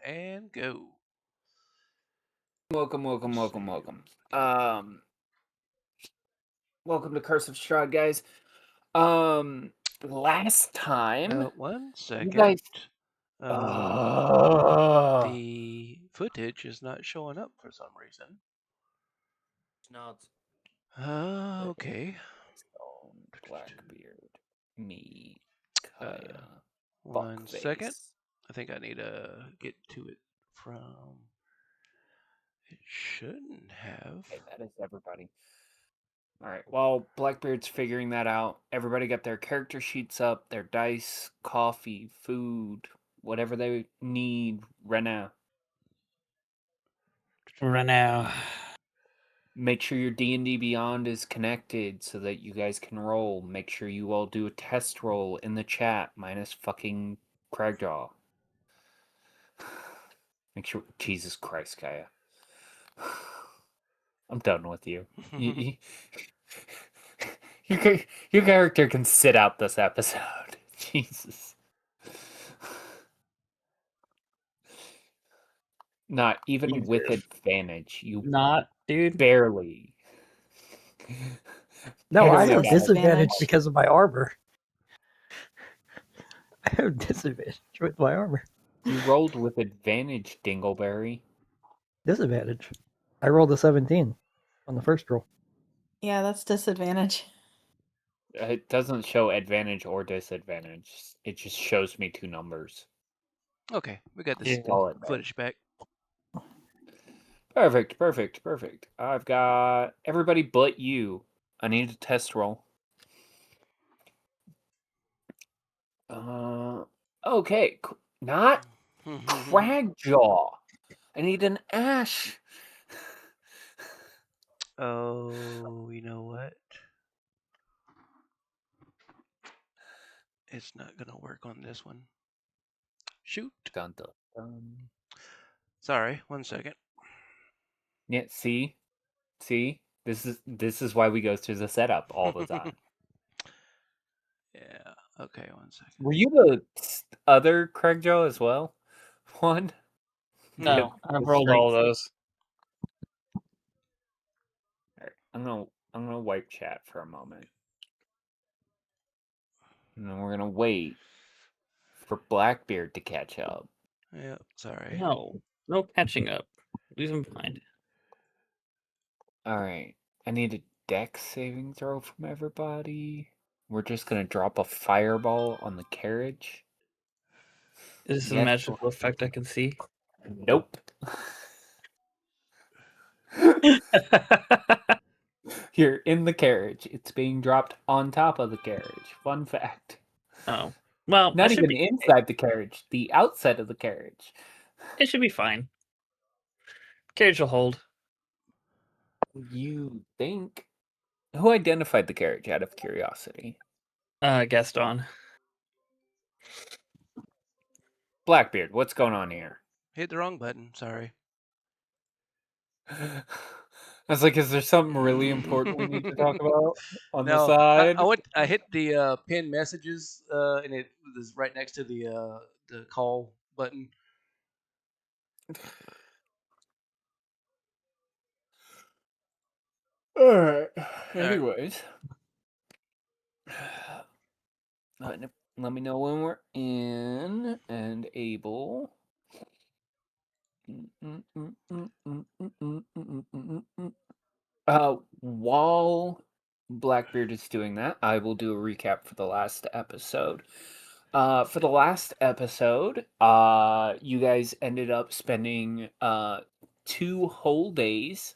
and go. Welcome. Welcome to Curse of Strahd, guys. Last time, 1 second. you guys. The footage is not showing up for some reason. No, Okay. Blackbeard, me, Kaya. 1 second. Fuckface. I think I need to get to it from. It shouldn't have. Okay, that is everybody. All right. While Blackbeard's figuring that out, everybody got their character sheets up, their dice, coffee, food, whatever they need right now. right now. Make sure your D&D Beyond is connected so that you guys can roll. Make sure you all do a test roll in the chat, minus fucking Cragjaw. Make sure... Jesus Christ, Kaya. I'm done with you. Your character can sit out this episode. Jesus. Not even with advantage. You Not, dude. barely. No, I Barely have got disadvantage advantage. because of my armor. I have disadvantage with my armor. You rolled with advantage, Dingleberry. Disadvantage. I rolled a 17 on the first roll. Yeah, that's disadvantage. It doesn't show advantage or disadvantage. It just shows me two numbers. Okay, we got this Yeah. footage back. Perfect. I've got everybody but you. I need a test roll. Okay. Not Cragjaw. I need an Ash. Oh, you know what? It's not gonna work on this one. Shoot. Dun, dun, dun. Sorry, 1 second. Yeah, see? This is why we go through the setup all the time. Yeah. Okay, 1 second. Were you the other Cragjaw as well? One? No, The I've rolled all strength- those. Alright, I'm gonna wipe chat for a moment. And then we're gonna wait for Blackbeard to catch up. Yeah, sorry. No catching up. Lose him behind. Alright. I need a dex saving throw from everybody. We're just gonna drop a fireball on the carriage. Is this a Yes. magical effect I can see? Nope. You're in the carriage. It's being dropped on top of the carriage. Fun fact. Oh. Well, Not that should even be, inside the carriage, the outside of the carriage. it should be fine. Carriage will hold. You think? Who identified the carriage out of curiosity? Gaston. Blackbeard, what's going on here? Hit the wrong button. Sorry. I was like, is there something really important we need to talk about on the No, side? I hit the pin messages, and it was right next to the call button. Alright. Anyways. Let me know when we're in and able. While Blackbeard is doing that, I will do a recap for the last episode. For the last episode, you guys ended up spending 2 whole days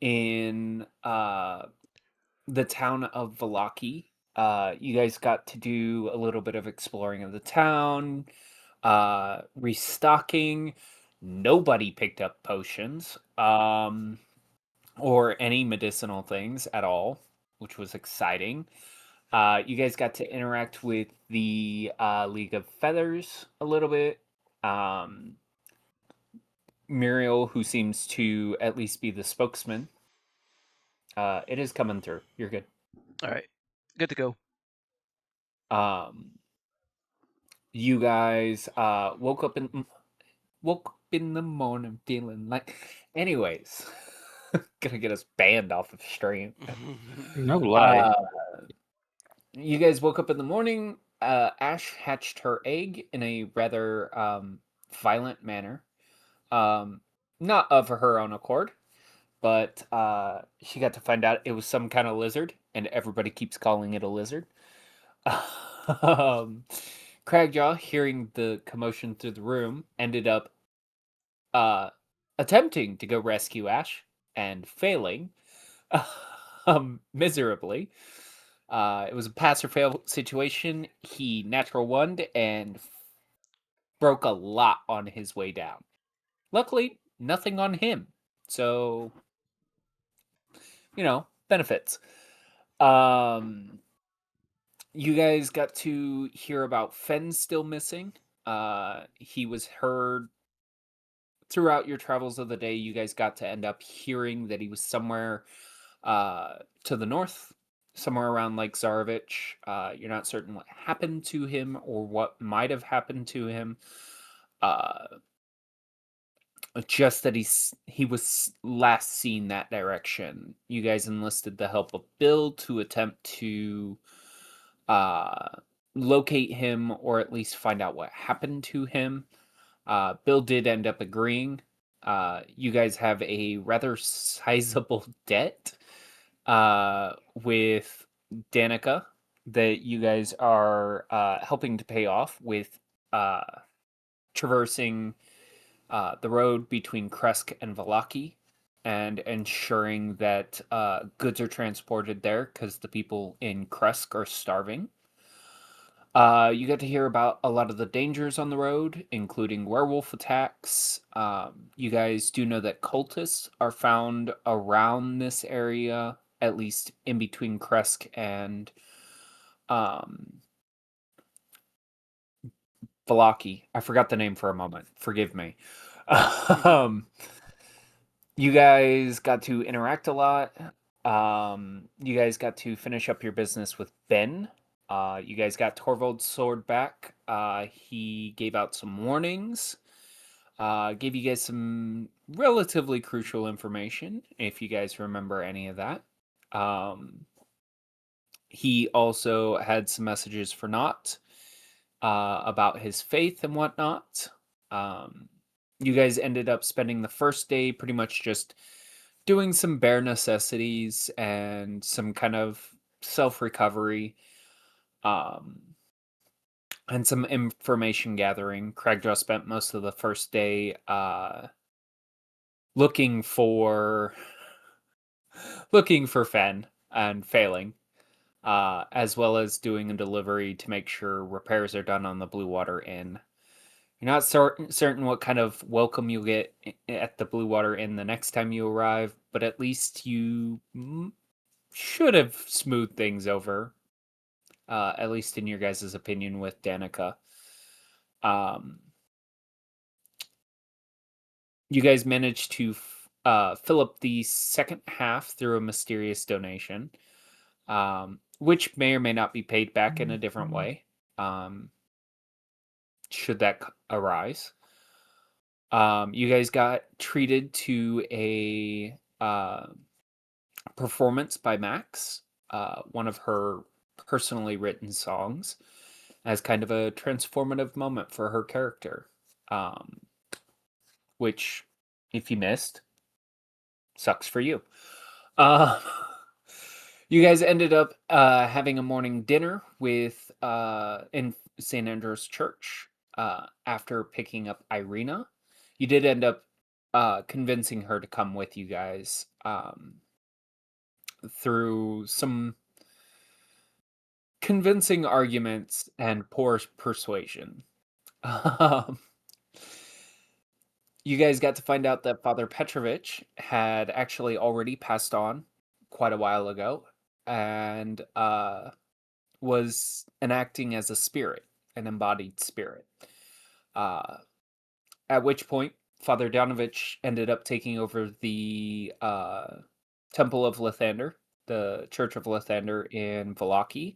in the town of Valaki. You guys got to do a little bit of exploring of the town, restocking. Nobody picked up potions, or any medicinal things at all, which was exciting. You guys got to interact with the League of Feathers a little bit. Muriel, who seems to at least be the spokesman. It is coming through. You're good. All right, good to go. You guys woke up in woke up in the morning feeling like. Anyways, gonna get us banned off of stream. No lie. You guys woke up in the morning. Ash hatched her egg in a rather violent manner. Not of her own accord, but she got to find out it was some kind of lizard, and everybody keeps calling it a lizard. Cragjaw, hearing the commotion through the room, ended up attempting to go rescue Ash and failing miserably. It was a pass or fail situation. He natural one and broke a lot on his way down. Luckily, nothing on him. So, benefits. You guys got to hear about Fen still missing. He was heard throughout your travels of the day. You guys got to end up hearing that he was somewhere to the north, somewhere around Lake Zarovich. You're not certain what happened to him or what might have happened to him. Just that he was last seen that direction. You guys enlisted the help of Bill to attempt to locate him or at least find out what happened to him. Bill did end up agreeing. You guys have a rather sizable debt with Danica that you guys are helping to pay off with traversing the road between Kresk and Valaki and ensuring that goods are transported there because the people in Kresk are starving. You get to hear about a lot of the dangers on the road, including werewolf attacks. You guys do know that cultists are found around this area, at least in between Kresk and Valaki. I forgot the name for a moment. Forgive me. You guys got to interact a lot. You guys got to finish up your business with Ben. You guys got Torvald's sword back. He gave out some warnings. Gave you guys some relatively crucial information, if you guys remember any of that. He also had some messages for Nott about his faith and whatnot. You guys ended up spending the first day pretty much just doing some bare necessities and some kind of self-recovery and some information gathering. Cragjaw spent most of the first day looking for Fen and failing, as well as doing a delivery to make sure repairs are done on the Blue Water Inn. You're not certain what kind of welcome you'll get at the Blue Water Inn the next time you arrive, but at least you should have smoothed things over, at least in your guys' opinion, with Danica. You guys managed to fill up the second half through a mysterious donation, which may or may not be paid back in a different way, should that arise. You guys got treated to a performance by Max, one of her personally written songs, as kind of a transformative moment for her character. Which, if you missed, sucks for you. You guys ended up having a morning dinner with in St. Andrew's Church after picking up Irina. You did end up convincing her to come with you guys through some convincing arguments and poor persuasion. You guys got to find out that Father Petrovich had actually already passed on quite a while ago and was enacting as a spirit, an embodied spirit. At which point, Father Donovich ended up taking over the Temple of Lathander, the Church of Lathander in Valaki,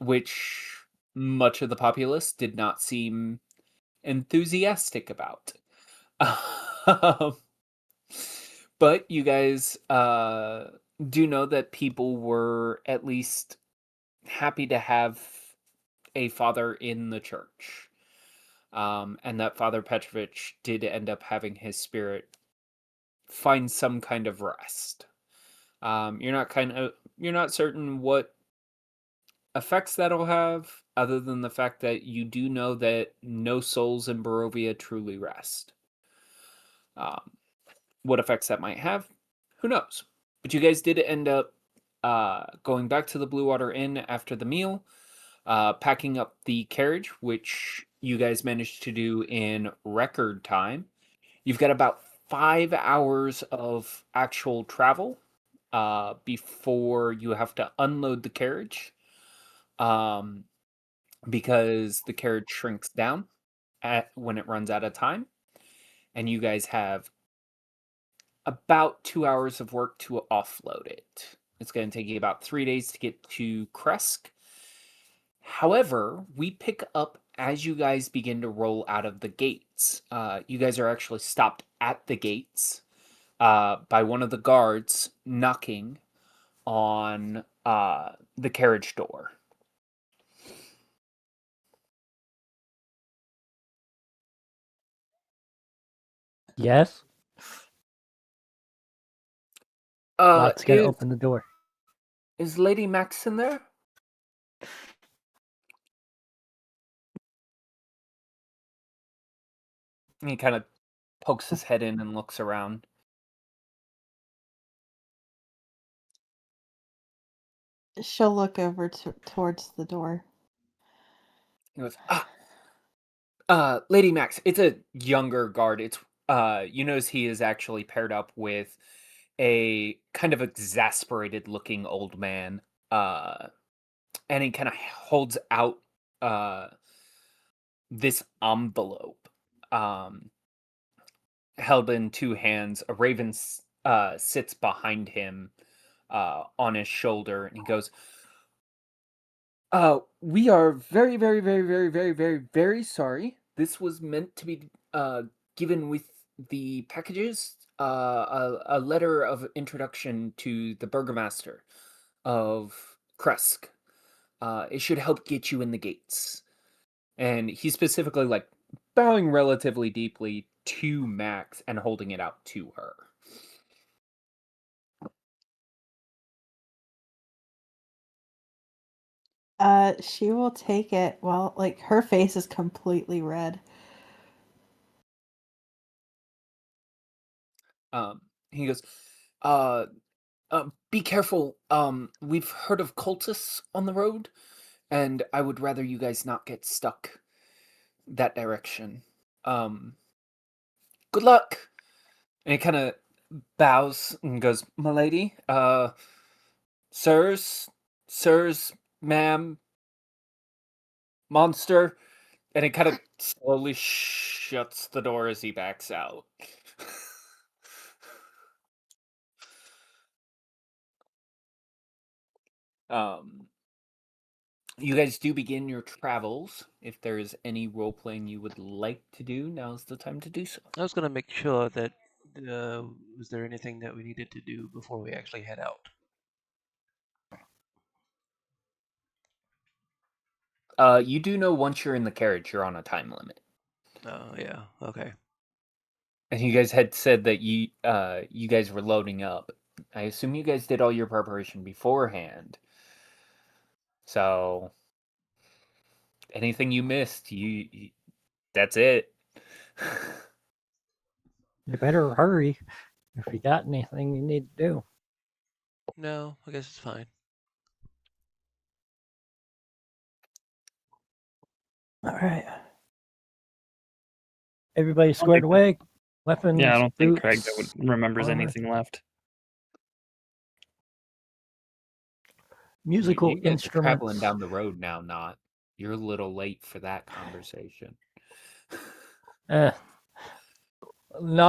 which much of the populace did not seem enthusiastic about. Um, but you guys do know that people were at least happy to have a father in the church. And that Father Petrovich did end up having his spirit find some kind of rest. You're not certain what effects that'll have, other than the fact that you do know that no souls in Barovia truly rest. What effects that might have, who knows? But you guys did end up going back to the Blue Water Inn after the meal, packing up the carriage, which you guys managed to do in record time. You've got about 5 hours of actual travel before you have to unload the carriage, because the carriage shrinks down when it runs out of time, and you guys have about 2 hours of work to offload it. It's going to take you about 3 days to get to Kresk. However, we pick up as you guys begin to roll out of the gates. You guys are actually stopped at the gates by one of the guards knocking on the carriage door. Yes? Lot's gonna open the door. Is Lady Max in there? And he kind of pokes his head in and looks around. She'll look over towards the door. He goes, Lady Max, it's a younger guard. It's you notice he is actually paired up with a kind of exasperated looking old man. And he kind of holds out this envelope, held in two hands. A raven sits behind him on his shoulder, and he goes, we are very, very, very, very, very, very, very sorry. This was meant to be given with the packages. A letter of introduction to the burgomaster of Kresk. It should help get you in the gates. And he's specifically like bowing relatively deeply to Max and holding it out to her. She will take it. Well, like her face is completely red. He goes, be careful. We've heard of cultists on the road, and I would rather you guys not get stuck that direction. Good luck. And he kind of bows and goes, "My lady, sirs, ma'am, monster," and he kind of slowly shuts the door as he backs out. You guys do begin your travels. If there is any role playing you would like to do, now's the time to do so. I was gonna make sure that was there anything that we needed to do before we actually head out? You do know once you're in the carriage, you're on a time limit. Oh yeah, okay. And you guys had said that you guys were loading up. I assume you guys did all your preparation beforehand. So anything you missed, you that's it. You better hurry if you got anything you need to do. No, I guess it's fine. All right. Everybody squared away. Weapons. Yeah, I don't think Craig boots, remembers armor. anything left. Musical You guys are traveling instruments. down the road now, not. You're a little late for that conversation. No,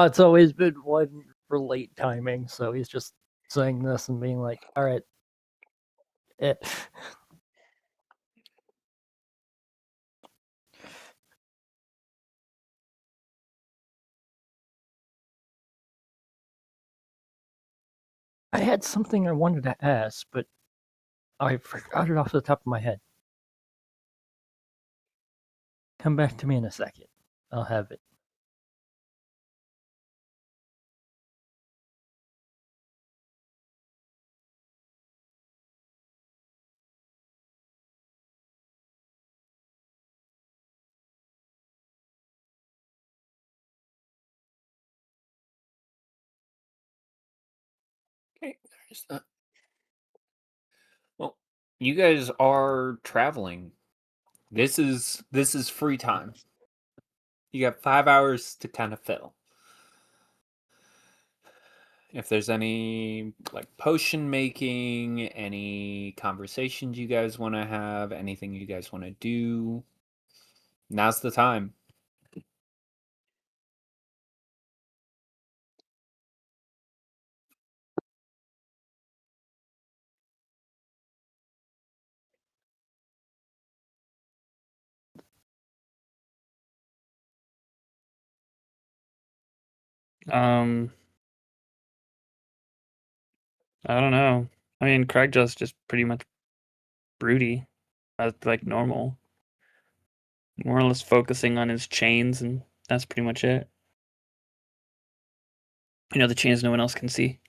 it's always been one for late timing, so he's just saying this and being like, all right. I had something I wanted to ask, but I forgot it off the top of my head. Come back to me in a second. I'll have it. Okay, there's that. Well, you guys are traveling. This is free time. You got 5 hours to kind of fill. If there's any like potion making, any conversations you guys want to have, anything you guys want to do, now's the time. Um, I don't know. I mean, Craigjaw's just pretty much broody, like normal. More or less focusing on his chains, and that's pretty much it. You know, the chains no one else can see.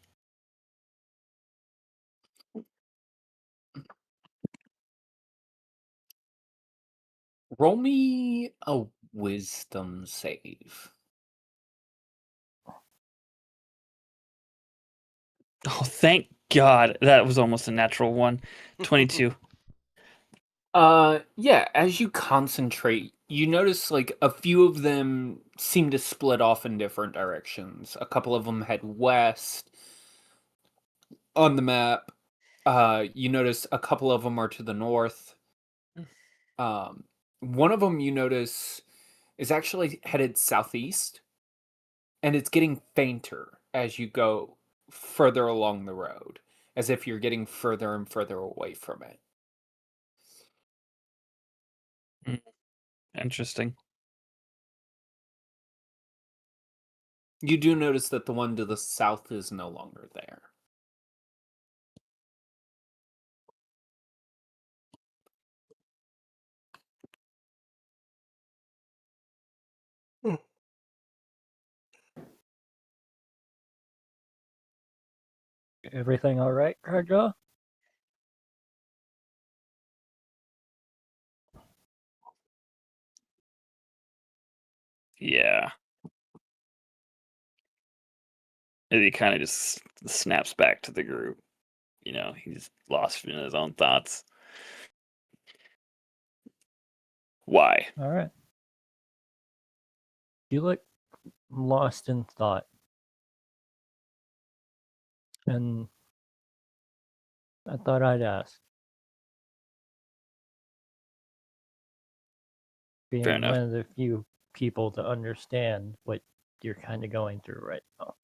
Roll me a wisdom save. Oh, thank God. That was almost a natural one. 22. Yeah, as you concentrate, you notice like a few of them seem to split off in different directions. A couple of them head west on the map. You notice a couple of them are to the north. One of them you notice is actually headed southeast, and it's getting fainter as you go further along the road, as if you're getting further and further away from it. Interesting. You do notice that the one to the south is no longer there. Everything all right, Craigjawr? Yeah. And he kind of just snaps back to the group. You know, he's lost in his own thoughts. Why? All right. You look lost in thought. And I thought I'd ask. Fair Being enough. one of the few people to understand what you're kind of going through right now.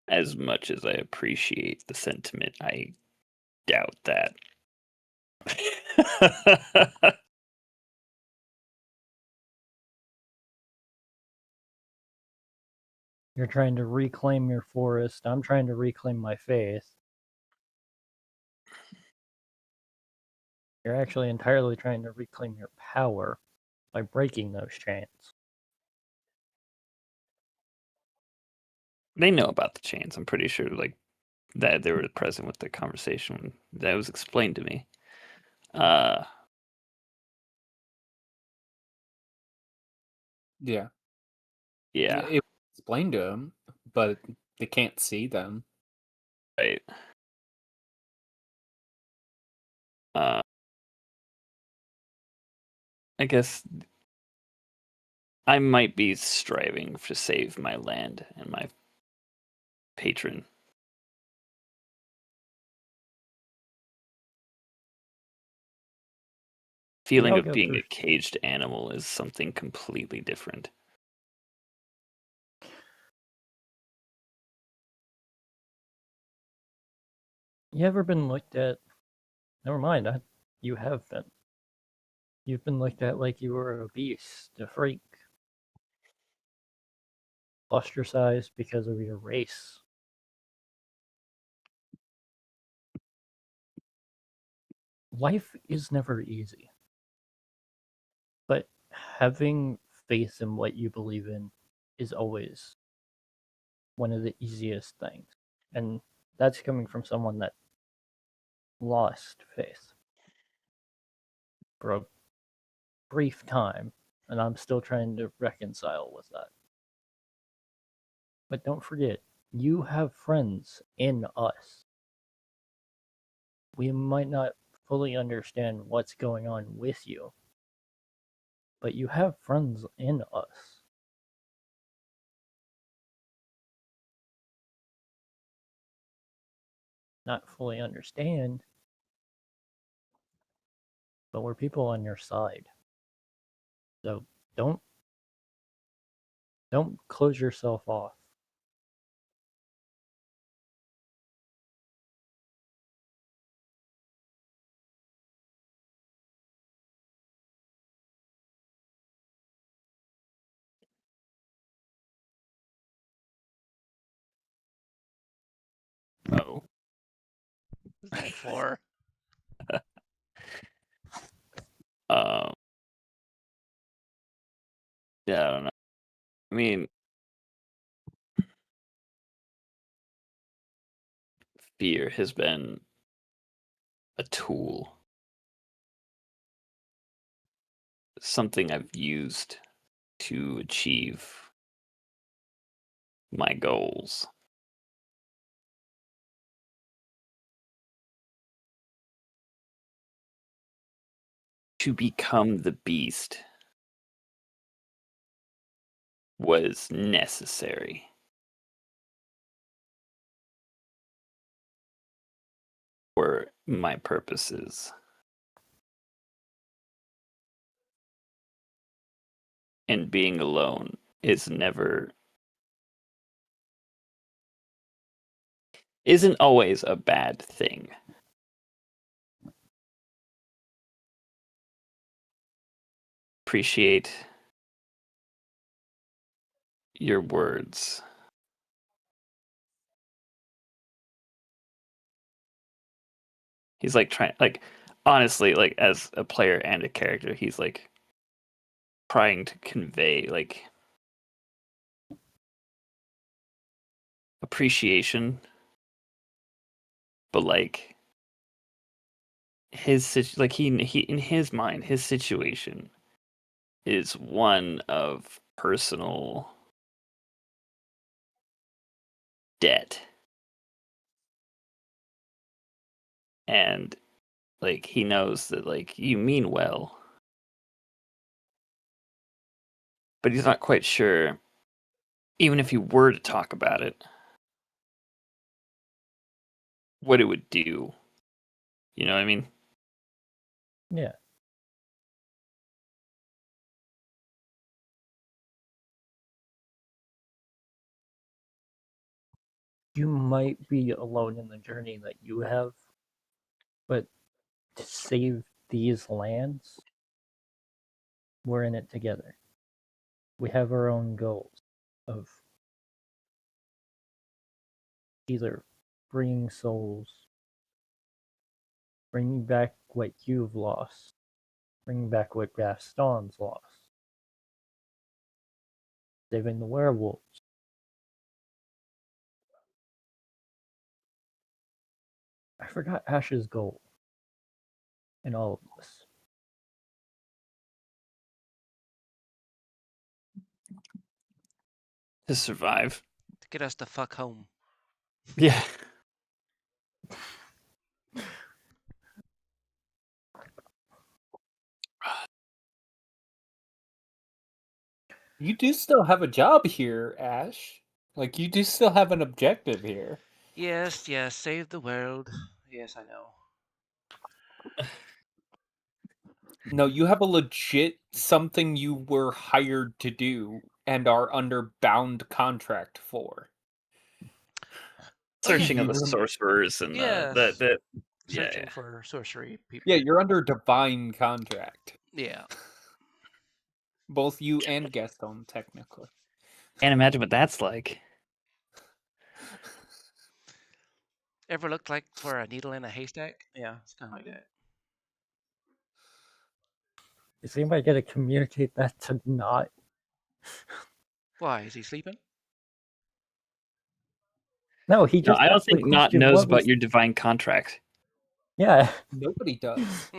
As much as I appreciate the sentiment, I doubt that. You're trying to reclaim your forest. I'm trying to reclaim my faith. You're actually entirely trying to reclaim your power by breaking those chains. They know about the chains. I'm pretty sure, like, that they were present with the conversation that was explained to me. Yeah. Yeah, It was explained to them, but they can't see them. right. I guess I might be striving to save my land and my patron. Feeling I'll of go being through. a caged animal is something completely different. You ever been looked at? Never mind, you have been. You've been looked at like you were a beast, a freak. ostracized because of your race. Life is never easy. But having faith in what you believe in is always one of the easiest things. And that's coming from someone that lost faith for a brief time, and I'm still trying to reconcile with that. But don't forget, you have friends in us. We might not fully understand what's going on with you, but you have friends in us. Not fully understand, but we're people on your side. So don't close yourself off. Oh. What's that for? Yeah, I don't know. I mean, fear has been a tool, something I've used to achieve my goals. To become the beast was necessary. For my purposes. And being alone isn't always a bad thing. Appreciate your words. He's like honestly, like as a player and a character, he's like trying to convey like appreciation, but like he in his mind, his situation is one of personal debt. And like he knows that like you mean well, but he's not quite sure, even if you were to talk about it, what it would do. You know what I mean? Yeah. You might be alone in the journey that you have, but to save these lands, we're in it together. We have our own goals of either bringing souls, bringing back what you've lost, bringing back what Gaston's lost, saving the werewolves. I forgot Ash's goal in all of this. To survive. To get us the fuck home. Yeah. You do still have a job here, Ash. Like, you do still have an objective here. Yes, save the world. Yes, I know. No, you have a legit something you were hired to do and are under bound contract for. Searching You of the rem- sorcerers and Yes. the Searching yeah. for sorcery people. Yeah, you're under divine contract. Yeah. Both you and Gaston, technically. Can't imagine what that's like. Ever looked like for a needle in a haystack? Yeah, it's kind of like that. Is anybody gonna communicate that to not? Why, is he sleeping? No, he No, just I don't asked the think Not question. knows What about was? your divine contract. Yeah. Nobody does.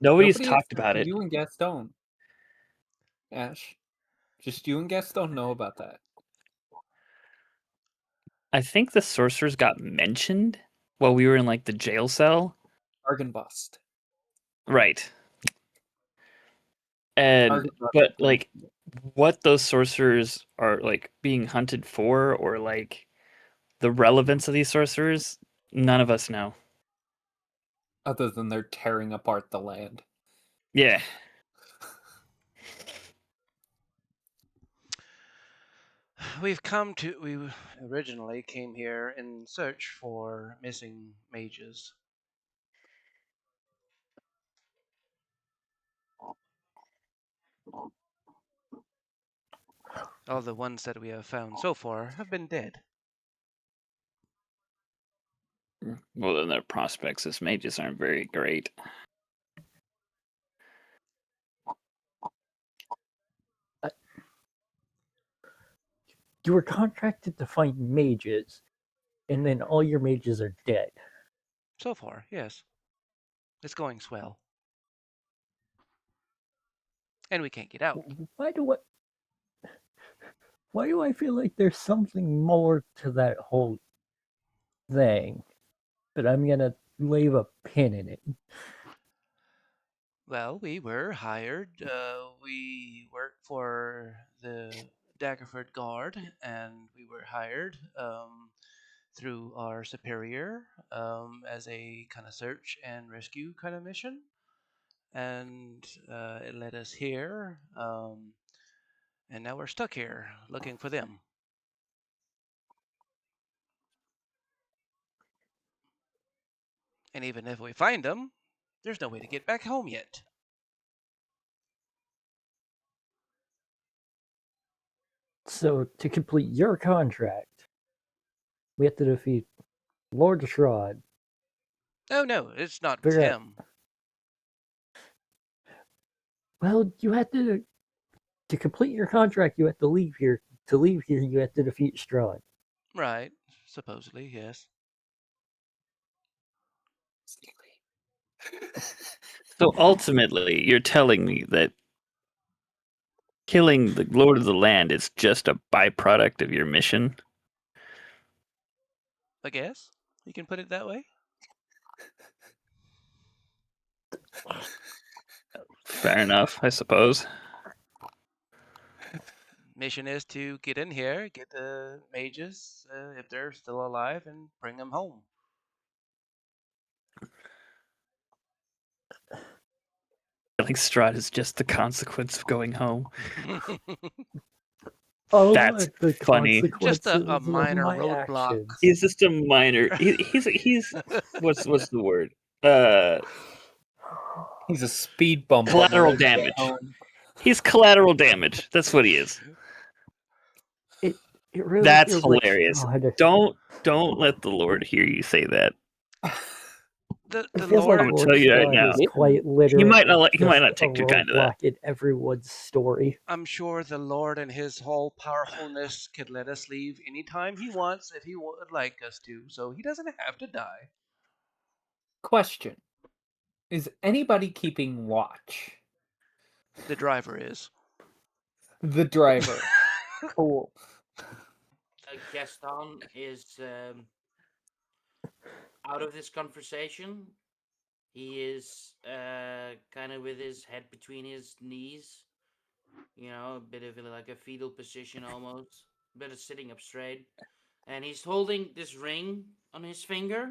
Nobody's Nobody talked except about it. you and Gaston. Ash. Just you and Gaston know about that. I think the sorcerers got mentioned while we were in like the jail cell. Bargain bust. Right. And Bargain bust but is like what those sorcerers are like being hunted for, or like the relevance of these sorcerers, none of us know. other than they're tearing apart the land. Yeah. We originally came here in search for missing mages. All the ones that we have found so far have been dead. Well, then their prospects as mages aren't very great. You were contracted to find mages, and then all your mages are dead. So far, yes. It's going swell. And we can't get out. Why do I feel like there's something more to that whole thing? But I'm gonna leave a pin in it. Well, we were hired. We work for the Daggerford Guard, and we were hired through our superior as a kind of search and rescue kind of mission. And it led us here. And now we're stuck here looking for them. And even if we find them, there's no way to get back home yet. So to complete your contract, we have to defeat Lord Strahd. Oh no, it's not Figure out. him. Well, you had to complete your contract. You have to leave here. To leave here, you have to defeat Strahd. Right, supposedly, yes. So ultimately, you're telling me that killing the Lord of the Land is just a byproduct of your mission? I guess you can put it that way. Fair enough, I suppose. Mission is to get in here, get the mages, if they're still alive, and bring them home. Killing Strahd is just the consequence of going home. Oh, That's the funny. Just consequences a of minor my roadblock. actions. He's just a minor. He's what's the word? He's a speed bump. on the Collateral way to get damage. home. He's collateral damage. That's what he is. It really That's feels like hilarious. Strahd. Don't let the Lord hear you say that. The It feels Lord. like I'm gonna Lord tell you right Strahd now. is quite literally He might not just take a too kind to that. roadblock in everyone's story. I'm sure the Lord and His whole powerfulness could let us leave anytime He wants if He would like us to, so He doesn't have to die. Question. Is anybody keeping watch? The driver is. The driver. Cool. Gaston is out of this conversation. He is kind of with his head between his knees. You know, a bit of like a fetal position almost. A bit of sitting up straight. And he's holding this ring on his finger.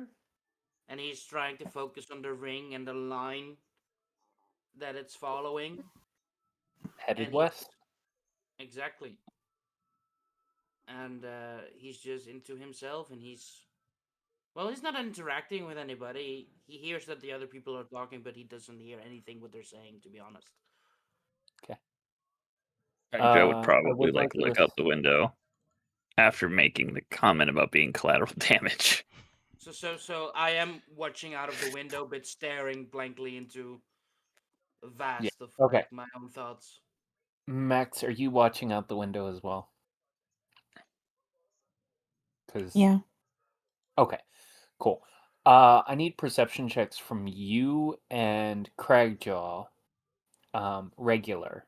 And he's trying to focus on the ring and the line that it's following. Headed And west. Exactly. And he's just into himself, and he's not interacting with anybody. He hears that the other people are talking, but he doesn't hear anything what they're saying, to be honest. Okay. Joe would I probably would like like look out the window after making the comment about being collateral damage. So I am watching out of the window, but staring blankly into a vast of Okay. like my own thoughts. Max, are you watching out the window as well? Because Yeah. okay, cool. I need perception checks from you and Cragjaw. Regular.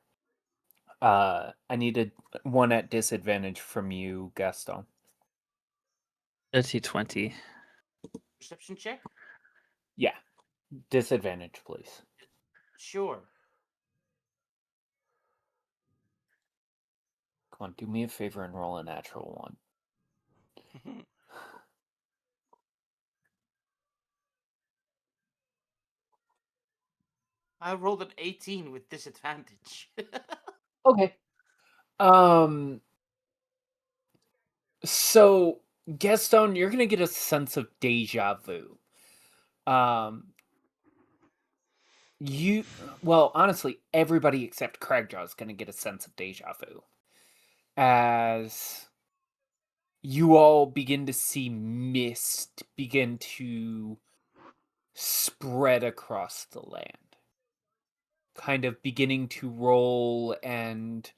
I needed one at disadvantage from you, Gaston. Dirty 20. Perception check? Yeah, disadvantage, please. Sure. Come on, do me a favor and roll a natural one. I rolled an 18 with disadvantage. Okay. So Gaston, you're gonna get a sense of deja vu. Um, well, honestly, everybody except Cragjaw is gonna get a sense of deja vu as you all begin to see mist begin to spread across the land, kind of beginning to roll and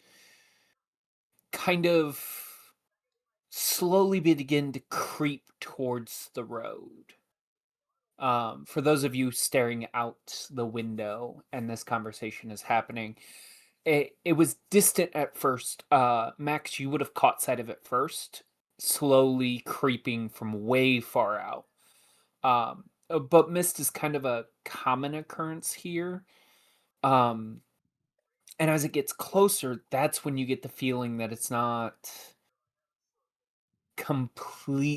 kind of slowly begin to creep towards the road. For those of you staring out the window and this conversation is happening, it was distant at first. Max, you would have caught sight of it first, slowly creeping from way far out. But mist is kind of a common occurrence here. And as it gets closer, that's when you get the feeling that it's not completely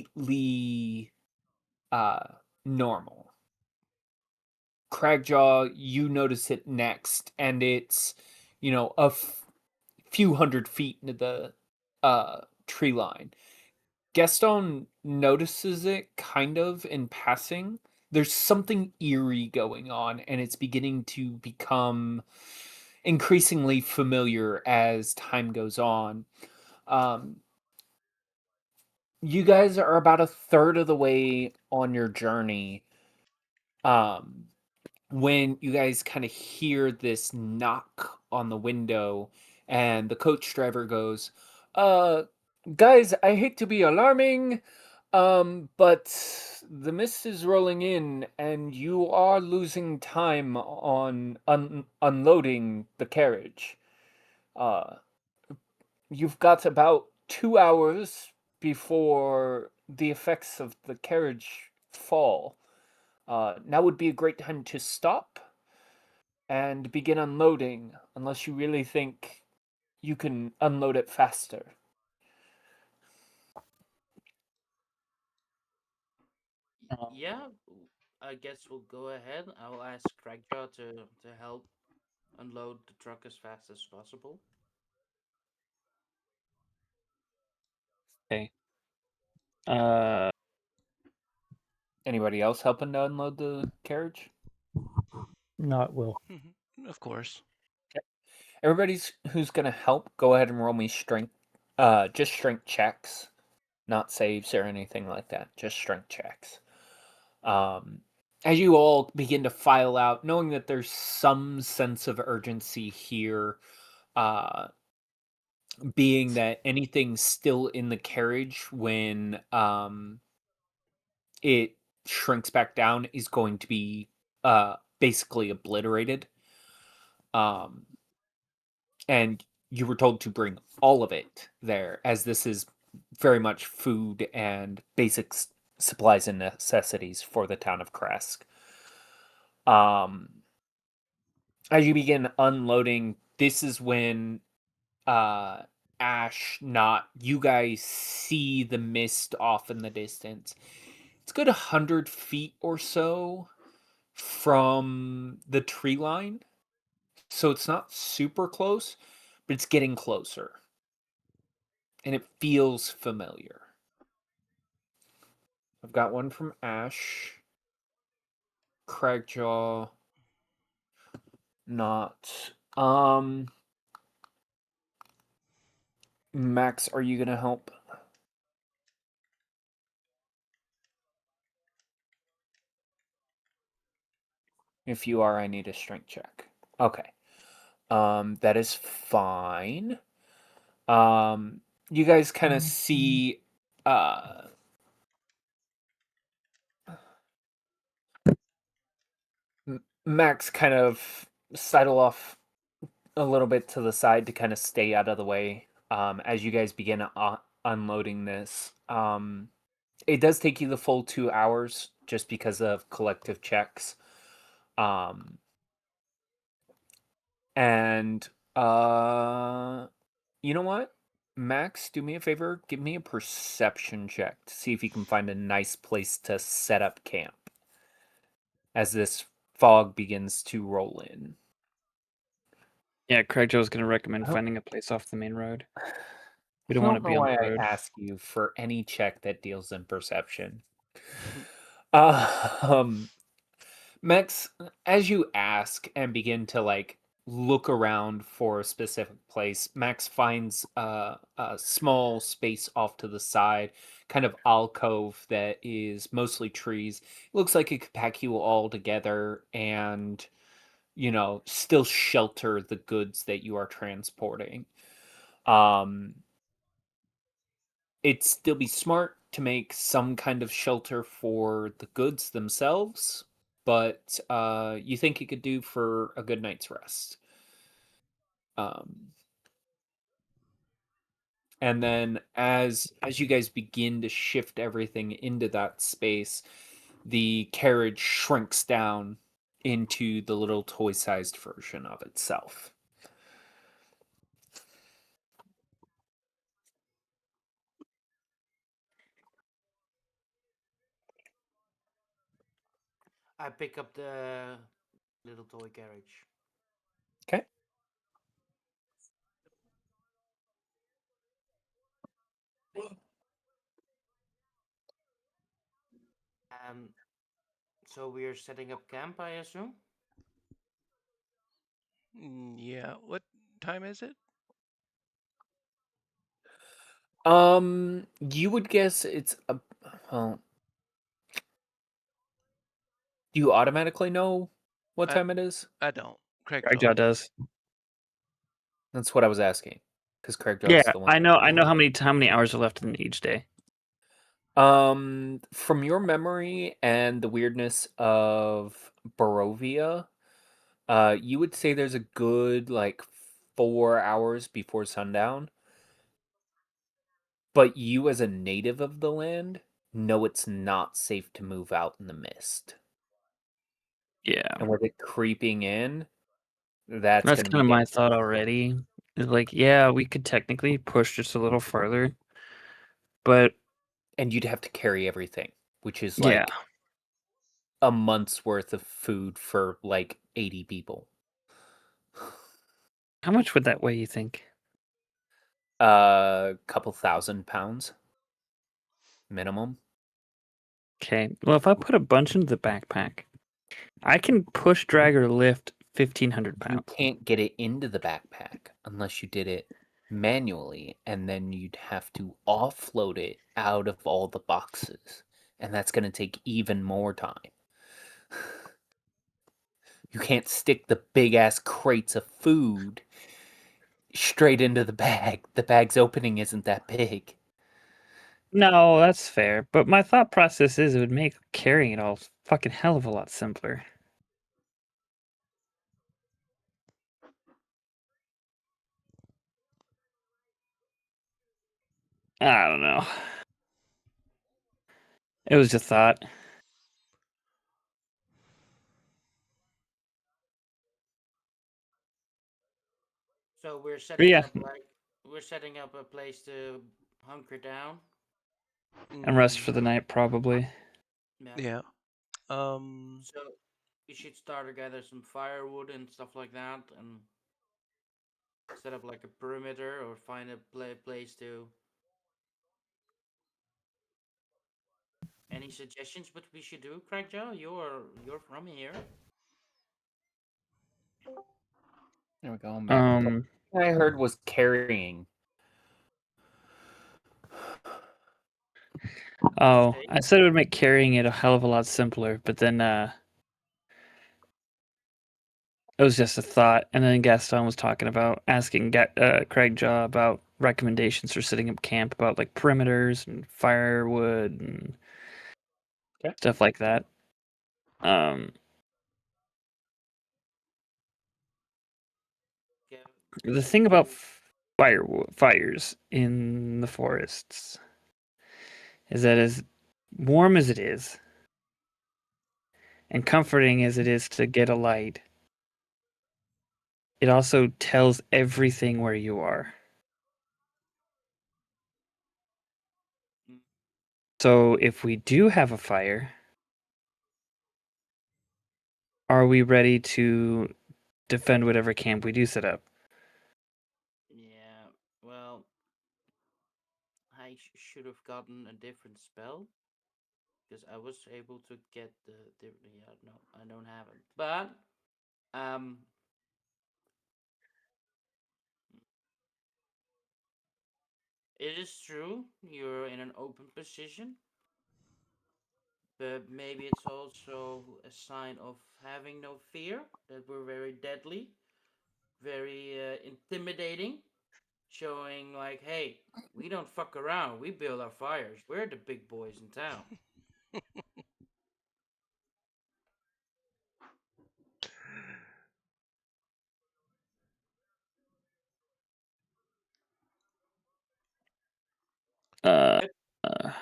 normal. Cragjaw, you notice it next, and it's, a few hundred feet into the tree line. Gaston notices it kind of in passing. There's something eerie going on, and it's beginning to become increasingly familiar as time goes on. You guys are about a third of the way on your journey. When you guys kind of hear this knock on the window and the coach driver goes, uh guys, I hate to be alarming, but the mist is rolling in and you are losing time on unloading the carriage. uh you've got about 2 hours before the effects of the carriage fall. Now would be a great time to stop and begin unloading, unless you really think you can unload it faster. Yeah, I guess we'll go ahead. I will ask Craigjaw to help unload the truck as fast as possible. Okay. Uh, Anybody else helping to unload the carriage? Not Will. Of course. Everybody's who's gonna help, go ahead and roll me strength. Just strength checks, not saves or anything like that. Just strength checks. As you all begin to file out, knowing that there's some sense of urgency here, uh, being that anything still in the carriage when it shrinks back down is going to be basically obliterated. And you were told to bring all of it there, as this is very much food and basic supplies and necessities for the town of Kresk. As you begin unloading, this is when Ash, not you guys, see the mist off in the distance. It's a good 100 feet or so from the tree line. So it's not super close, but it's getting closer. And it feels familiar. I've got one from Ash. Cragjaw. Not. Max, are you gonna help? If you are, I need a strength check. Okay. That is fine. You guys kind of see Max kind of sidle off a little bit to the side to kind of stay out of the way as you guys begin unloading this. It does take you the full 2 hours just because of collective checks. And you know what? Max, do me a favor, give me a perception check to see if you can find a nice place to set up camp as this fog begins to roll in. Yeah, Craig Joe's gonna recommend I don't- finding a place off the main road. We I don't want to don't know be on why the I road. ask you for any check that deals in perception. Um, Max, as you ask and begin to like look around for a specific place, Max finds a small space off to the side, kind of alcove that is mostly trees. It looks like it could pack you all together and, you know, still shelter the goods that you are transporting. It'd still be smart to make some kind of shelter for the goods themselves, but you think you could do for a good night's rest. And then as you guys begin to shift everything into that space, the carriage shrinks down into the little toy-sized version of itself. I pick up the little toy carriage. Okay. So we are setting up camp, I assume? Yeah. What time is it? You would guess it's a well, do you automatically know what I time it is? I don't. Craig Craig Joe Joe does. does. That's what I was asking, because Craig Joe's Yeah, the one. I know. I know how many hours are left in each day. From your memory and the weirdness of Barovia, you would say there's a good like 4 hours before sundown. But you, as a native of the land, know it's not safe to move out in the mist. Yeah, And with it creeping in, that's that's going to kind be of my dangerous. thought already. Is like, yeah, we could technically push just a little further, but And you'd have to carry everything, which is yeah, like a month's worth of food for like 80 people. how much would that weigh? You think? A couple £1,000 minimum. Okay. Well, if I put a bunch into the backpack, I can push, drag, or lift 1,500 You pounds. can't get it into the backpack unless you did it manually, and then you'd have to offload it out of all the boxes, and that's going to take even more time. You can't stick the big ass crates of food straight into the bag. The bag's opening isn't that big. No, that's fair. But my thought process is it would make carrying it all fucking hell of a lot simpler. I don't know. It was just thought. So we're But setting yeah, up we're setting up a place to hunker down. and rest for Mm, the night probably. Yeah. yeah. Um. So we should start to gather some firewood and stuff like that, and set up like a perimeter or find a place to. Any suggestions what we should do, Craig Joe? You're from here. There we go. Map. Um, I heard was carrying. Oh, say? I said it would make carrying it a hell of a lot simpler, but then it was just a thought. And then Gaston was talking about asking Craig Jaw about recommendations for setting up camp, about like perimeters and firewood and Okay. stuff like that. Yeah, The thing about fires in the forests is that as warm as it is and comforting as it is to get a light, it also tells everything where you are. mm, So if we do have a fire, are we ready to defend whatever camp we do set up? yeah. Well, I should have gotten a different spell because I was able to get the yeah. No, I don't have it. But um, it is true you're in an open position, but maybe it's also a sign of having no fear, that we're very deadly, very intimidating, showing like, hey, we don't fuck around. We build our fires. We're the big boys in town. Uh, But, uh,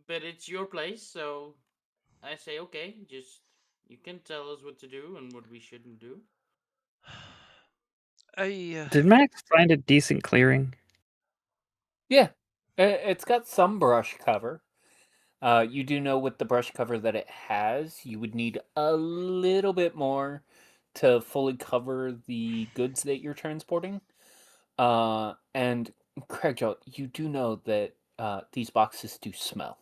but it's your place, so I say okay. Just you can tell us what to do and what we shouldn't do. I did Max find a decent clearing? Yeah, it's got some brush cover. You do know with the brush cover that it has, you would need a little bit more to fully cover the goods that you're transporting. And Craig, Joe, you do know that these boxes do smell,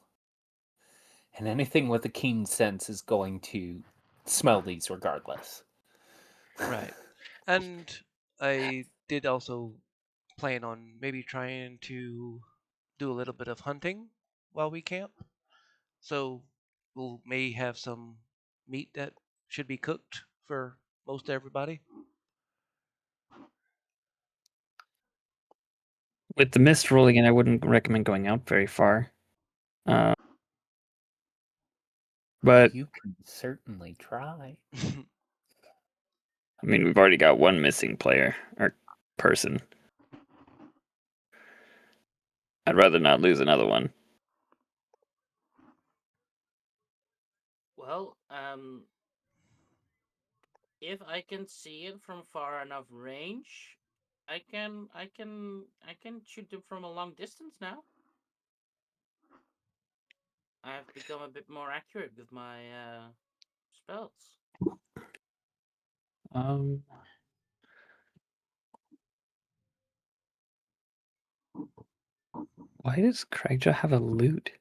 and anything with a keen sense is going to smell these regardless. right, and I did also plan on maybe trying to do a little bit of hunting while we camp. So we'll may have some meat that should be cooked for most everybody. With the mist rolling in, I wouldn't recommend going out very far. Uh, but You can certainly try. I mean, we've already got one missing player or person. I'd rather not lose another one. Well, if I can see it from far enough range, I can shoot them from a long distance now. I've become a bit more accurate with my spells. Um, why does Craigja have a lute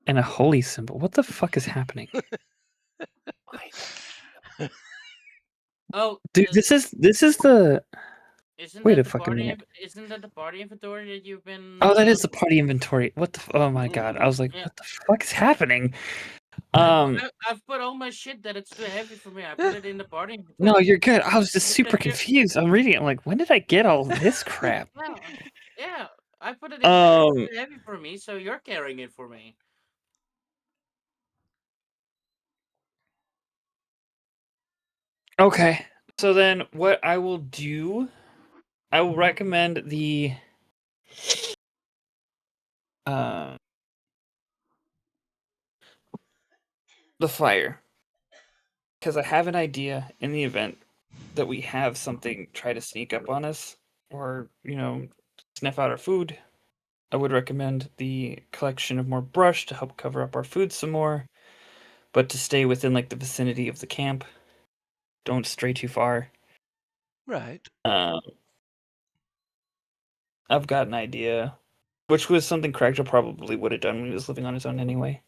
and a holy symbol? What the fuck is happening? I Oh, Dude, this is the isn't wait that a the fucking party? minute. Isn't that the party inventory that you've been? Oh, that is the party inventory. What the oh my god. I was like, Yeah, what the fuck is happening? I've, Um I've put all my shit that it's too heavy for me. I put it in the party no, inventory. you're good. I was just super Because you, confused. I'm reading it. I'm like, when did I get all this crap? yeah, yeah, I put it in there. It's Um too heavy for me, so you're carrying it for me. okay. So then what I will do, I will recommend uh the fire, because I have an idea in the event that we have something try to sneak up on us or, sniff out our food. I would recommend the collection of more brush to help cover up our food some more, but to stay within like the vicinity of the camp. Don't stray too far. Right. Um, I've got an idea, which was something Cragdale probably would have done when he was living on his own anyway.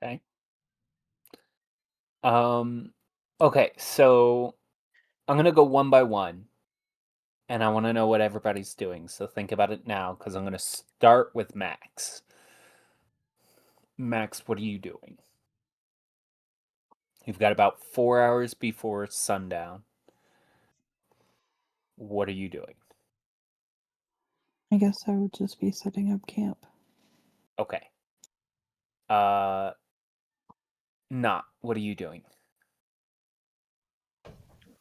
Okay. Okay, so I'm gonna go one by one. and I want to know what everybody's doing. So think about it now, because I'm going to start with Max. Max, what are you doing? You've got about 4 hours before sundown. What are you doing? I guess I would just be setting up camp. Okay. Not. What are you doing?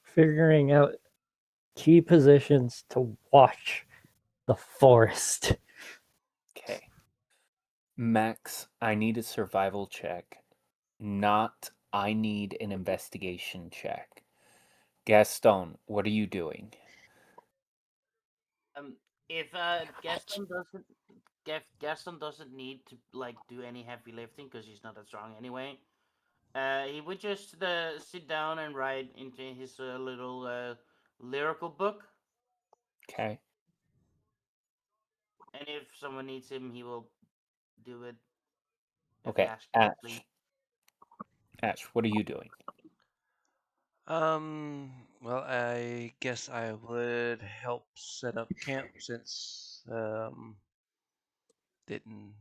Figuring out key positions to watch the forest. Okay. Max, I need a survival check. Not, I need an investigation check. Gaston, what are you doing? If Gaston doesn't need to like do any heavy lifting because he's not that strong anyway. He would just sit down and write into his little lyrical book, Okay. and if someone needs him, he will do it if Okay. asked Ash. quickly. Ash, what are you doing? Well, I guess I would help set up camp since didn't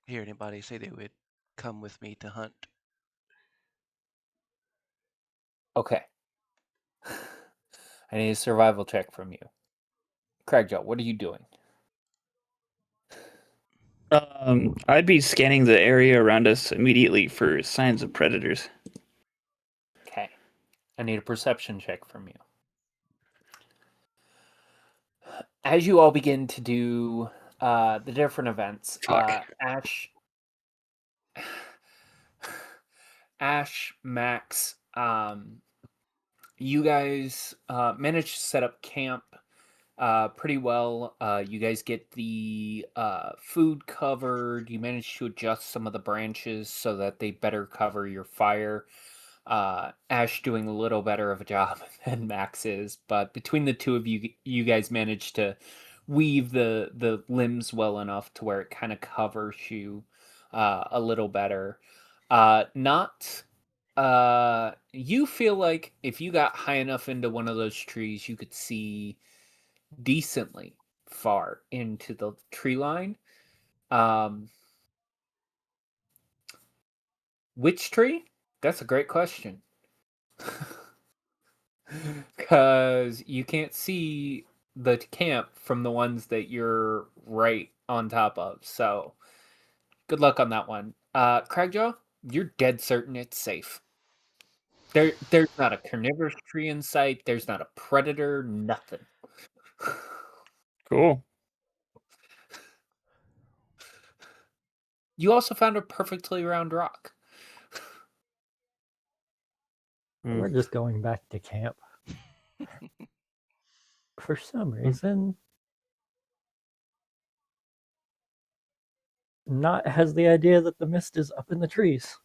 hear anybody say they would come with me to hunt. Okay. I need a survival check from you. Craigjaw, what are you doing? I'd be scanning the area around us immediately for signs of predators. Okay. I need a perception check from you. As you all begin to do the different events, Fuck. Ash, Max, you guys manage to set up camp pretty well. You guys get the food covered. You manage to adjust some of the branches so that they better cover your fire. Ash doing a little better of a job than Max is, but between the two of you, you guys managed to weave the limbs well enough to where it kind of covers you a little better. Not you feel like if you got high enough into one of those trees, you could see decently far into the tree line. Which tree? That's a great question. Because you can't see the camp from the ones that you're right on top of. So, good luck on that one. Craigjaw, you're dead certain it's safe. There's not a carnivorous tree in sight. There's not a predator. Nothing. Cool. You also found a perfectly round rock. We're just going back to camp. For some reason, Not has the idea that the mist is up in the trees.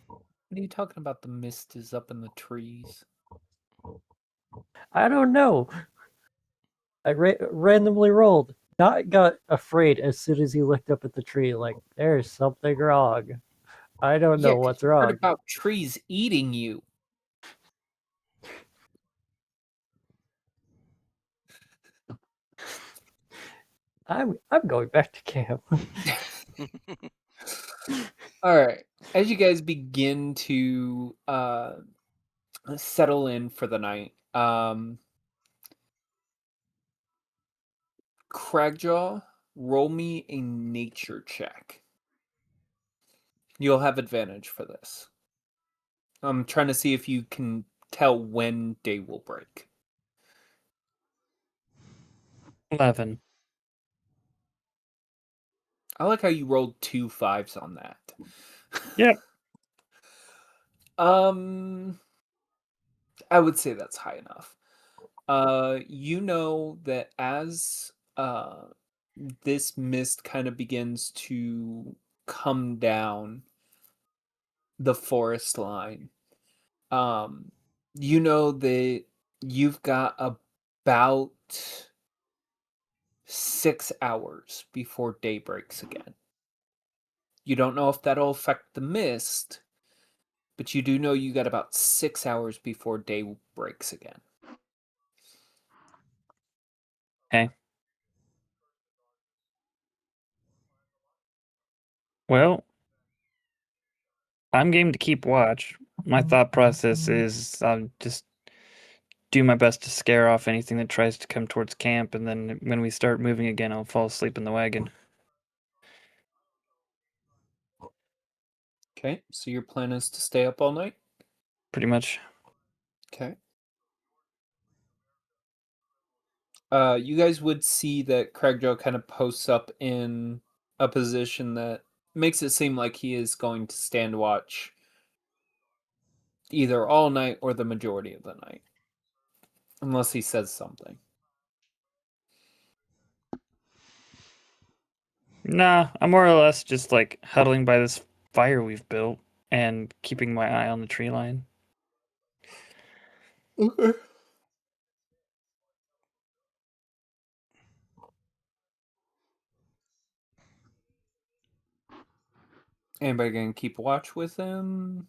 What are you talking about? The mist is up in the trees. I don't know. I randomly rolled. Not got afraid as soon as he looked up at the tree, like, there's something wrong. I don't know what's You heard wrong. about trees eating you. I'm going back to camp. All right. As you guys begin to settle in for the night, Cragjaw, roll me a nature check. You'll have advantage for this. I'm trying to see if you can tell when day will break. 11. I like how you rolled 2 5s on that. Yep. I would say that's high enough. You know that as this mist kind of begins to come down the forest line, you know that you've got about 6 hours before day breaks again. You don't know if that'll affect the mist, but you do know you got about 6 hours before day breaks again. Okay. Well, I'm game to keep watch. My thought process is I'll just do my best to scare off anything that tries to come towards camp, and then when we start moving again, I'll fall asleep in the wagon. Okay, so your plan is to stay up all night? Pretty much. Okay. You guys would see that Craig Joe kind of posts up in a position that makes it seem like he is going to stand watch either all night or the majority of the night. Unless he says something. Nah, I'm more or less just like huddling by this fire we've built and keeping my eye on the tree line. Okay. Anybody gonna keep watch with him?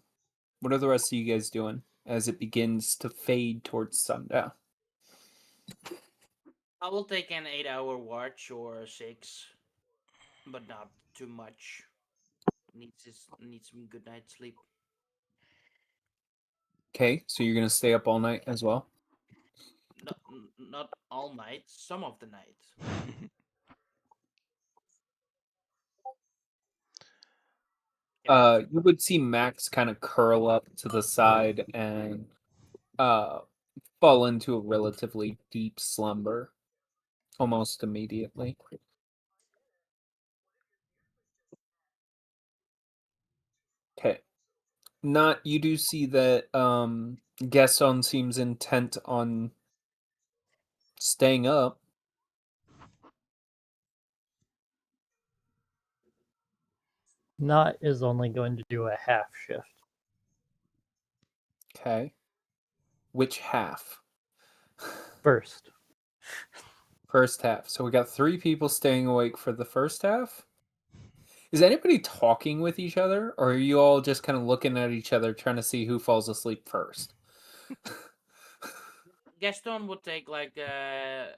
What are the rest of you guys doing as it begins to fade towards sundown? I will take an 8-hour watch or 6, but not too much. Needs some good night's sleep. Okay, so you're gonna stay up all night as well? Not all night, some of the night. You would see Max kind of curl up to the side and fall into a relatively deep slumber almost immediately. Okay. Not you do see that Gaston seems intent on staying up. Not is only going to do a half shift. Okay. Which half? First, First half. So we got 3 people staying awake for the first half? Is anybody talking with each other, or are you all just kind of looking at each other trying to see who falls asleep first? Gaston would take like a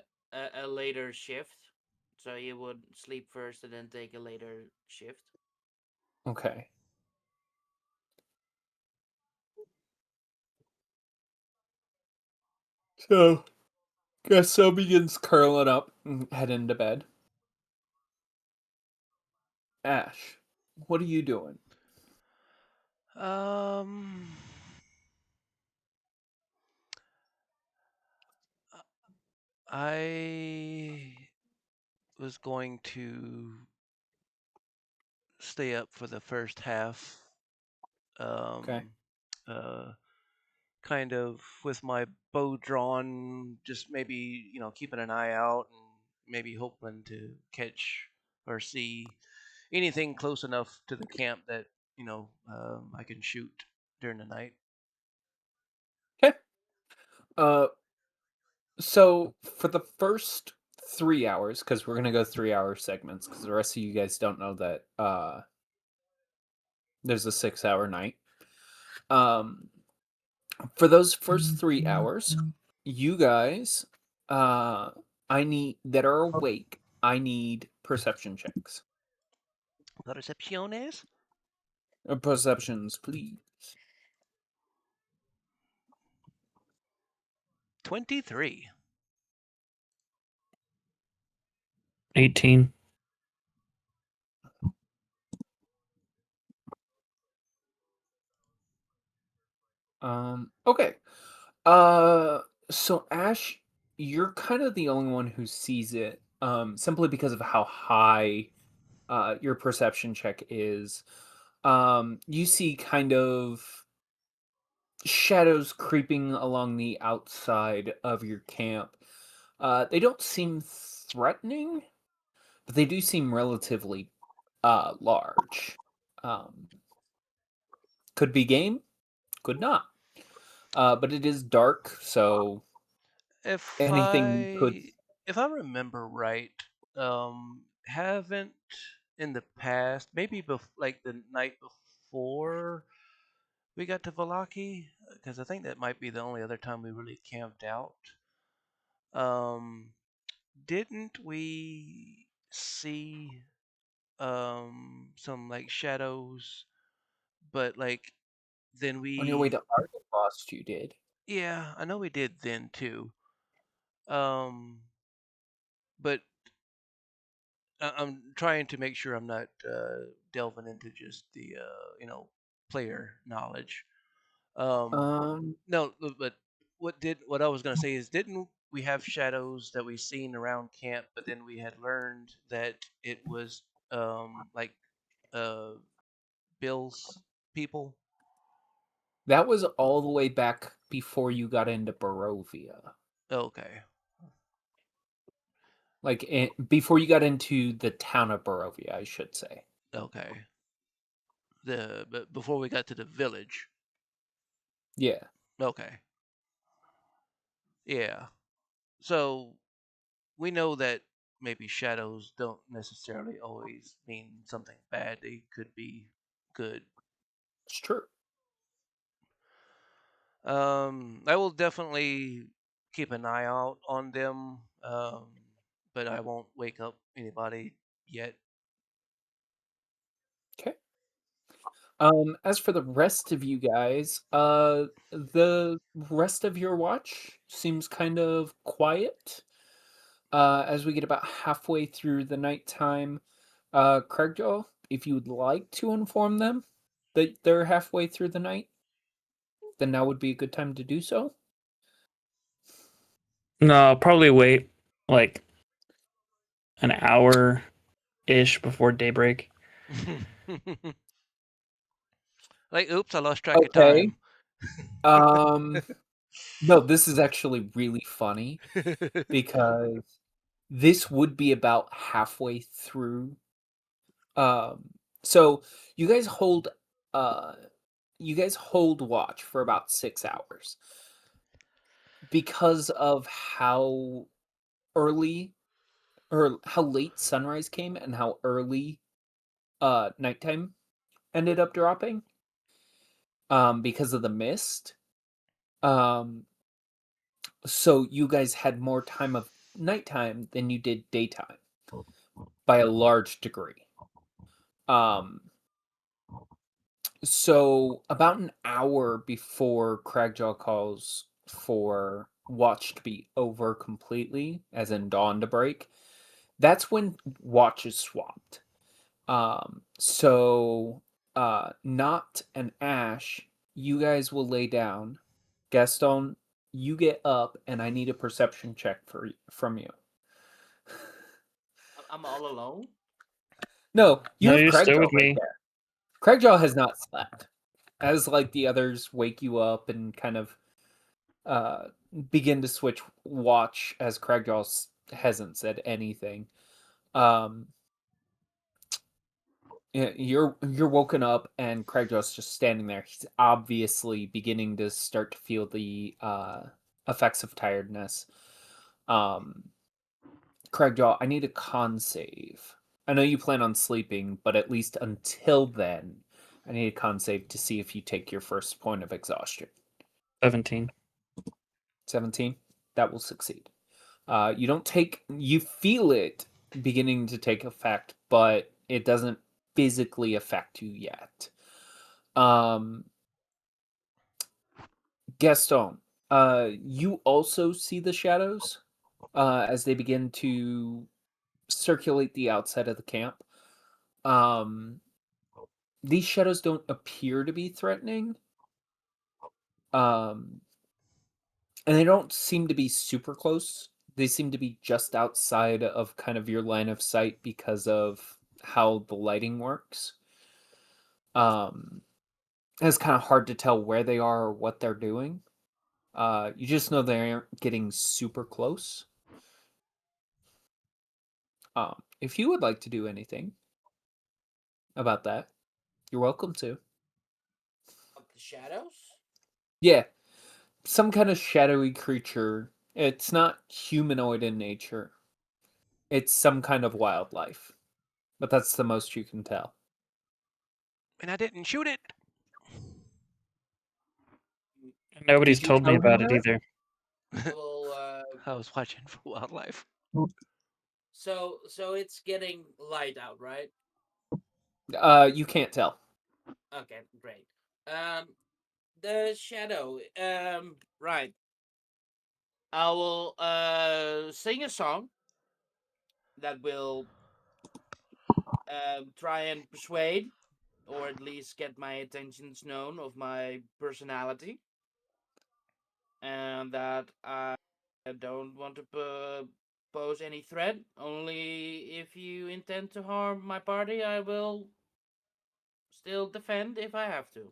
later shift, so he would sleep first and then take a later shift. Okay. So, Gaston begins curling up and heading to bed. Ash, what are you doing? Um, I was going to stay up for the first half. Okay. Uh, kind of with my bow drawn, just maybe keeping an eye out and maybe hoping to catch or see anything close enough to the camp that I can shoot during the night. Okay. So for the first 3 hours, because we're gonna go 3 hour segments, because the rest of you guys don't know that there's a 6 hour night. Um, for those first 3 hours, you guys, I need that are awake. I need perception checks. Percepciones. Perceptions, please. 23. 18. Okay. So Ash, you're kind of the only one who sees it, simply because of how high your perception check is. You see kind of shadows creeping along the outside of your camp. They don't seem threatening, but they do seem relatively large. Um, could be game, could not. But it is dark, so If anything could. if I remember right, haven't in the past, maybe like the night before we got to Valaki, because I think that might be the only other time we really camped out. Um, didn't we see some like shadows, but like then On your way to we Argos, you did. yeah, I know we did then too. Um, but I'm trying to make sure I'm not delving into just the player knowledge. Um, Um, no, but what I was gonna say is, didn't we have shadows that we seen around camp, but then we had learned that it was like uh Bill's people. that was all the way back before you got into Barovia. Okay, Like before you got into the town of Barovia, I should say. okay. But before we got to the village. Yeah. Okay, yeah. So we know that maybe shadows don't necessarily always mean something bad. They could be good. It's true. I will definitely keep an eye out on them. But I won't wake up anybody yet. Okay. As for the rest of you guys, the rest of your watch seems kind of quiet. As we get about halfway through the nighttime, Craigjaw, if you would like to inform them that they're halfway through the night, then now would be a good time to do so. No, I'll probably wait like an hour ish before daybreak. Like, oops, I lost track of Okay. time. No, this is actually really funny because this would be about halfway through. So you guys hold uh watch for about 6 hours because of how early or how late sunrise came and how early nighttime ended up dropping because of the mist. So you guys had more time of nighttime than you did daytime by a large degree. Um, so about an hour before Cragjaw calls for watch to be over completely, as in dawn to break, that's when watch is swapped. So Not and Ash, you guys will lay down. Gaston, you get up, and I need a perception check from you. I'm all alone. No, you No, have you're still Craigjaw with right me. there. Craigjaw has not slept. As like the others wake you up and kind of uh, begin to switch watch as Craigjaw hasn't said anything. Um, you're woken up and Craigjaw's just standing there. He's obviously beginning to start to feel the effects of tiredness. Craigjaw, I need a con save. I know you plan on sleeping, but at least until then, I need a con save to see if you take your first point of exhaustion. 17. 17? That will succeed. You feel it beginning to take effect, but it doesn't physically affect you yet. Gaston, you also see the shadows as they begin to circulate the outside of the camp. Um, these shadows don't appear to be threatening. Um, and they don't seem to be super close. They seem to be just outside of kind of your line of sight because of how the lighting works. It's kind of hard to tell where they are or what they're doing. You just know they aren't getting super close. If you would like to do anything about that, you're welcome to. Of the shadows? Yeah, some kind of shadowy creature. It's not humanoid in nature. It's some kind of wildlife. But that's the most you can tell. And I didn't shoot it. Nobody's Did you told me tell him about it that? either. Well, I was watching for wildlife. So it's getting light out, right? You can't tell. Okay, great. The shadow. Right. I will sing a song that will try and persuade, or at least get my attentions known of my personality, and that I don't want to pose any threat. Only if you intend to harm my party, I will still defend if I have to.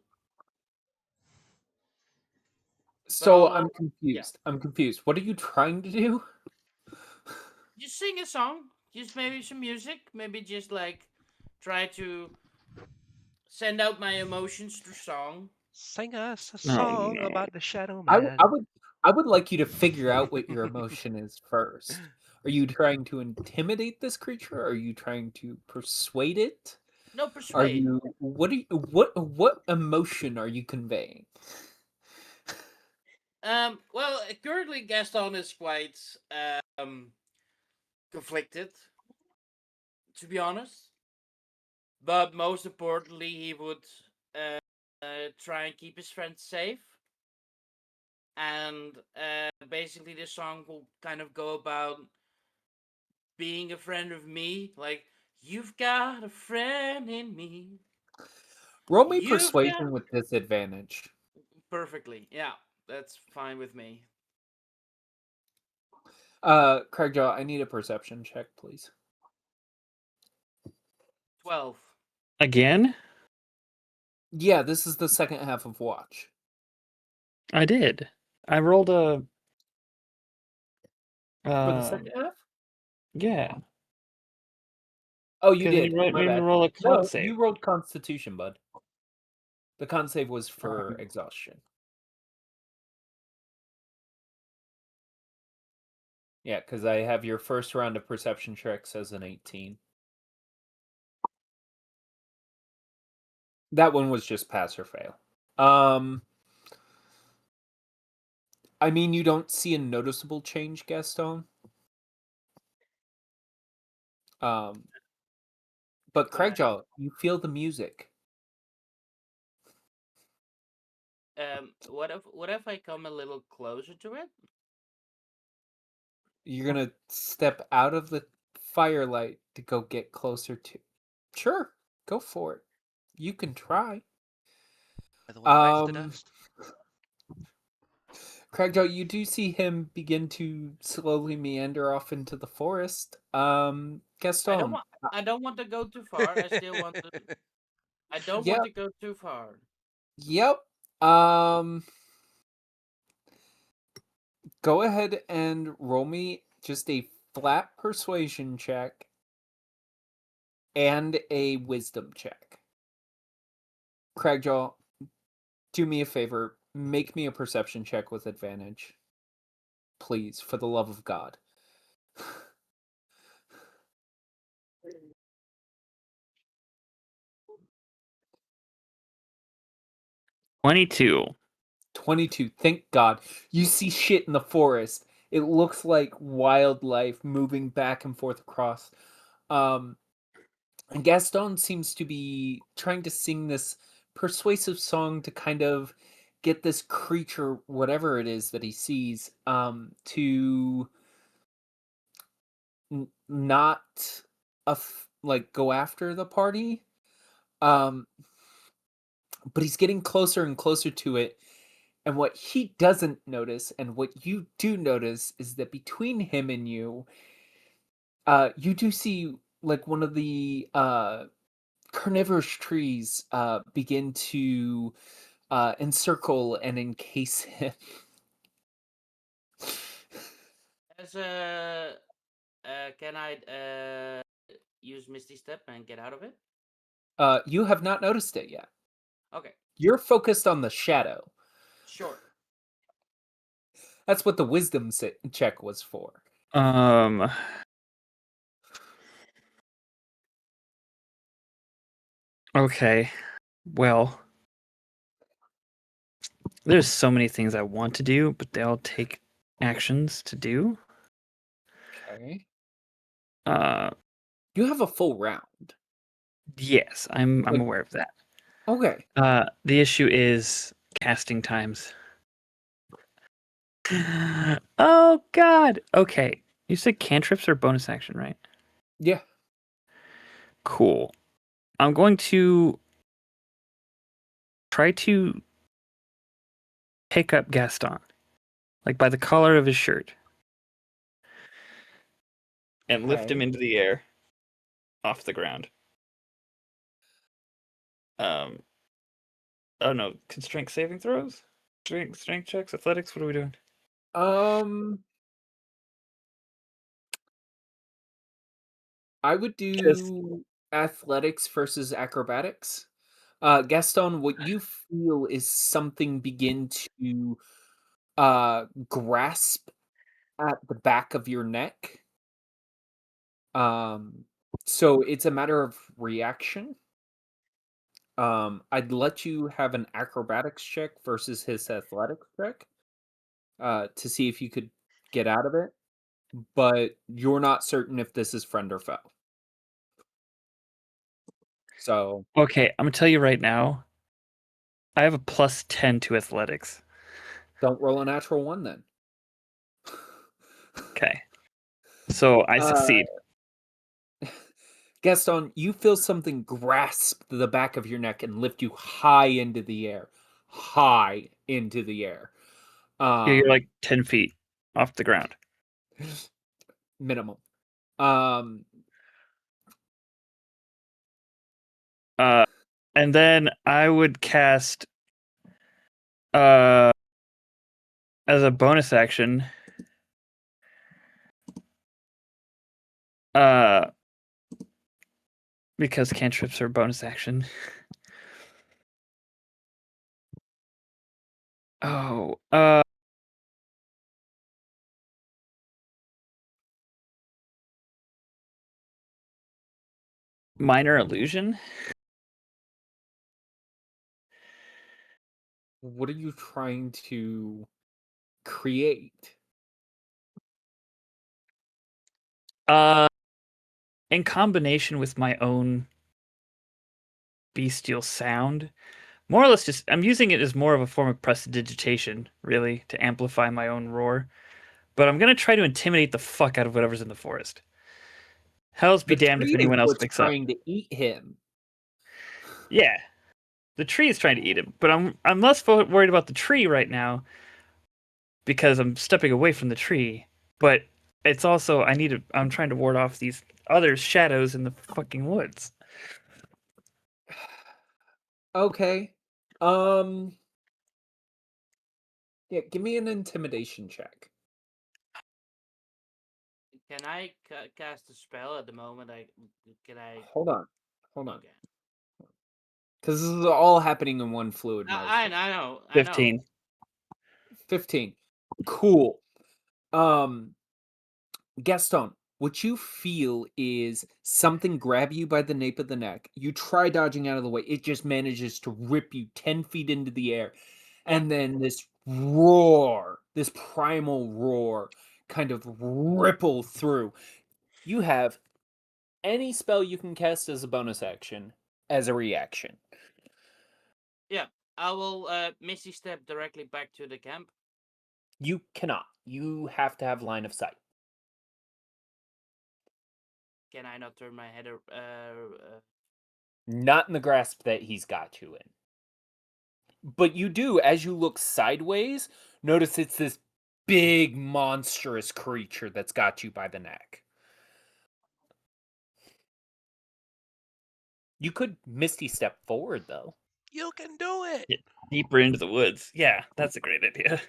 But So I'm I'll yeah, confused. I'm confused. What are you trying to do? just sing a song. Just maybe some music. Maybe just like try to send out my emotions through song. Sing us a Oh song no. about the Shadow I, w- I Man. would I would like you to figure out what your emotion is first. Are you trying to intimidate this creature? Are you trying to persuade it? No, Are persuade. you what emotion are you conveying? Well, currently Gaston is quite conflicted, to be honest. But most importantly, he would try and keep his friends safe. And basically, this song will kind of go about being a friend of me. Like, you've got a friend in me. Roll me You've got. persuasion with disadvantage. Perfectly. Yeah, that's fine with me. Craigjaw, I need a perception check, please. 12. Again? Yeah, this is the second half of Watch. I did. I rolled a. For the second half? Yeah. Oh, you 'Cause did. you made My me bad. roll a con No, save. you rolled Constitution, bud. The con save was for exhaustion. Yeah, because I have your first round of perception checks as an 18. That one was just pass or fail. I mean, you don't see a noticeable change, Gaston. But Could I? Craigjaw, you feel the music. What if I come a little closer to it? You're gonna step out of the firelight to go get closer to. Sure, go for it. You can try. The one that bites the Um, dust. Craigjaw, you do see him begin to slowly meander off into the forest. I don't Gaston. want. I don't want to go too far. I still want to. I don't want Yep, to go too far. yep. Go ahead and roll me just a flat persuasion check and a wisdom check. Craigjaw, do me a favor. Make me a perception check with advantage. Please, for the love of God. 22. 22. Thank God. You see shit in the forest. It looks like wildlife moving back and forth across. And Gaston seems to be trying to sing this persuasive song to kind of get this creature, whatever it is that he sees, to not like go after the party. Um, but he's getting closer and closer to it. And what he doesn't notice, and what you do notice, is that between him and you, you do see like one of the carnivorous trees begin to encircle and encase him. As can I use Misty Step and get out of it? You have not noticed it yet. Okay, You're focused on the shadow. sure. That's what the wisdom check was for. Um. Okay. Well, there's so many things I want to do, but they all take actions to do. Okay. Uh, You have a full round. yes, I'm Like- aware of that. Okay. The issue is casting times. Oh God. Okay. You said cantrips are bonus action, right? Yeah. Cool. I'm going to try to pick up Gaston, like by the collar of his shirt, and lift him Okay. into the air, off the ground. Oh no, can strength saving throws? Strength checks, athletics. What are we doing? I would do athletics versus acrobatics. Gaston, what you feel is something begin to grasp at the back of your neck. So it's a matter of reaction. I'd let you have an acrobatics check versus his athletics check to see if you could get out of it, but you're not certain if this is friend or foe. So Okay, I'm gonna tell you right now. I have a +10 to athletics. don't roll a natural one then. Okay, so I succeed. Gaston, you feel something grasp the back of your neck and lift you high into the air. High into the air. Yeah, you're like 10 feet off the ground. Minimum. And then I would cast as a bonus action because cantrips are bonus action. Oh, minor illusion. What are you trying to create? In combination with my own bestial sound, more or less just I'm using it as more of a form of prestidigitation, really, to amplify my own roar. But I'm gonna try to intimidate the fuck out of whatever's in the forest. Hells be The damned if tree is anyone else what's wakes up. trying to eat him. Yeah, the tree is trying to eat him, but I'm less worried about the tree right now because I'm stepping away from the tree. But it's also I'm trying to ward off these other shadows in the fucking woods. Okay. Yeah, give me an intimidation check. Can I cast a spell at the moment? Can I? Hold on. Okay. Because this is all happening in one fluid I motion. know. 15. 15. Cool. Gaston, what you feel is something grab you by the nape of the neck. You try dodging out of the way. It just manages to rip you 10 feet into the air. And then this roar, this primal roar, kind of ripple through. You have any spell you can cast as a bonus action as a reaction. Yeah, I will Misty step directly back to the camp. You cannot. You have to have line of sight. Can I not turn my head? Not in the grasp that he's got you in. But you do, as you look sideways, notice it's this big, monstrous creature that's got you by the neck. You could Misty step forward, though. You can do it. Get deeper into the woods. Yeah, that's a great idea.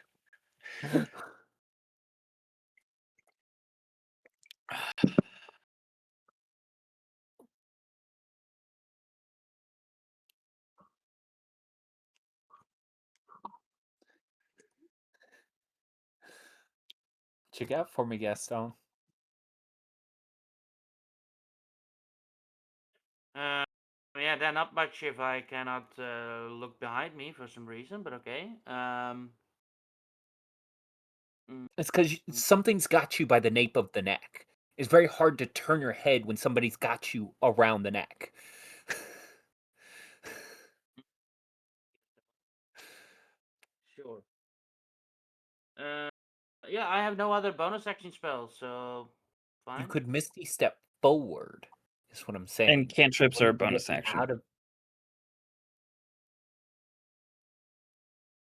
Check out for me, Gaston. Yeah, then not much if I cannot look behind me for some reason, but okay. It's because something's got you by the nape of the neck. It's very hard to turn your head when somebody's got you around the neck. Sure. Yeah, I have no other bonus action spells, so fine. You could Misty Step forward, is what I'm saying. And cantrips are a To get bonus action. out of...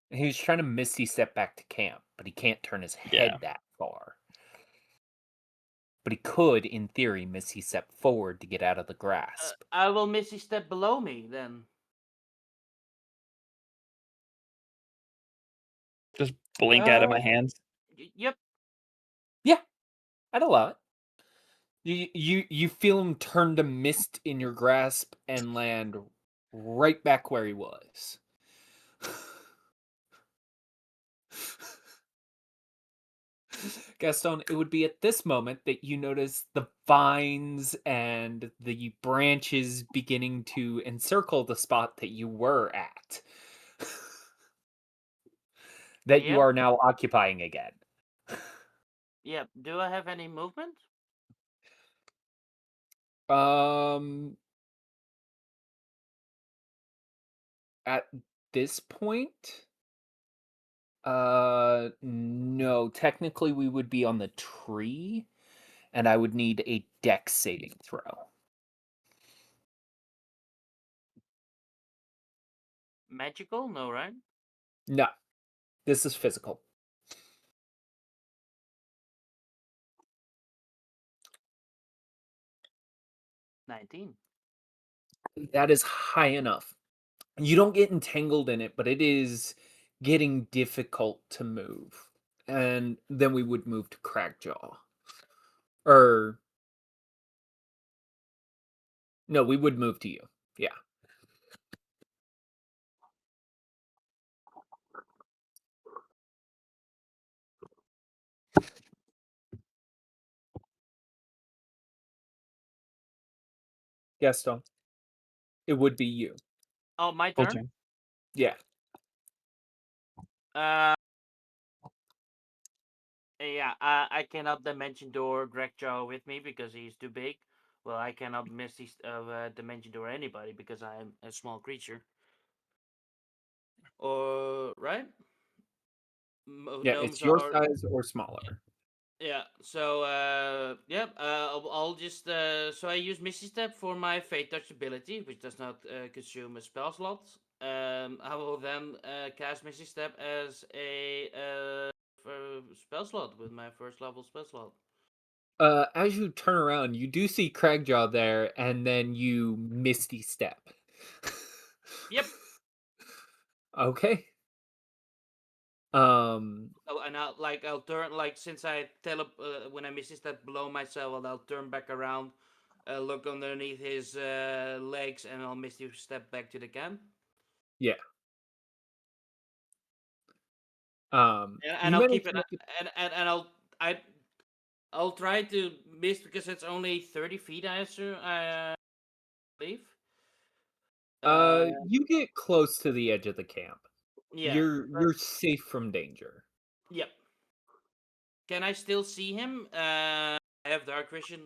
He was trying to Misty Step back to camp, but he can't turn his head that far. But he could, in theory, Misty Step forward to get out of the grasp. I will Misty Step below me then. Just blink out of my hands. Yep. Yeah, I'd allow it. You feel him turn to mist in your grasp and land right back where he was. Gaston, it would be at this moment that you notice the vines and the branches beginning to encircle the spot that you were at. That you are now occupying again. Yep. Do I have any movement? At this point, no. Technically, we would be on the tree, and I would need a dex saving throw. Magical? No, right? No, this is physical. $19. That is high enough. You don't get entangled in it, but it is getting difficult to move. And then we would move to Crackjaw. No, we would move to you. Yeah. Gaston, it would be you. Oh, my Full turn? turn. Yeah. Yeah, I cannot Dimension Door Gregjaw with me because he's too big. Well, I cannot Misty Dimension Door anybody because I'm a small creature. Or right? Yeah, Gnomes it's your are... size or smaller. Yeah. So I'll just so I use Misty Step for my Fate Touch ability, which does not consume a spell slot. I will then cast Misty Step as a spell slot with my first level spell slot. As you turn around, you do see Crackjaw there, and then you Misty Step. Yep. Okay. Oh, and I'll turn since I when I Misty Step below myself, I'll turn back around, look underneath his legs, and I'll Misty Step back to the camp. Yeah. And I'll keep it, and I'll try to miss because it's only 30 feet. I believe. You get close to the edge of the camp. Yeah. You're safe from danger. Yep. Can I still see him? I have dark vision.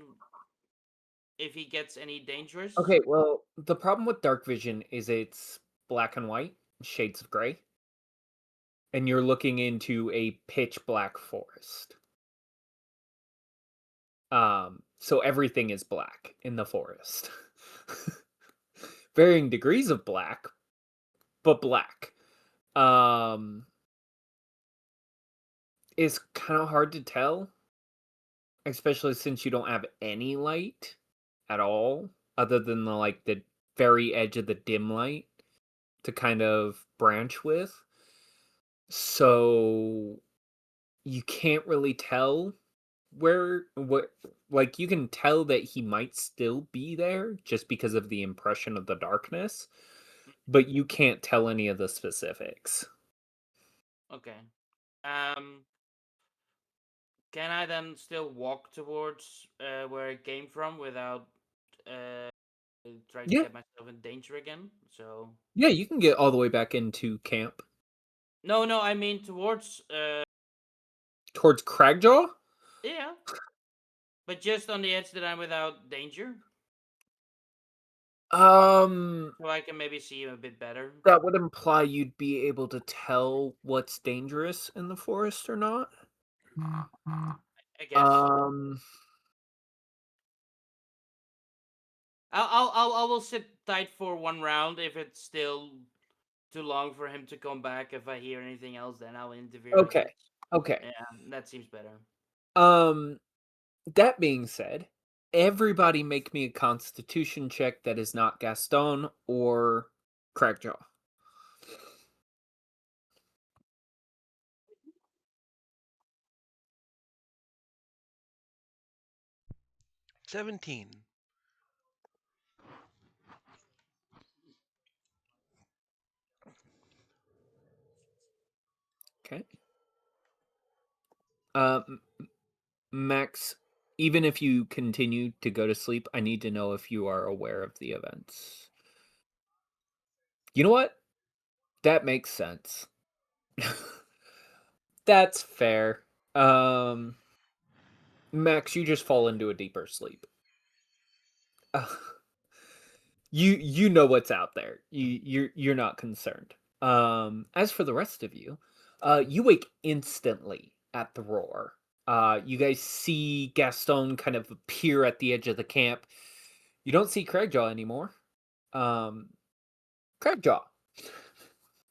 If he gets any dangerous. Okay, well, the problem with dark vision is it's black and white, shades of gray, and you're looking into a pitch black forest. So everything is black in the forest. Varying degrees of black, but black. It's kind of hard to tell, especially since you don't have any light at all, other than the very edge of the dim light to kind of branch with. So you can't really tell you can tell that he might still be there just because of the impression of the darkness, but you can't tell any of the specifics. Okay. Can I then still walk towards where I came from without trying to Yeah. get myself in danger again? So. Yeah, you can get all the way back into camp. No, I mean towards. Towards Cragjaw? Yeah. But just on the edge that I'm without danger, so I can maybe see him a bit better. That would imply you'd be able to tell what's dangerous in the forest or not. I guess. I will sit tight for one round. If it's still too long for him to come back, if I hear anything else, then I'll interfere. I guess. Okay. Yeah, that seems better. That being said, everybody make me a constitution check that is not Gaston or Crackjaw. $17. Okay. Max, even if you continue to go to sleep, I need to know if you are aware of the events. You know what? That makes sense. That's fair. Max, you just fall into a deeper sleep. You know what's out there. You're not concerned. As for the rest of you, you wake instantly at the roar. You guys see Gaston kind of appear at the edge of the camp. You don't see Craigjaw anymore. Craigjaw,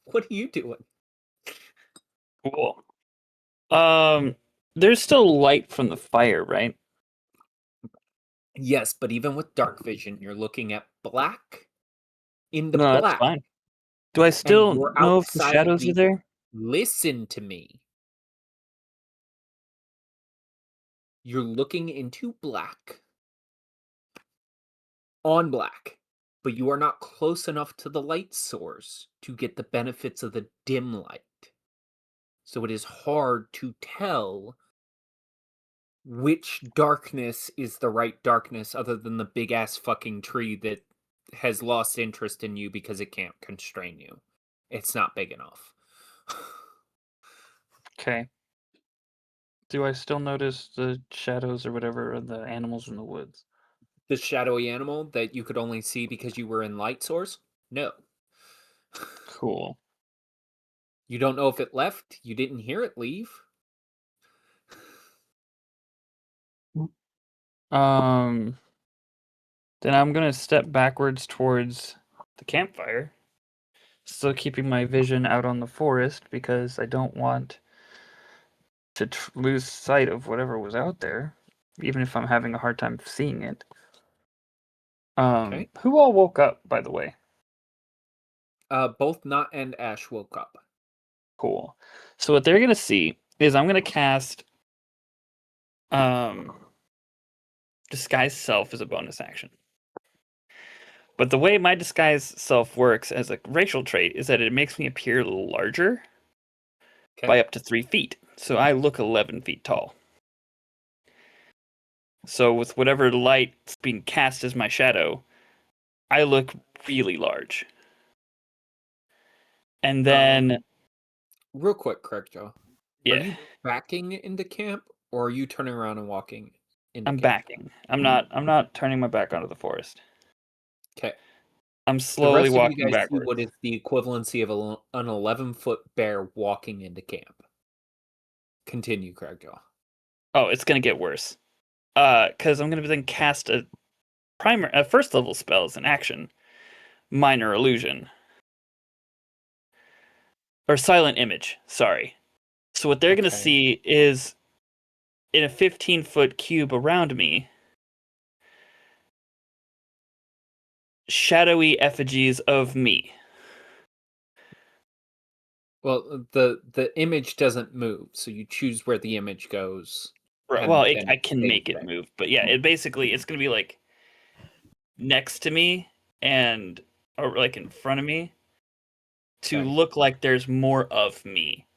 what are you doing? Cool. There's still light from the fire, right? Yes, but even with dark vision, you're looking at black into No, that's black. fine. Do I And still you're know if the outside of shadows the... are there? Listen to me. You're looking into black. On black. But you are not close enough to the light source to get the benefits of the dim light. So it is hard to tell which darkness is the right darkness other than the big ass fucking tree that has lost interest in you because it can't constrain you. It's not big enough. Okay. Do I still notice the shadows or whatever of the animals in the woods? The shadowy animal that you could only see because you were in light source? No. Cool. You don't know if it left. You didn't hear it leave. Then I'm gonna step backwards towards the campfire, still keeping my vision out on the forest because I don't want to lose sight of whatever was out there, even if I'm having a hard time seeing it. Okay. Who all woke up, by the way? Both Not and Ash woke up. Cool. So what they're gonna see is I'm gonna cast disguise self as a bonus action. But the way my disguise self works as a racial trait is that it makes me appear a little larger by up to 3 feet. So I look 11 feet tall. So with whatever light's being cast as my shadow, I look really large. And then real quick, Craigjaw. yeah, Are you backing into camp or are you turning around and walking into I'm camp? backing. I'm not turning my back onto the forest. Okay. I'm The slowly rest of you walking guys see backwards. what is the equivalency of an 11-foot bear walking into camp. Continue, Craigjaw. Oh, it's gonna get worse. Because I'm gonna then cast a first level spell as an action, minor illusion. Or silent image, sorry. So what they're going to Okay. see is in a 15-foot cube around me, shadowy effigies of me. Well, the image doesn't move, so you choose where the image goes. Right. and Well, then I can stays make it there. move, but yeah, it's going to be like next to me or like in front of me to Okay. look like there's more of me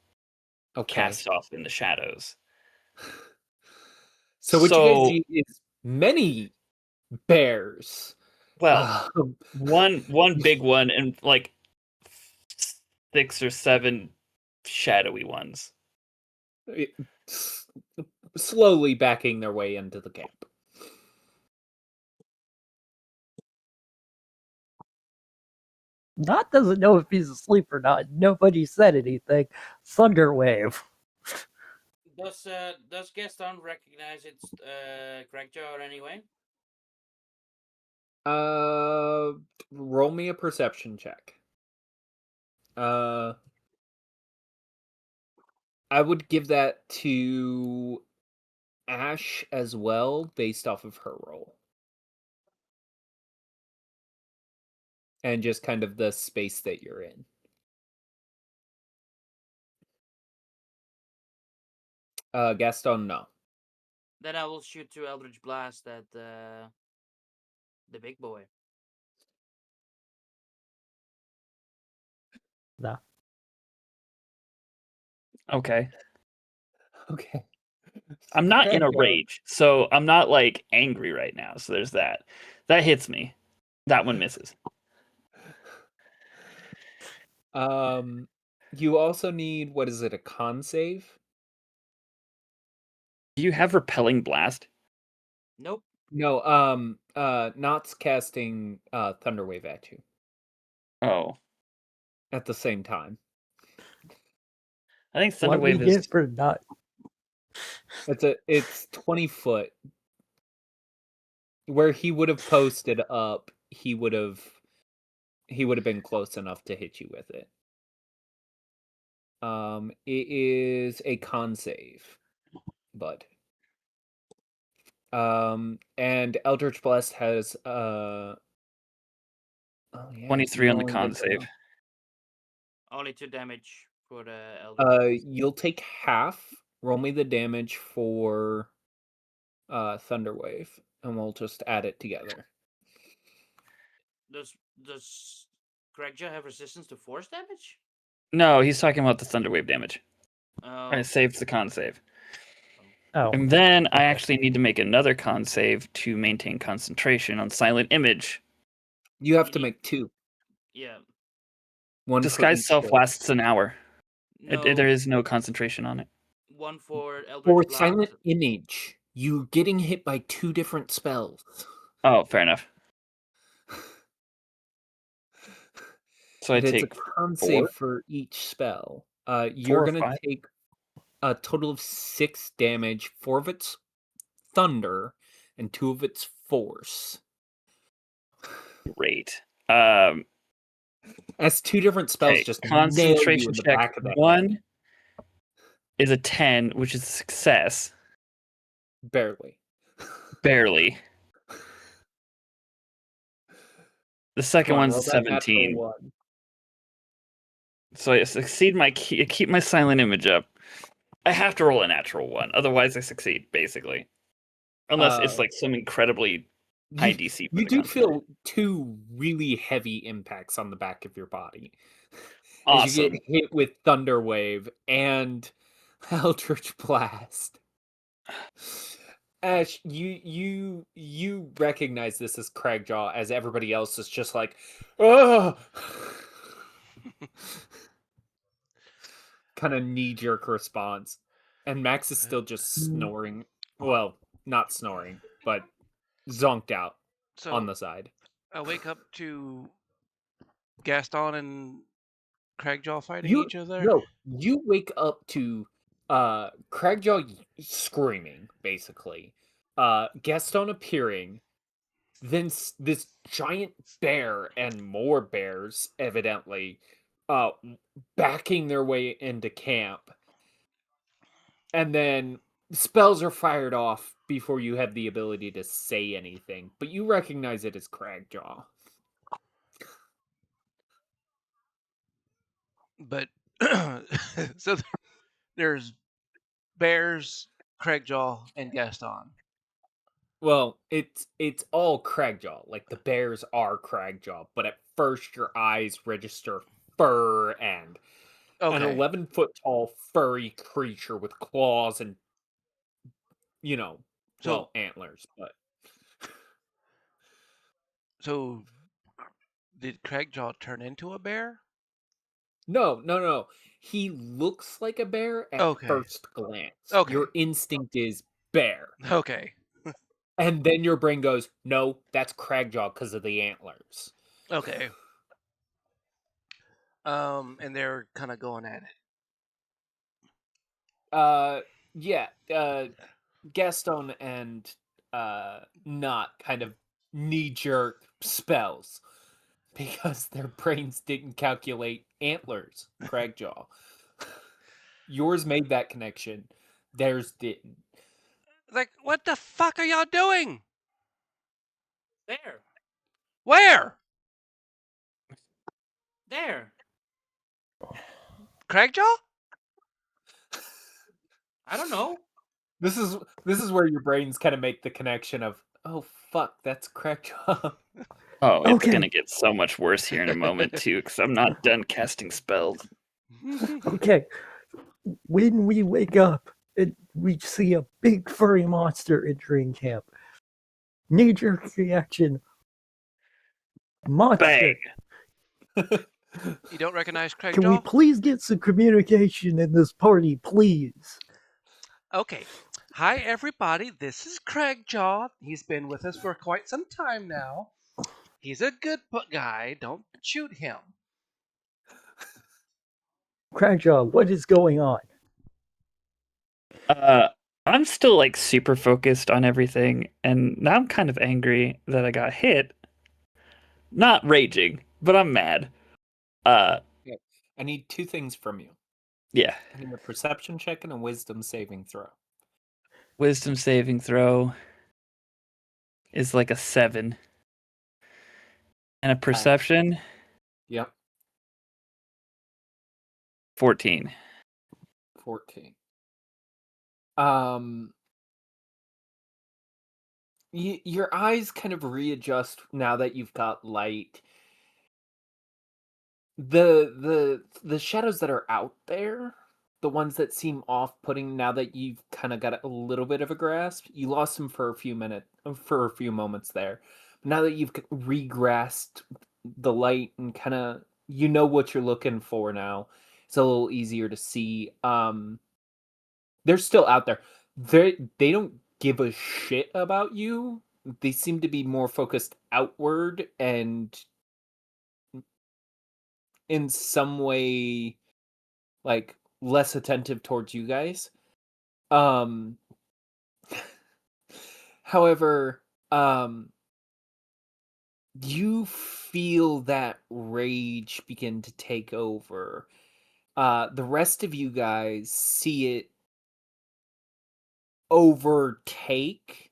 Okay. cast off in the shadows. So what you guys see is many bears. Well, one big one and like 6 or 7 shadowy ones. Slowly backing their way into the camp. Not doesn't know if he's asleep or not. Nobody said anything. Thunderwave. Does Gaston recognize it's Crackjaw anyway? Roll me a perception check. I would give that to Ash as well, based off of her roll. And just kind of the space that you're in. Gaston, no. Then I will shoot 2 Eldritch Blast at the big boy. Nah. Okay. Okay. I'm not in a Crackjaw. rage, so I'm not like angry right now. So there's that. That hits me. That one misses. You also need, what is it, a con save? Do you have repelling blast? Nope. No, Not's casting Thunderwave at you Oh, at the same time. I think What we Thunderwave get is. for not. It's 20 foot. Where he would have posted up, he would have been close enough to hit you with it. It is a con save, bud. And Eldritch Blast has oh yeah, 23 you on the only con get save. Only 2 damage for the Eldritch Blast. You'll take half. Roll me the damage for Thunderwave, and we'll just add it together. Does Crackjaw have resistance to force damage? No, he's talking about the Thunderwave damage. Oh. I saved the con save. Oh. And then I Okay. actually need to make another con save to maintain concentration on Silent Image. You have You to need- make 2. Yeah. One for Disguise each self skill. lasts an hour. No. There is no concentration on it. 1 for Eldritch For Blast. Silent Image, you're getting hit by 2 different spells. Oh, fair enough. So I It's a take con 4? save for each spell. 4 You're or gonna 5? take a total of 6 damage. 4 of it's thunder, and 2 of it's force. Great. As 2 different spells Okay, just nail you concentration in the check back of the head. 1 is a 10, which is a success. Barely. Barely. The second Come on, one's roll that natural 17. one. So I succeed keep my silent image up. I have to roll a natural 1, otherwise I succeed, basically. Unless it's like some incredibly high DC. You do feel 2 really heavy impacts on the back of your body. As you Awesome. get hit with Thunderwave and Eldritch Blast. Ash, you recognize this as Crackjaw, as everybody else is just like, oh, kind of knee-jerk response, and Max is still just snoring. Well, not snoring, but zonked out So on the side. I wake up to Gaston and Craigjaw fighting You each other. no, you wake up to Craigjaw screaming, basically. Gaston appearing, then this giant bear and more bears, evidently, backing their way into camp. And then spells are fired off before you have the ability to say anything, but you recognize it as Craigjaw. But so there's Bears, Craigjaw, and Gaston. Well, it's all Craigjaw. Like the bears are Craigjaw, but at first your eyes register fur and an Okay. 11-foot tall furry creature with claws and So antlers. But so did Craigjaw turn into a bear? no. He looks like a bear at Okay. first glance. Okay. Your instinct is bear. Okay. And then your brain goes, no, that's Craigjaw because of the antlers. Okay. And they're kind of going at it. Gaston and Not kind of knee-jerk spells because their brains didn't calculate antlers, Cragjaw. Yours made that connection. Theirs didn't. Like, what the fuck are y'all doing? There. Where? There. Craigjaw? I don't know. This is where your brains kind of make the connection of, oh fuck, that's Cragjaw. Oh, it's Okay. gonna get so much worse here in a moment too, because I'm not done casting spells. Okay. When we wake up and we see a big furry monster entering camp, knee-jerk reaction, monster. Bang! You don't recognize Can we Craigjaw? please get some communication in this party, please? Okay. Hi, everybody. This is Craigjaw. He's been with us for quite some time now. He's a good guy. Don't shoot him. Cragshaw, what is going on? I'm still like super focused on everything, and now I'm kind of angry that I got hit. Not raging, but I'm mad. I need 2 things from you. Yeah. I need a perception check and a wisdom saving throw. Wisdom saving throw is like a 7. And a perception, Yep, 14. 14. Your eyes kind of readjust now that you've got light. The shadows that are out there, the ones that seem off-putting now that you've kind of got a little bit of a grasp, you lost them for a few moments there. But now that you've re-grasped the light and kind of you know what you're looking for now, it's a little easier to see. They're still out there. They don't give a shit about you. They seem to be more focused outward and in some way like less attentive towards you guys. However, you feel that rage begin to take over. The rest of you guys see it overtake.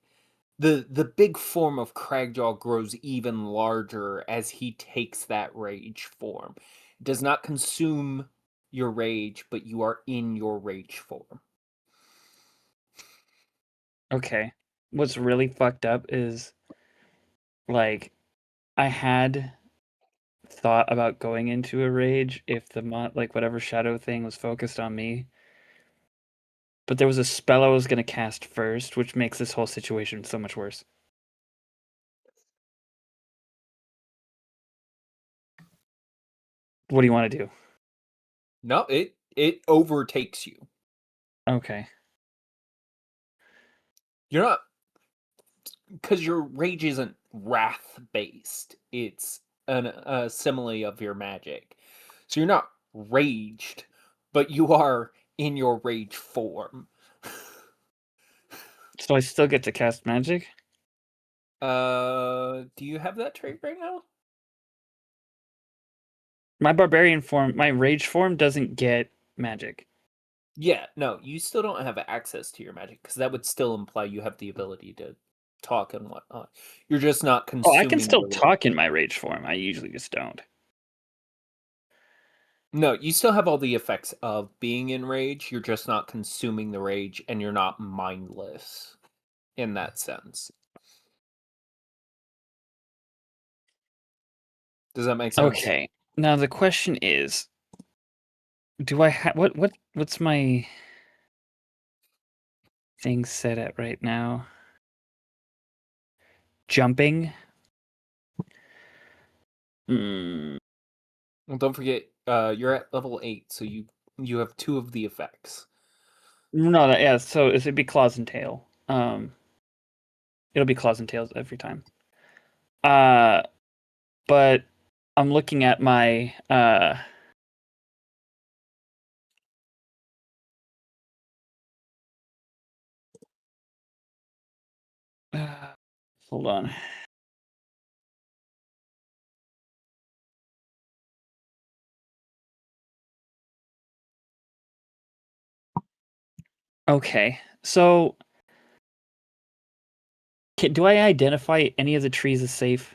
The big form of Cragjaw grows even larger as he takes that rage form. It does not consume your rage, but you are in your rage form. Okay. What's really fucked up is, like, I had thought about going into a rage if the like whatever shadow thing was focused on me. But there was a spell I was gonna cast first, which makes this whole situation so much worse. What do you want to do? No, it overtakes you. Okay. You're not, because your rage isn't wrath based. It's a simile of your magic. So you're not raged, but you are in your rage form. So I still get to cast magic? Do you have that trait right now? My barbarian form, my rage form doesn't get magic. Yeah, no, you still don't have access to your magic because that would still imply you have the ability to talk and whatnot. You're just not Oh, consuming. I can still the talk in my rage form. I usually just don't. No, you still have all the effects of being in rage. You're just not consuming the rage, and you're not mindless in that sense. Does that make sense? Okay. Now the question is, do I have what's my thing set at right now? Jumping. Well, don't forget, you're at level 8, so you have 2 of the effects. No, yeah. So it'd be claws and tail. It'll be claws and tails every time. But I'm looking at my Hold on. Okay, so do I identify any of the trees as safe?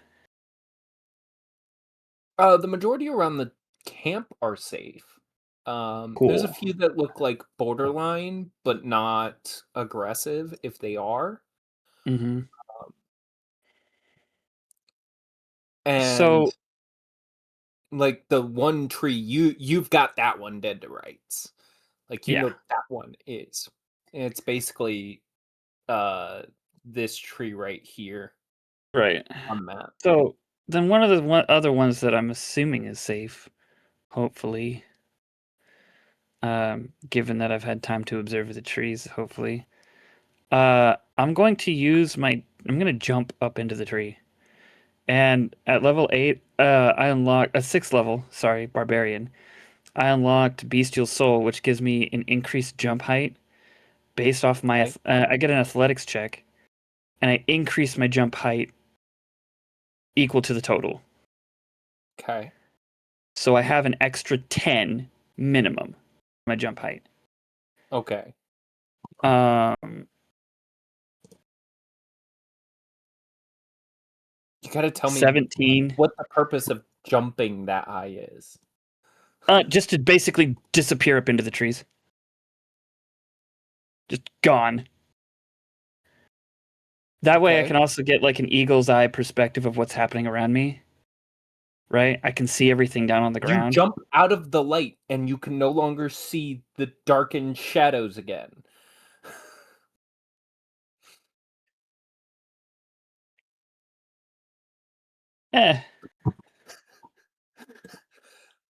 The majority around the camp are safe. There's a Cool. few that look like borderline, but not aggressive if they are. Mm-hmm. And So, like the one tree, you've got that one dead to rights. Like you yeah, know that one is. And it's basically this tree right here right. on the map. So then one of the other ones that I'm assuming is safe, hopefully, given that I've had time to observe the trees, hopefully. I'm going to use my. I'm going to jump up into the tree, and at level 8, I unlock a 6th level. Sorry, barbarian. I unlocked Bestial Soul, which gives me an increased jump height based off my. Okay. I get an athletics check, and I increase my jump height equal to the total. Okay. So I have an extra 10 minimum my jump height. Okay. Um, You gotta tell me 17. what the purpose of jumping that high is. Just to basically disappear up into the trees. Just gone. That way I Okay. can also get like an eagle's eye perspective of what's happening around me. Right? I can see everything down on the You ground. jump out of the light and you can no longer see the darkened shadows again. Eh,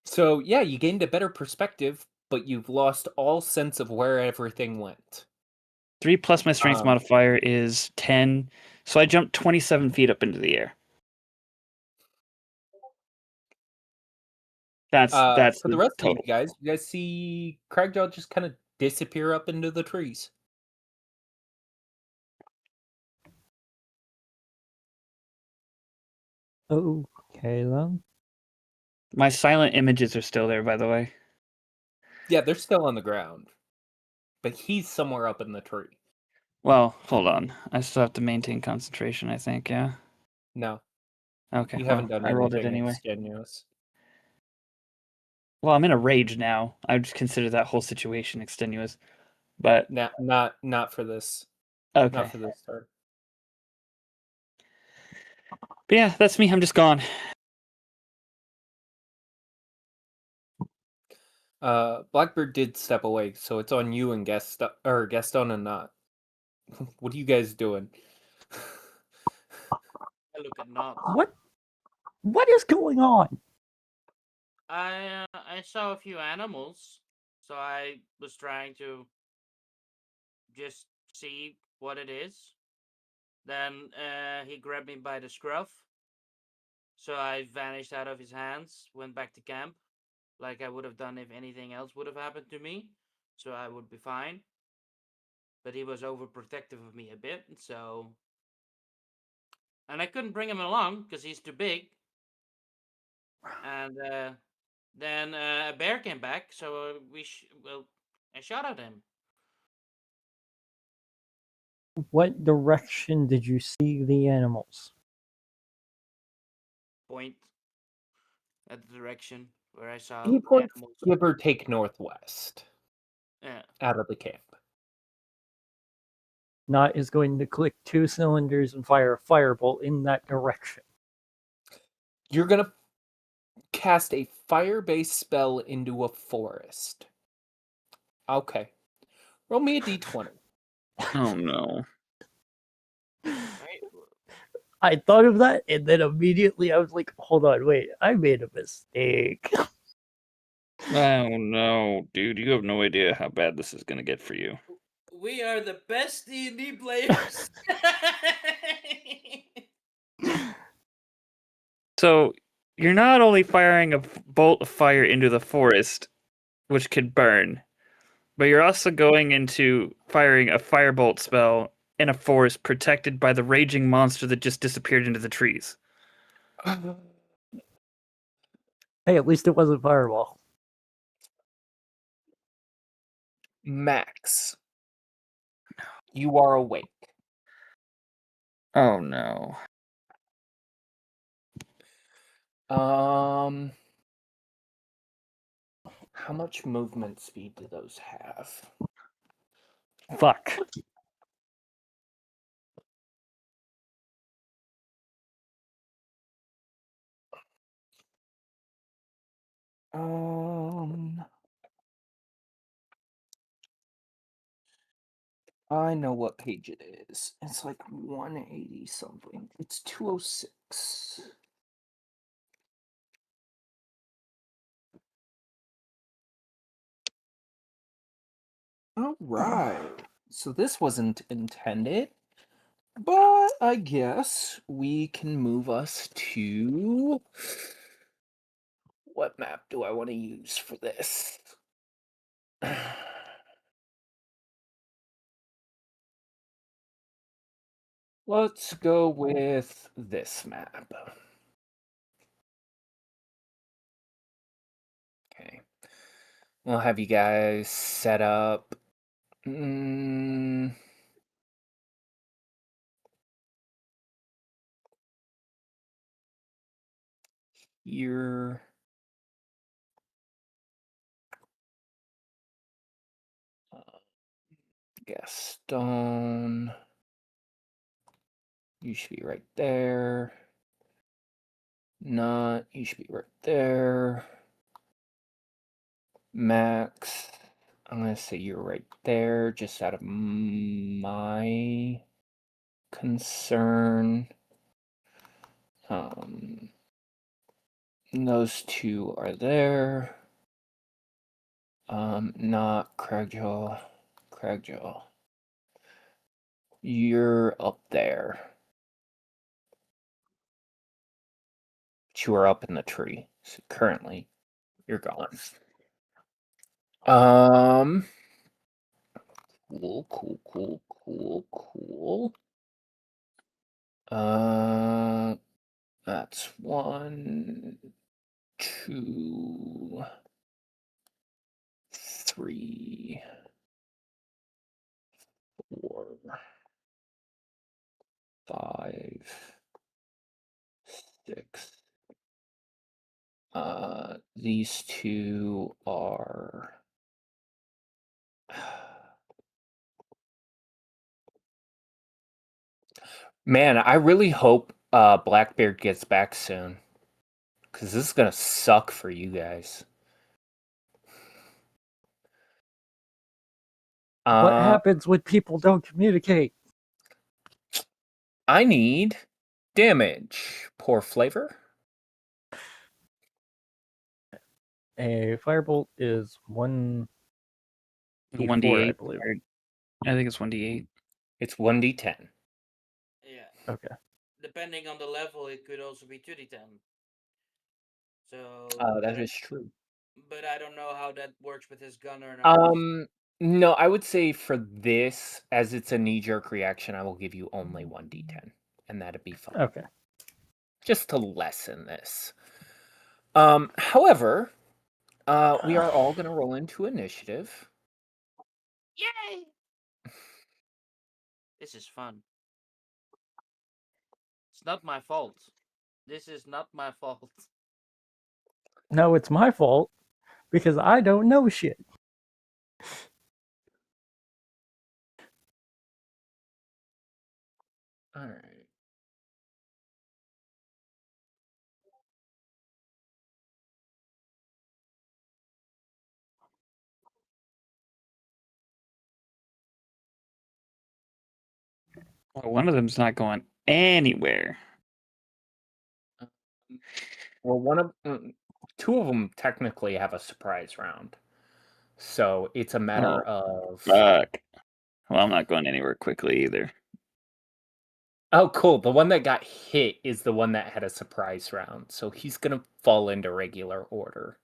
So, yeah, you gained a better perspective, but you've lost all sense of where everything went. 3 plus my strength Um, modifier is 10. So I jumped 27 feet up into the air. That's for the the rest of total. you guys see Cragjaw just kind of disappear up into the trees. Okay then. My silent images are still there, by the way. Yeah, they're still on the ground, but he's somewhere up in the tree. Well, hold on. I still have to maintain concentration, I think, yeah? No, Okay, you haven't well, done I rolled it anything anyway. extenuous. Well, I'm in a rage now. I would just consider that whole situation extenuous. But Not for this. okay. Not for this turn. But yeah, that's me. I'm just gone. Blackbeard did step away, so it's on you and Gaston and not. What are you guys doing? I look at Knot. What is going on? I saw a few animals, so I was trying to just see what it is. Then he grabbed me by the scruff, so I vanished out of his hands, went back to camp, like I would have done if anything else would have happened to me, so I would be fine. But he was overprotective of me a bit, so. And I couldn't bring him along because he's too big. And then a bear came back, so I shot at him. What direction did you see the animals? Point at the direction where I saw He points, animals. give or take northwest, Yeah. out of the camp. Not is going to click 2 cylinders and fire a firebolt in that direction. You're gonna cast a fire-based spell into a forest. Okay. Roll me a d20. Oh no. Right? I thought of that, and then immediately I was like, hold on, wait, I made a mistake. Oh no, dude, you have no idea how bad this is gonna get for you. We are the best D&D players. So you're not only firing a bolt of fire into the forest, which could burn, but you're also going into firing a firebolt spell in a forest protected by the raging monster that just disappeared into the trees. Hey, at least it wasn't Fireball. Max, you are awake. Oh no. How much movement speed do those have? Fuck. I know what page it is. It's like 180 something. It's 206. All right. So this wasn't intended, but I guess we can move us to what map do I want to use for this? Let's go with this map. Okay. We'll have you guys set up. Here. Gaston. You should be right there. Not. You should be right there. Max. I'm going to say you're right there, just out of my concern. Those two are there. Not Cragjaw. Cragjaw. You're up there. But you are up in the tree. So currently, you're gone. Cool. That's 1, 2, 3, 4, 5, 6. These two are. Man, I really hope Blackbeard gets back soon. Because this is going to suck for you guys. What happens when people don't communicate? I need damage. Poor flavor. A firebolt is 1d4, 1d8. I believe. I think it's 1d8. It's 1d10. Yeah. Okay. Depending on the level, it could also be 2d10. So. That is true. But I don't know how that works with his gun or not. No, I would say for this, as it's a knee-jerk reaction, I will give you only 1d10. And that'd be fine. Okay. Just to lessen this. However, we are all going to roll into initiative. Yay! This is fun. It's not my fault. This is not my fault. No, it's my fault because I don't know shit. All right. Well, one of them's not going anywhere. Well, two of them technically have a surprise round. So it's a matter of. Fuck. Well, I'm not going anywhere quickly either. Oh, cool. The one that got hit is the one that had a surprise round. So he's going to fall into regular order.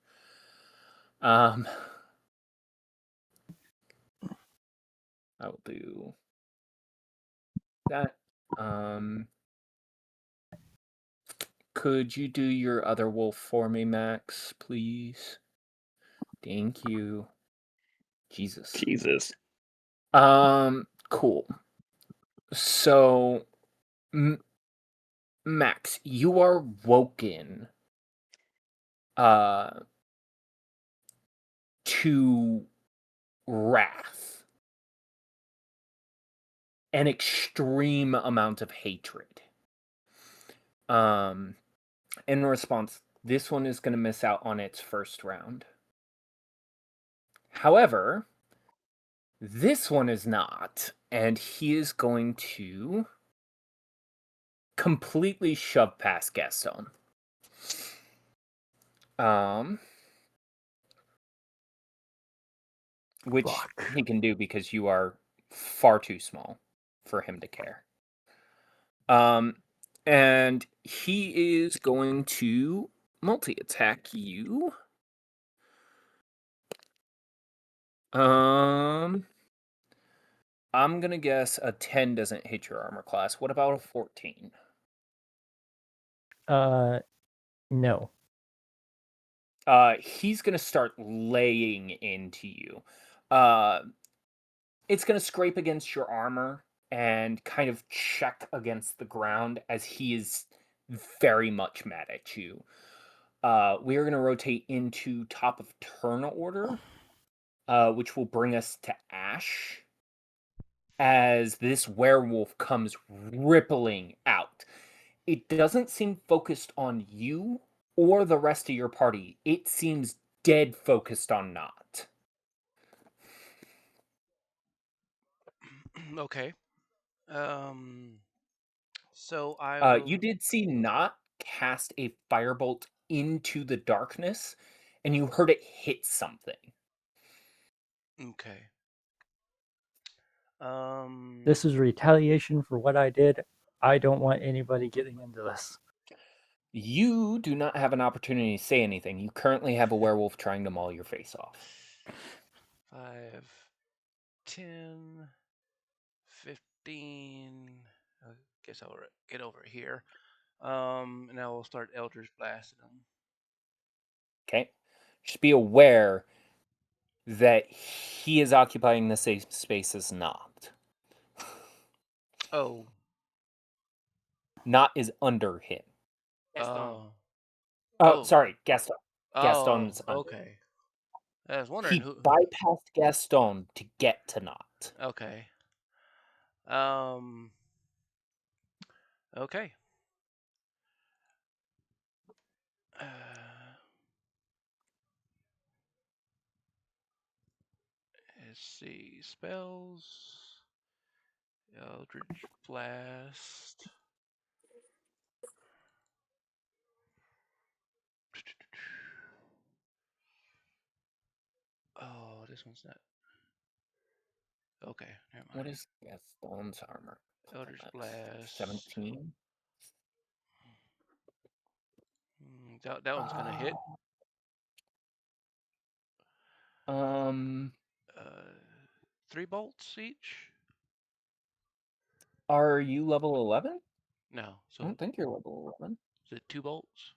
I'll do that. Could you do your other wolf for me, Max, please? Thank you. Jesus. Jesus. Cool. So, Max, you are woken to wrath, an extreme amount of hatred. In response, this one is going to miss out on its first round. However, this one is not, and he is going to completely shove past Gaston. Which Fuck. he can do because you are far too small for him to care. And he is going to multi-attack you. I'm gonna guess a 10 doesn't hit your armor class. What about a 14? No. He's gonna start laying into you. It's gonna scrape against your armor and kind of check against the ground as he is very much mad at you. We are gonna rotate into top of turn order, which will bring us to Ash. As this werewolf comes rippling out. It doesn't seem focused on you or the rest of your party. It seems dead focused on Not. Okay. So I will. You did see Not cast a firebolt into the darkness, and you heard it hit something. Okay. This is retaliation for what I did. I don't want anybody getting into this. You do not have an opportunity to say anything. You currently have a werewolf trying to maul your face off. 5, 10, 15. I guess I'll get over here. And I will start Eldritch blasting them. Okay? Just be aware that he is occupying the same space as Not. Oh. Not is under him. Gaston. Oh, sorry, Gaston. Oh, Gaston's under. okay. I was wondering He who. bypassed Gaston to get to Not. Okay. Okay. Let's see. Spells. Eldritch Blast. Oh, this one's not. Okay, never mind. What is Gaston's armor? Eldritch Blast. 17? That one's gonna hit. 3 bolts each. Are you level 11? No, I so don't think you're level 11. is it 2 bolts?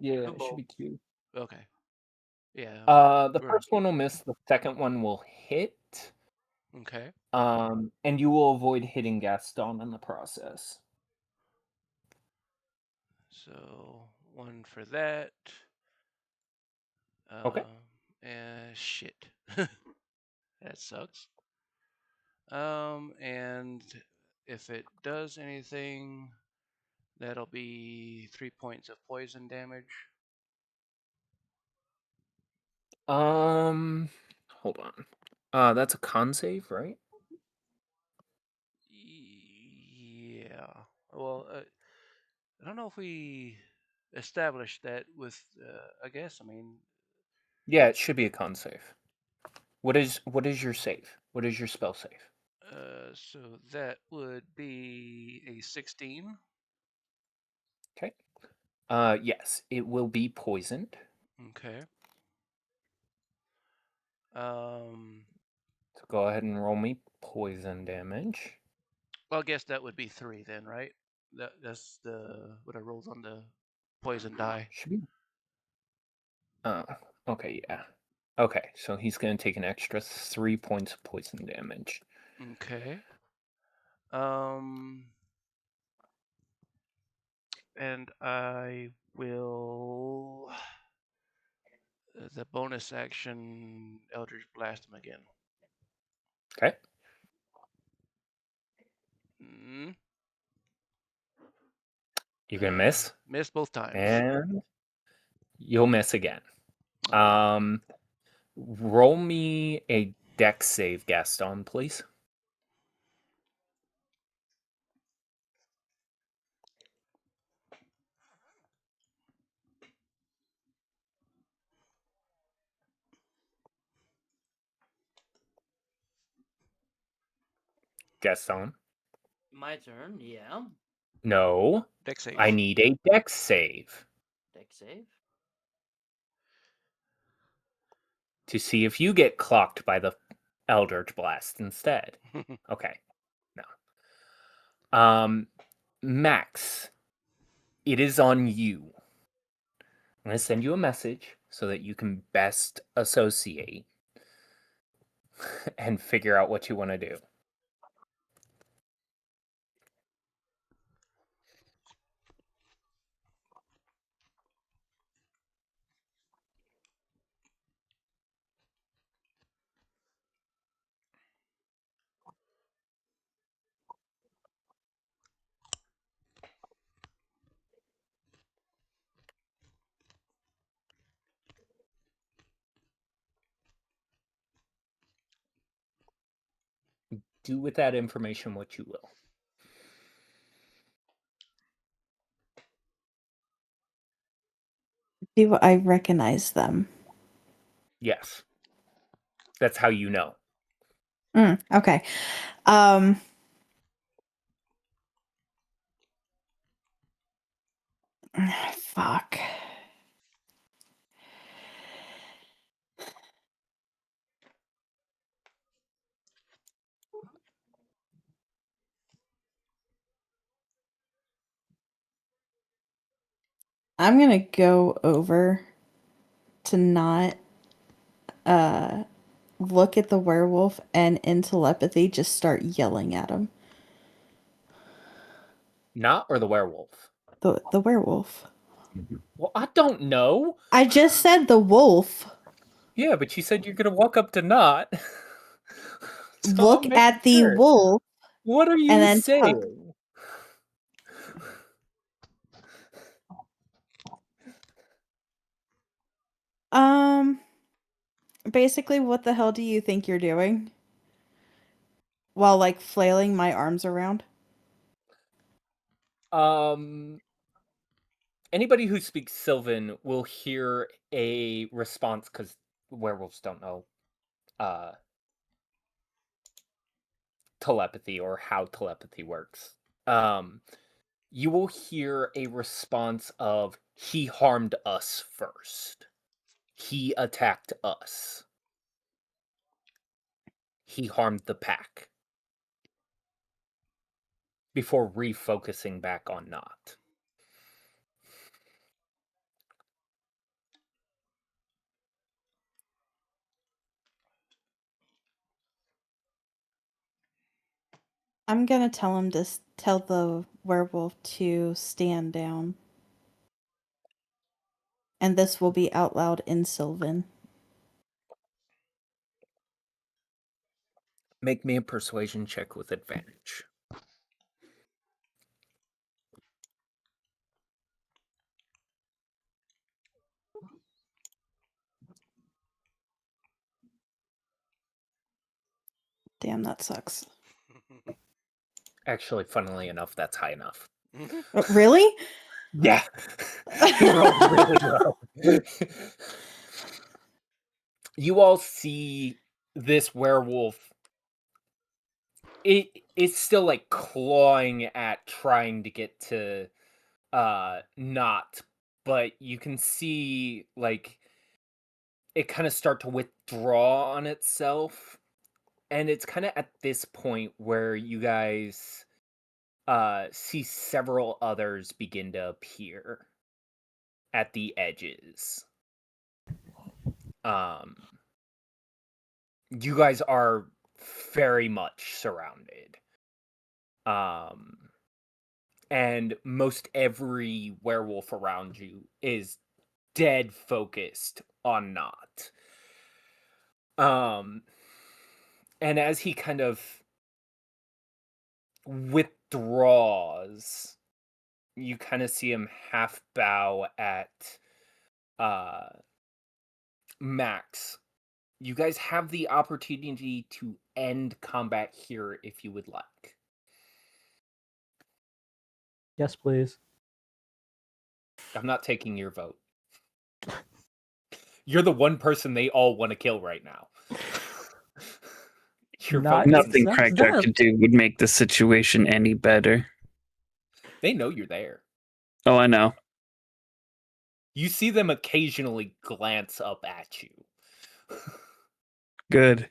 Yeah, Two it should be bolts. 2. Okay. Yeah. The we're- first one will miss, the second one will hit. Okay. And you will avoid hitting Gaston in the process. So 1 for that. Okay. And shit. That sucks. And if it does anything, that'll be 3 points of poison damage. Hold on. That's a con save, right? Yeah. Well, I don't know if we established that with. I guess. I mean. Yeah, it should be a con save. What is your save? What is your spell save? So that would be a 16. Okay. Yes, it will be poisoned. Okay. So go ahead and roll me poison damage. Well, I guess that would be 3 then, right? That's what I rolled on the poison die. Should be. Oh, okay, yeah. Okay, so he's gonna take an extra 3 points of poison damage. Okay. And I will the bonus action Eldritch Blast him again. Okay. Mm. You're gonna miss, Miss both times. and you'll miss again. Okay. Roll me a dex save, Gaston, please. Gaston? My turn, yeah. No. Dex save. I need a dex save Deck save. to see if you get clocked by the Eldritch Blast instead. Okay. No. Max, it is on you. I'm going to send you a message so that you can best associate and figure out what you want to do. Do with that information what you will. Do I recognize them? Yes. That's how you know. Okay. Fuck. I'm gonna go over to not look at the werewolf and in telepathy just start yelling at him. Not or the werewolf? The werewolf. Well, I don't know. I just said the wolf. Yeah, but you said you're going to walk up to Not. So Look I'm making at the sure. wolf. What are and you then saying? Basically, what the hell do you think you're doing? While like flailing my arms around? Anybody who speaks Sylvan will hear a response because werewolves don't know telepathy or how telepathy works. You will hear a response of, he harmed us first. He attacked us. He harmed the pack. Before refocusing back on Not. I'm gonna tell him to tell the werewolf to stand down. And this will be out loud in Sylvan. Make me a persuasion check with advantage. Damn, that sucks. Actually, funnily enough, that's high enough. Really? Yeah. You rolled really low. You all see this werewolf. It's still like clawing at trying to get to Not, but you can see like it kind of start to withdraw on itself. And it's kind of at this point where you guys see several others begin to appear at the edges. You guys are very much surrounded. And most every werewolf around you is dead focused on Not. And as he kind of withdraws, you kind of see him half bow at Max. You guys have the opportunity to end combat here if you would like. Yes, please. I'm not taking your vote. You're the one person they all want to kill right now. Your Not- vote Nothing That's Crackjack them. could do would make the situation any better. They know you're there. Oh, I know. You see them occasionally glance up at you. Good.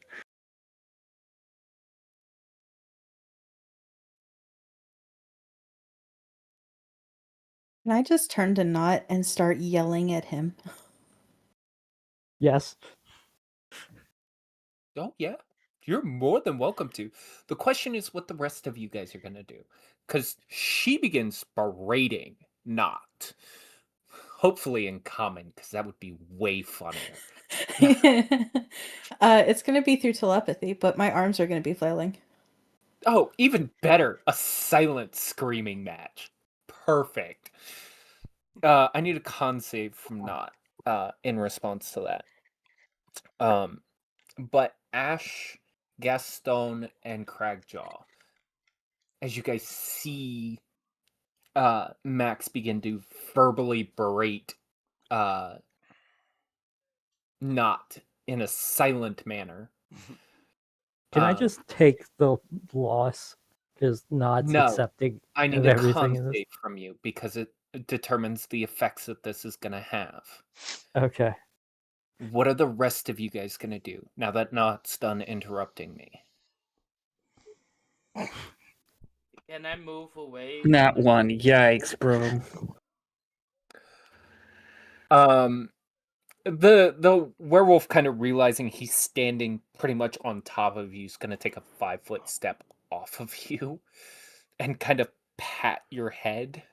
Can I just turn to Not and start yelling at him? Yes. Oh, yeah. You're more than welcome to. The question is what the rest of you guys are going to do. Because she begins berating Not. Hopefully in common, because that would be way funnier. It's going to be through telepathy, but my arms are going to be flailing. Oh, even better. A silent screaming match. Perfect. I need a con save from Not in response to that. But Ash, Gaston, and Cragjaw, as you guys see Max begin to verbally berate Not in a silent manner. Can I just take the loss? Because Not's No, accepting I need of a everything con in this. save from you because it determines the effects that this is going to have. Okay. What are the rest of you guys going to do now that Not's done interrupting me? Can I move away? Not one. Yikes, bro. The werewolf kind of realizing he's standing pretty much on top of you is going to take a 5-foot step off of you and kind of pat your head.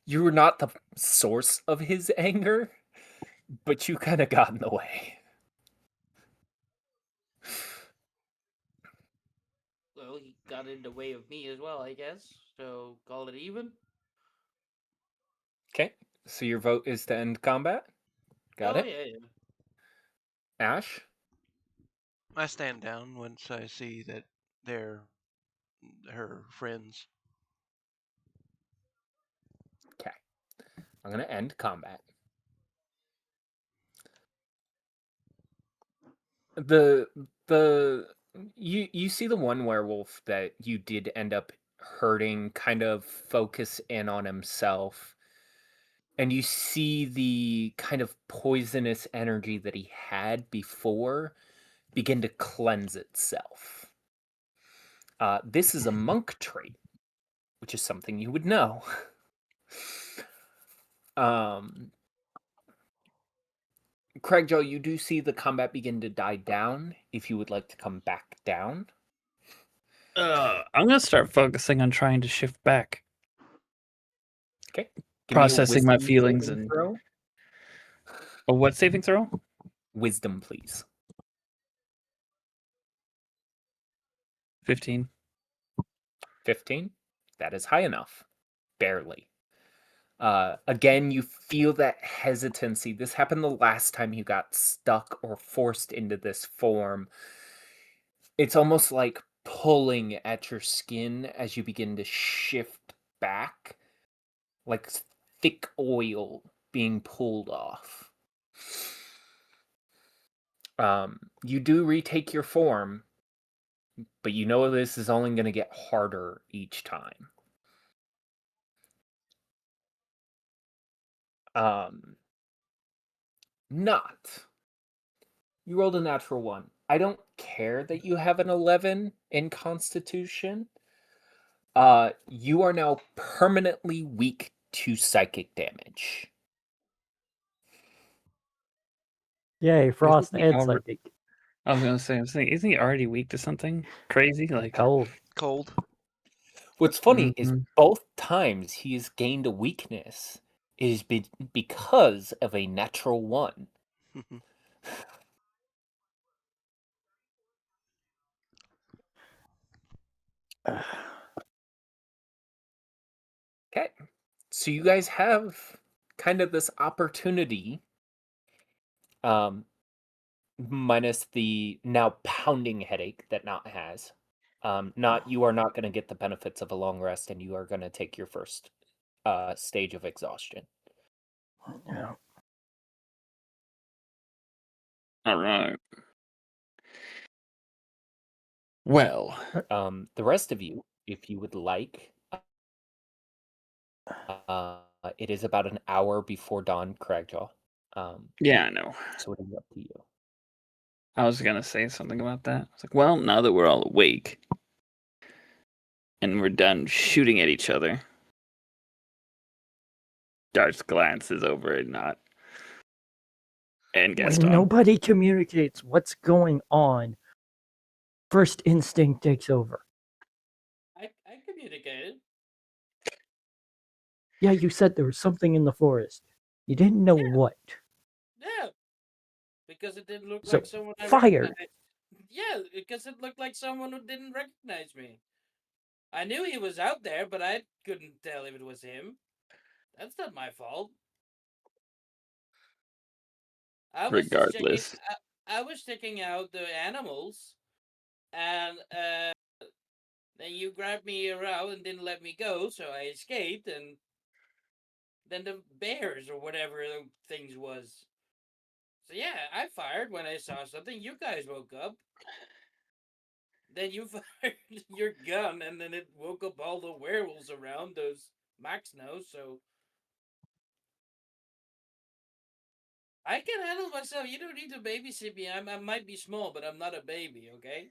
You were not the source of his anger, but you kind of got in the way. Well, he got in the way of me as well, I guess. So call it even. Okay, so your vote is to end combat? Got Oh it? yeah. Ash? I stand down once I see that they're her friends. Okay. I'm going to end combat. You see the one werewolf that you did end up hurting kind of focus in on himself, and you see the kind of poisonous energy that he had before begin to cleanse itself. This is a monk trait, which is something you would know. Craigjaw, you do see the combat begin to die down if you would like to come back down. I'm gonna start focusing on trying to shift back. Okay. Give Processing me a my wisdom feelings saving and- throw. Oh, what saving throw? Wisdom, please. 15. 15. That is high enough. Barely. Again, you feel that hesitancy. This happened the last time you got stuck or forced into this form. It's almost like pulling at your skin as you begin to shift back, like thick oil being pulled off. You do retake your form, but you know this is only going to get harder each time. Not. You rolled a natural 1. I don't care that you have an 11 in Constitution. You are now permanently weak to psychic damage. Yay, frost he and alre- psychic. I was gonna say, isn't he already weak to something crazy? Like, Cold. Cold. What's funny is Mhm. both times he has gained a weakness is because of a natural 1. Okay. So you guys have kind of this opportunity, minus the now pounding headache that Not has. You are not going to get the benefits of a long rest, and you are going to take your first stage of exhaustion. Yeah. All right. Well, The rest of you, if you would like, it is about an hour before dawn, Cragjaw. yeah, I know. So it is up to you. I was gonna say something about that. I was like, well, now that we're all awake and we're done shooting at each other, Dart's glances over at Not and When Gaston. nobody communicates what's going on, first instinct takes over. I communicated. Yeah, you said there was something in the forest. You didn't know Yeah. what. Yeah, because it didn't look So, like someone I fire. recognized. Yeah, because it looked like someone who didn't recognize me. I knew he was out there, but I couldn't tell if it was him. That's not my fault. I was just checking. Regardless, I was checking out the animals, and then you grabbed me around and didn't let me go, so I escaped, and then the bears or whatever the things was. So yeah, I fired when I saw something. You guys woke up. Then you fired your gun, and then it woke up all the werewolves around. Those Max knows, so I can handle myself. You don't need to babysit me. I might be small, but I'm not a baby, okay?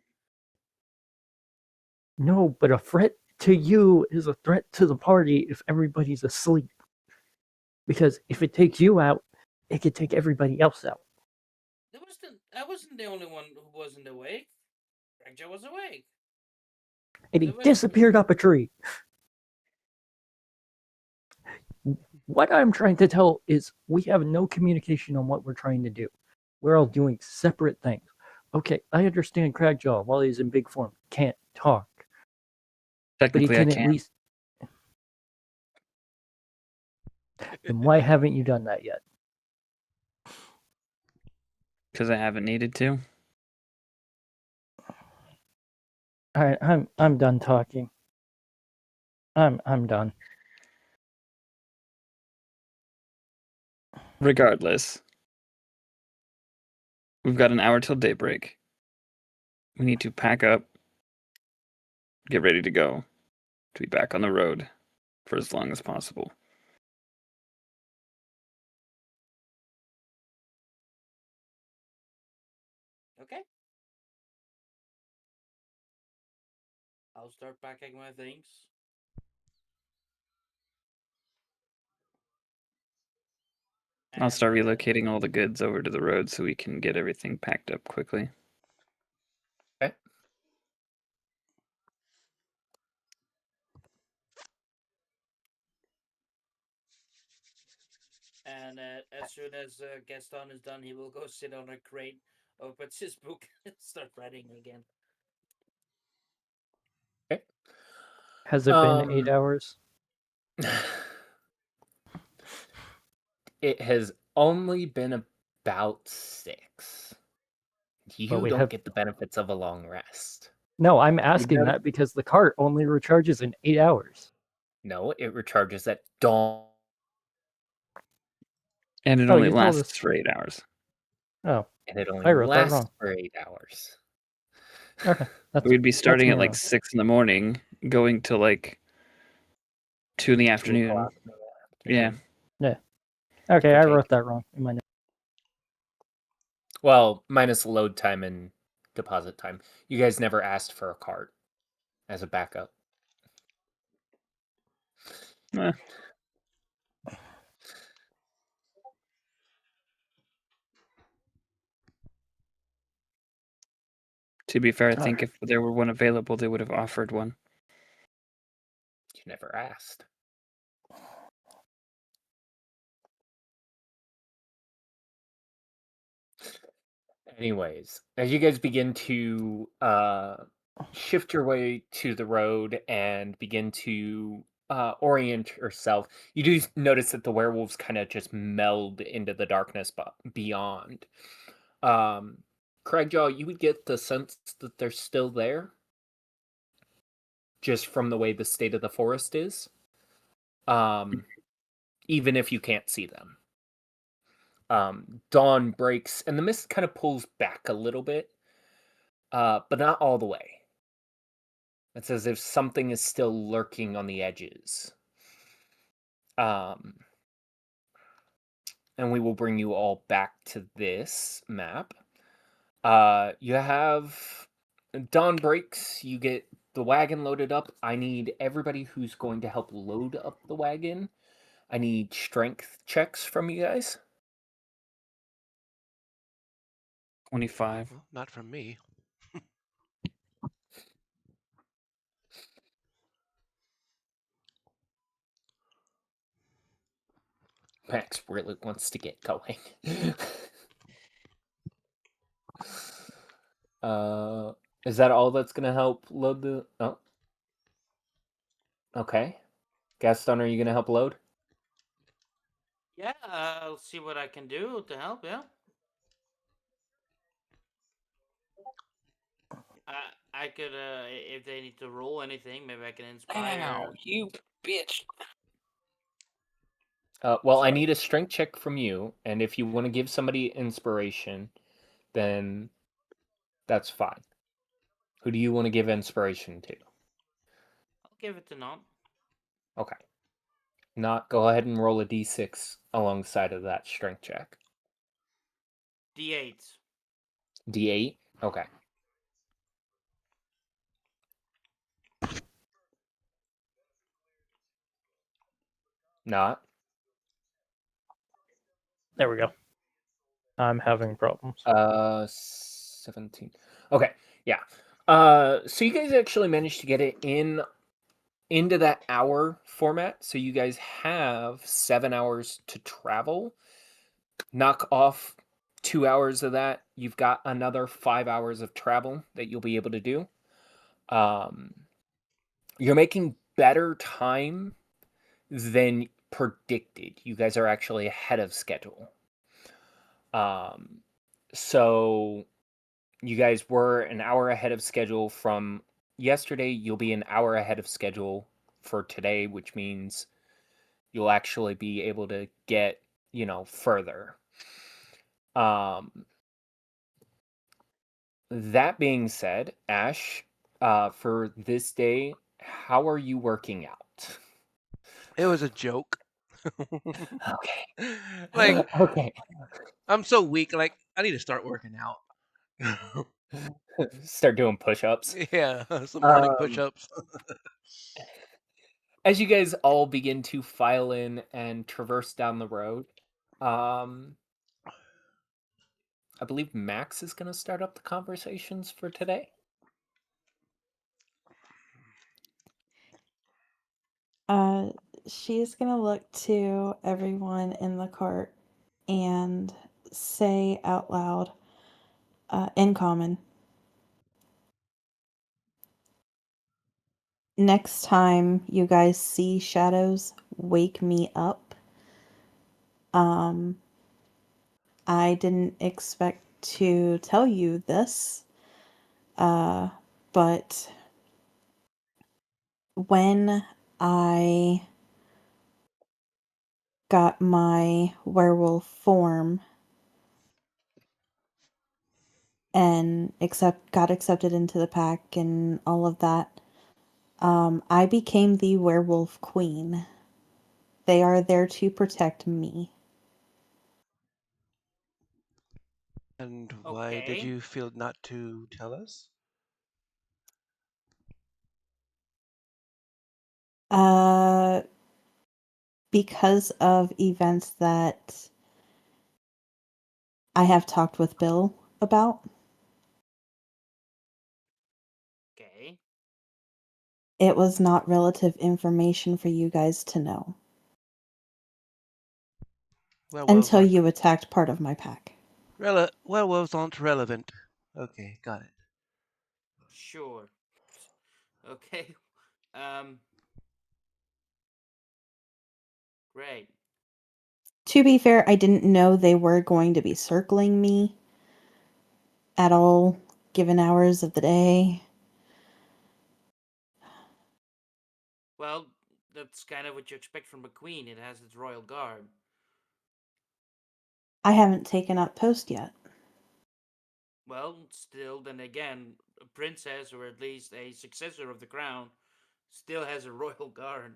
No, but a threat to you is a threat to the party if everybody's asleep. Because if it takes you out, it could take everybody else out. I wasn't the only one who wasn't awake. Ranger was awake. And he There was disappeared up a tree. What I'm trying to tell is we have no communication on what we're trying to do. We're all doing separate things. Okay, I understand Cragjaw, while he's in big form, can't talk. But he technically I can at can. least. Then why haven't you done that yet? Because I haven't needed to. Alright, I'm done talking. I'm done. Regardless, we've got an hour till daybreak. We need to pack up, get ready to go, to be back on the road for as long as possible. okay. I'll start packing my things. I'll And start relocating all the goods over to the road so we can get everything packed up quickly. Okay. as soon as Gaston is done, he will go sit on a crate, opens his book, and start writing again. Okay. Has it been 8 hours? It has only been about 6. But You we don't have. get the benefits of a long rest. No, I'm asking gotta- that because the cart only recharges in 8 hours. No, it recharges at dawn. And it Oh, only you told lasts us. for 8 hours. Oh, And it only I wrote that lasts wrong. for 8 hours. Okay, We'd be starting at me like wrong. 6 in the morning, going to like 2 in the 2 afternoon. o'clock in the Yeah. afternoon. Yeah. Okay, For I take. wrote that wrong in my notes. Well, minus load time and deposit time. You guys never asked for a cart as a backup. Eh. To be fair, I All think right. if there were one available, they would have offered one. You never asked. Anyways, as you guys begin to shift your way to the road and begin to orient yourself, you do notice that the werewolves kind of just meld into the darkness beyond. Craigjaw, you would get the sense that they're still there, just from the way the state of the forest is. Even if you can't see them. Dawn breaks, and the mist kind of pulls back a little bit, but not all the way. It's as if something is still lurking on the edges. And we will bring you all back to this map. You have dawn breaks. You get the wagon loaded up. I need everybody who's going to help load up the wagon. I need strength checks from you guys. 25. Well, not from me. Max really wants to get going. Is that all that's gonna help load the? Oh, okay. Gaston, are you gonna help load? Yeah, I'll see what I can do to help. Yeah. I could, if they need to roll anything, maybe I can inspire. Ow, you bitch. Well, I Sorry. need a strength check from you, and if you want to give somebody inspiration, then that's fine. Who do you want to give inspiration to? I'll give it to Not. Okay. Not go ahead and roll a d6 alongside of that strength check. D8. D8? Okay. Not? There we go. I'm having problems. 17. Okay, yeah. So you guys actually managed to get it into that hour format. So you guys have 7 hours to travel. Knock off 2 hours of that, you've got another 5 hours of travel that you'll be able to do. You're making better time than predicted. You guys are actually ahead of schedule. So you guys were an hour ahead of schedule from yesterday. You'll be an hour ahead of schedule for today, which means you'll actually be able to get, further. That being said, Ash, for this day, how are you working out? It was a joke. Okay. Like, Okay. I'm so weak. Like, I need to start working out. Start doing push-ups. Yeah, some morning Um, push-ups. As you guys all begin to file in and traverse down the road, I believe Max is going to start up the conversations for today. She's gonna look to everyone in the cart and say out loud, in common, next time you guys see shadows, wake me up. I didn't expect to tell you this, but when I got my werewolf form and got accepted into the pack and all of that, I became the werewolf queen. They are there to protect me. And why did Okay. you feel not to tell us? Uh, because of events that I have talked with Bill about. Okay. It was not relative information for you guys to know Werewolves until aren't you attacked part of my pack. werewolves aren't relevant. Okay, got it. Sure. Okay. Um. Great. To be fair, I didn't know they were going to be circling me at all, given hours of the day. Well, that's kind of what you expect from a queen. It has its royal guard. I haven't taken up post yet. Well, still, then again, a princess, or at least a successor of the crown, still has a royal guard.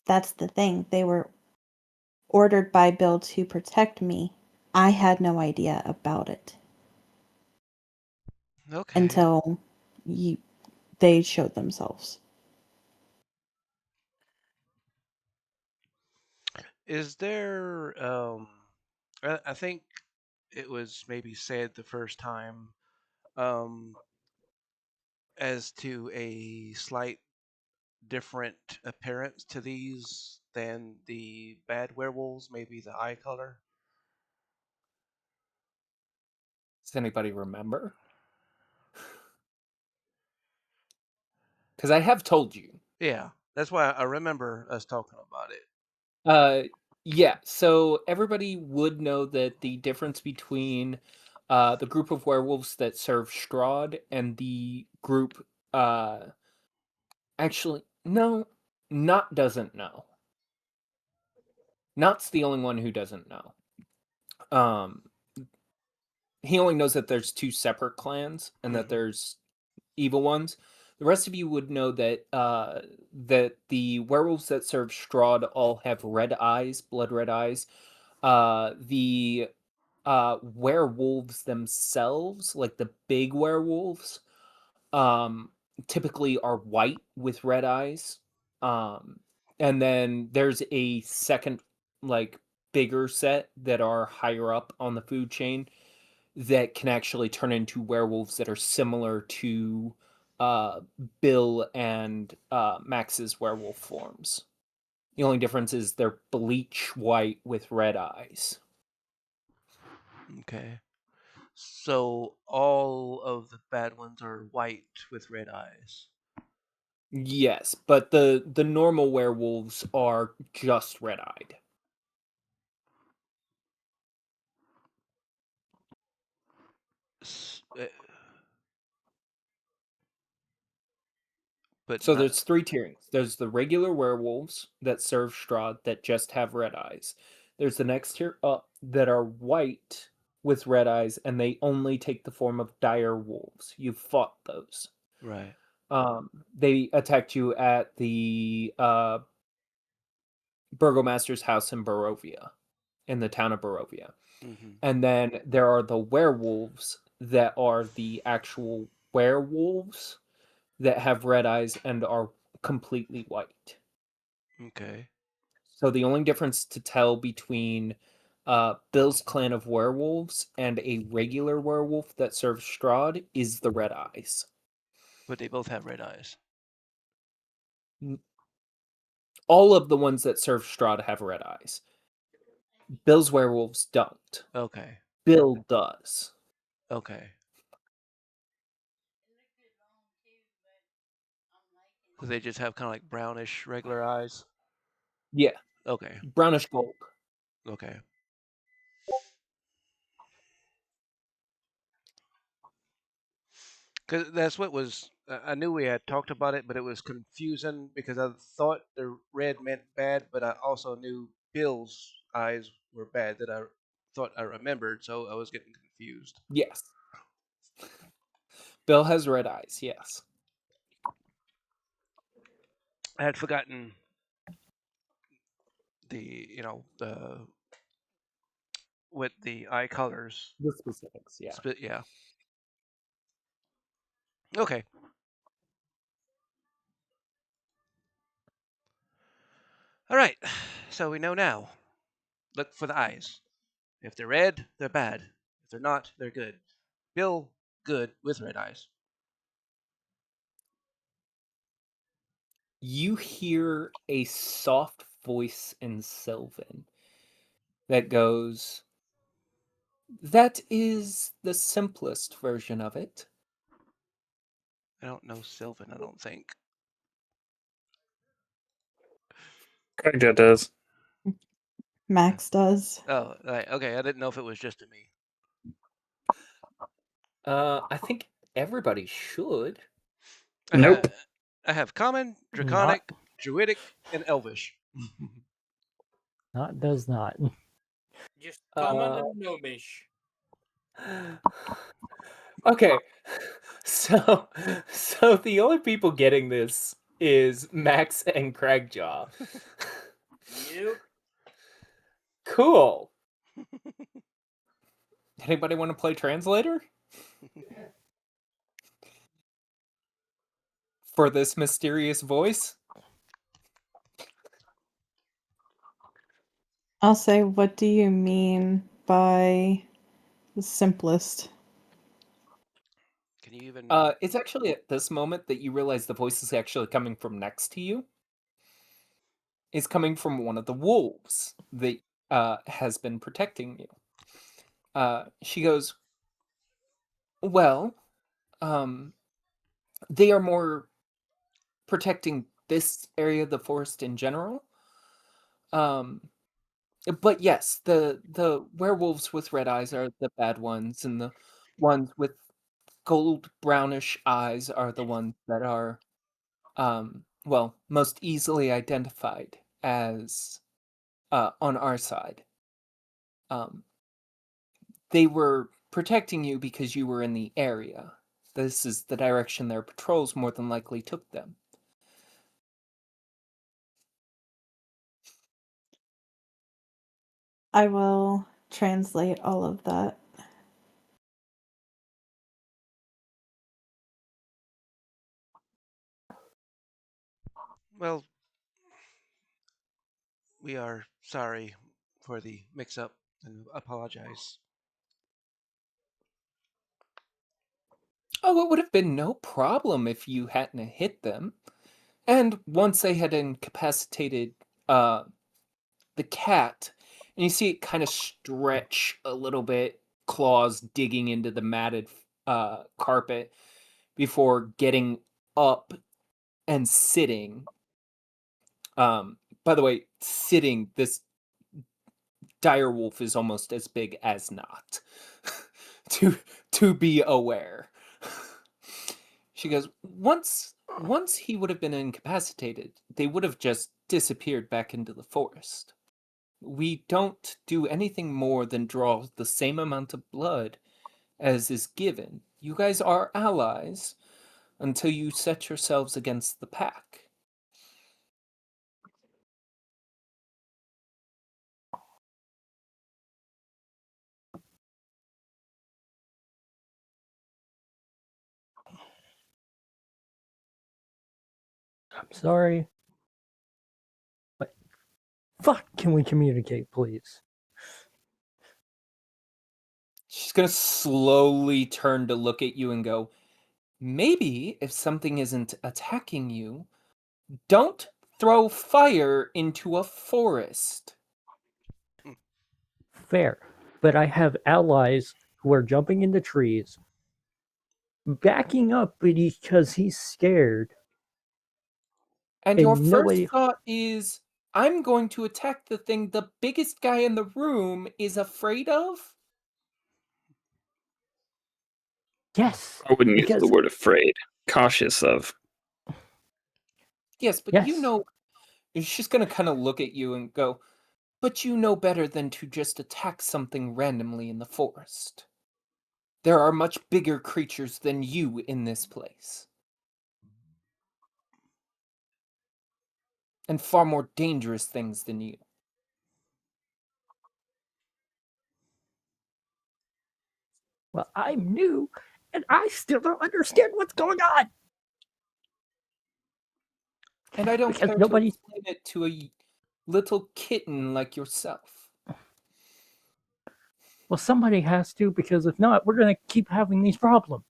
That's the thing. They were ordered by Bill to protect me. I had no idea about it Okay. until you, they showed themselves. Is there I think it was maybe said the first time um as to a slight different appearance to these than the bad werewolves, maybe the eye color. Does anybody remember? Because I have told you. Yeah, that's why I remember us talking about it. Yeah, so everybody would know that the difference between the group of werewolves that serve Strahd and the group actually no, Not doesn't know. Not's the only one who doesn't know. Um he only knows that there's two separate clans and that there's evil ones. The rest of you would know that that the werewolves that serve Strahd all have red eyes, blood red eyes. The werewolves themselves, like the big werewolves, um, typically are white with red eyes. Um, and then there's a second, like, bigger set that are higher up on the food chain that can actually turn into werewolves that are similar to uh, Bill and Max's werewolf forms. The only difference is they're bleach white with red eyes. Okay. So all of the bad ones are white with red eyes. Yes, but the normal werewolves are just red-eyed. S- uh, but So not there's three tierings. There's the regular werewolves that serve Strahd that just have red eyes. There's the next tier up that are white with red eyes, and they only take the form of dire wolves. You've fought those. right. They attacked you at the burgomaster's house in Barovia, in the town of Barovia. Hmm. And then there are the werewolves that are the actual werewolves that have red eyes and are completely white. Okay. So the only difference to tell between Bill's clan of werewolves and a regular werewolf that serves Strahd is the red eyes. But they both have red eyes. All of the ones that serve Strahd have red eyes. Bill's werewolves don't. Okay. Bill does. Okay. So they just have kind of like brownish regular eyes. Yeah, Okay. brownish gold. Okay. Because that's what was. I knew we had talked about it, but it was confusing because I thought the red meant bad, but I also knew Bill's eyes were bad that I thought I remembered, so I was getting confused. Yes. Bill has red eyes, yes. I had forgotten the the with the eye colors. The specifics, yeah. Yeah. Okay. All right, so we know now. Look for the eyes. If they're red, they're bad. If they're not, they're good. Bill, good with red eyes. You hear a soft voice in Sylvan that goes, "That is the simplest version of it." I don't know Sylvan, I don't think. Craig does. Max does. Oh, right, okay, I didn't know if it was just to me. I think everybody should. Nope. I have common, Not draconic, druidic, and elvish. does not. Just common Uh, and gnomish. Okay, so the only people getting this is Max and Craigjaw. Yep. Cool. Anybody want to play translator for this mysterious voice? I'll say, what do you mean by the simplest? Can you even. It's actually at this moment that you realize the voice is actually coming from next to you. It's coming from one of the wolves that has been protecting you. She goes, "Well, they are more protecting this area of the forest in general. Um, but yes, the werewolves with red eyes are the bad ones, and the ones with gold brownish eyes are the ones that are well, most easily identified as on our side. Um, they were protecting you because you were in the area. This is the direction their patrols more than likely took them. I will translate all of that. Well, we are sorry for the mix up and apologize. Oh, it would have been no problem if you hadn't hit them. And once they had incapacitated the cat, and you see it kind of stretch a little bit, claws digging into the matted carpet before getting up and sitting. By the way, sitting, this dire wolf is almost as big as not. to be aware. She goes, once he would have been incapacitated, they would have just disappeared back into the forest. We don't do anything more than draw the same amount of blood as is given. You guys are allies until you set yourselves against the pack. I'm sorry. But fuck, can we communicate, please? She's gonna slowly turn to look at you and go, maybe if something isn't attacking you, don't throw fire into a forest. Fair. But I have allies who are jumping into trees, backing up because he's scared. And your And first nobody. thought is, I'm going to attack the thing the biggest guy in the room is afraid of? Yes. I wouldn't use the Because. word afraid. Cautious of. Yes, but you Yes. know, she's gonna kind of look at you and go, but you know better than to just attack something randomly in the forest. There are much bigger creatures than you in this place. And far more dangerous things than you. Well, I'm new, and I still don't understand what's going on. And I don't Because care to nobody. explain it to little kitten like yourself. Well, somebody has to, because if not, we're going to keep having these problems.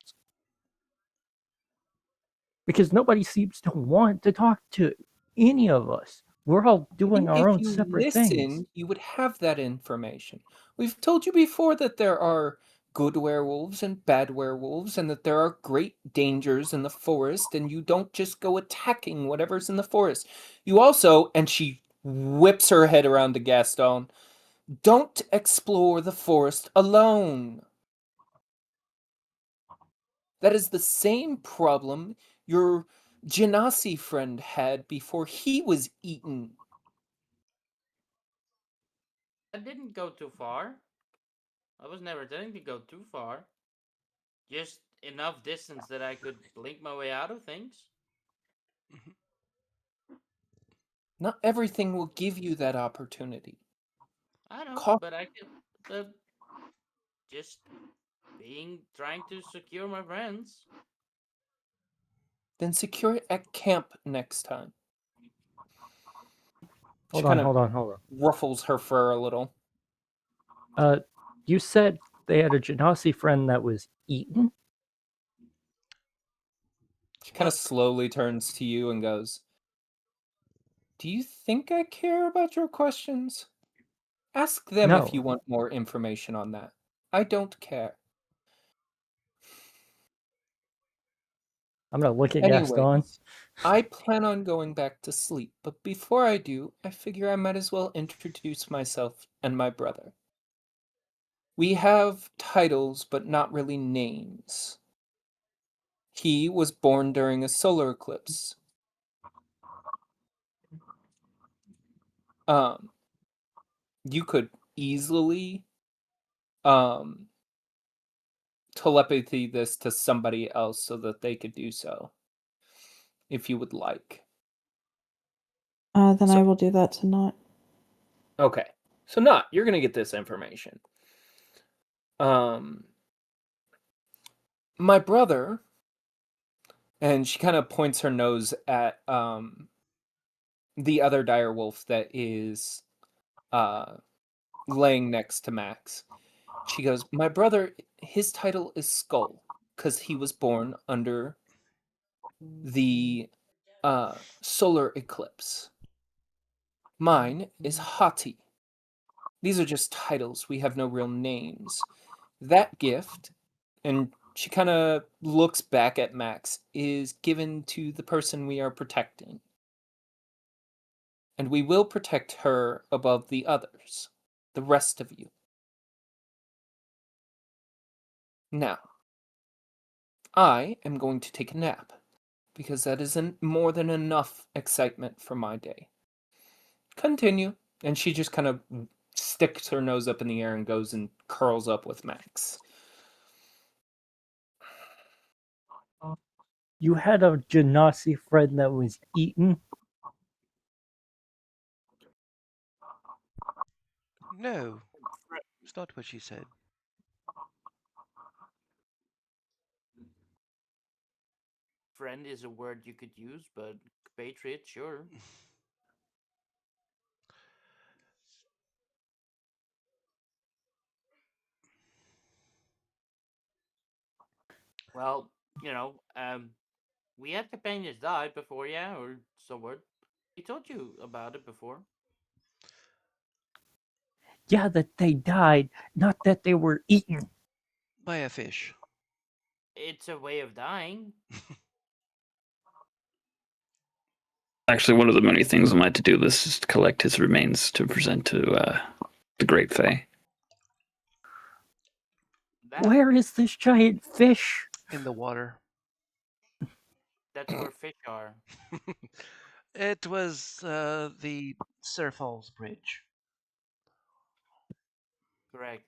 Because nobody seems to want to talk to any of us. We're all doing our If own you separate things. listen, you would have that information. We've told you before that there are good werewolves and bad werewolves, and that there are great dangers in the forest, and you don't just go attacking whatever's in the forest. You also, and she whips her head around to Gaston, don't explore the forest alone. That is the same problem your Genasi friend had before he was eaten. I didn't go too far. I was never telling to go too far. Just enough distance that I could blink my way out of things. Not everything will give you that opportunity. I know, Cau- but I could. But just trying to secure my friends. Then secure it at camp next time. Hold She on, kind of hold on. ruffles her fur a little. You said they had a Genasi friend that was eaten? She kind of slowly turns to you and goes, "Do you think I care about your questions? Ask them if you No. want more information on that. I don't care." I'm going to look at Gaston. Anyways, I plan on going back to sleep, but before I do, I figure I might as well introduce myself and my brother. We have titles, but not really names. He was born during a solar eclipse. You could easily telepathy this to somebody else so that they could do so, if you would like. Then So- I will do that to not. Okay. So not, you're gonna get this information. My brother, and she kind of points her nose at the other dire wolf that is laying next to Max. She goes, "My brother, his title is Skull, because he was born under the solar eclipse. Mine is Hati. These are just titles. We have no real names. That gift," and she kind of looks back at Max, "is given to the person we are protecting. And we will protect her above the others, the rest of you. Now, I am going to take a nap, because that is more than enough excitement for my day. Continue." And she just kind of sticks her nose up in the air and goes and curls up with Max. You had a Genasi friend that was eaten? No, it's not what she said. Friend is a word you could use, but patriot, sure. Well, we had companions die before, yeah, or so what? He told you about it before. Yeah, that they died, not that they were eaten. By a fish. It's a way of dying. Actually, one of the many things on my to-do list is to collect his remains to present to the Great Fae. Where is this giant fish? In the water. That's where fish are. It was the Sir Falls Bridge. Correct.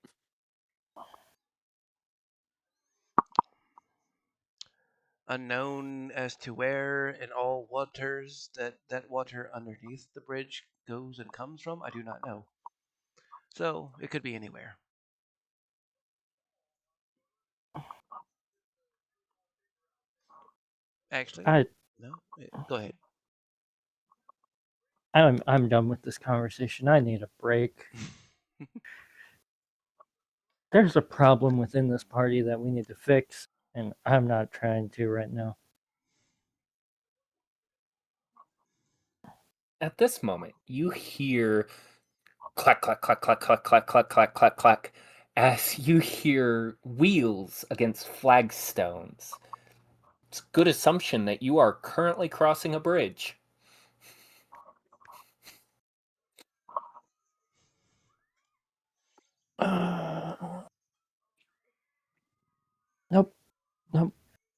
Unknown as to where in all waters that water underneath the bridge goes and comes from, I do not know. So it could be anywhere. Actually, I no. Go ahead. I'm done with this conversation. I need a break. There's a problem within this party that we need to fix, and I'm not trying to right now. At this moment, you hear clack, clack, clack, clack, clack, clack, clack, clack, clack, clack, as you hear wheels against flagstones. It's a good assumption that you are currently crossing a bridge. Nope.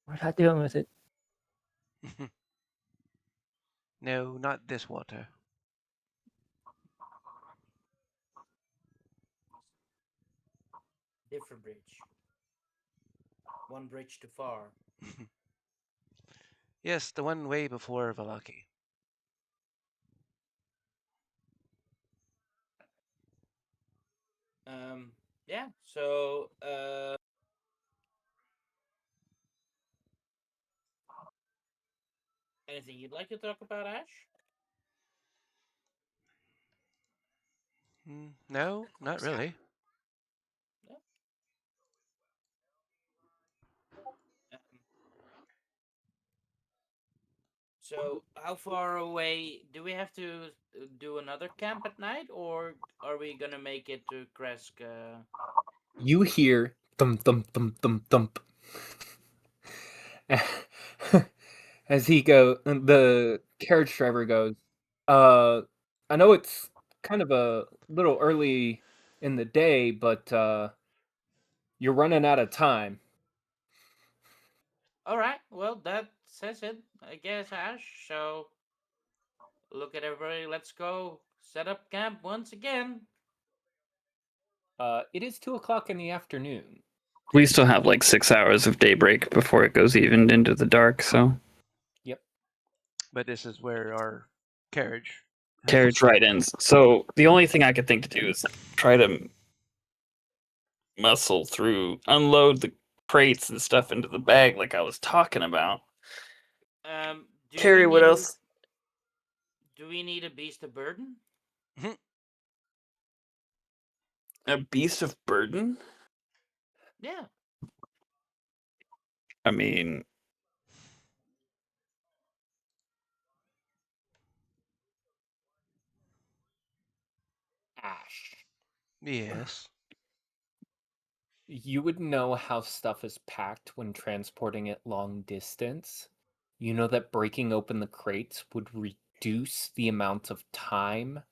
We're not dealing with it. No, not this water. Different bridge. One bridge too far. Yes, the one way before Valaki. Yeah. So, anything you'd like to talk about, Ash? No, not really. No. Um, so, how far away do we have to do another camp at night, or are we gonna make it to Kresk? You hear thump, thump, thump, thump, thump. As the carriage driver goes, I know it's kind of a little early in the day, but you're running out of time. All right. Well, that says it, I guess, Ash. So, look at everybody. Let's go set up camp once again. It is 2 o'clock in the afternoon. We still have like 6 hours of daybreak before it goes even into the dark, so Yep. But this is where our carriage has to carriage stop. ride ends. So the only thing I could think to do is try to muscle through, unload the crates and stuff into the bag like I was talking about. Do Carrie, we what need else? Do we need a beast of burden? A beast of burden? Yeah. I mean, Ash. Yes. You would know how stuff is packed when transporting it long distance. You know that breaking open the crates would reduce the amount of time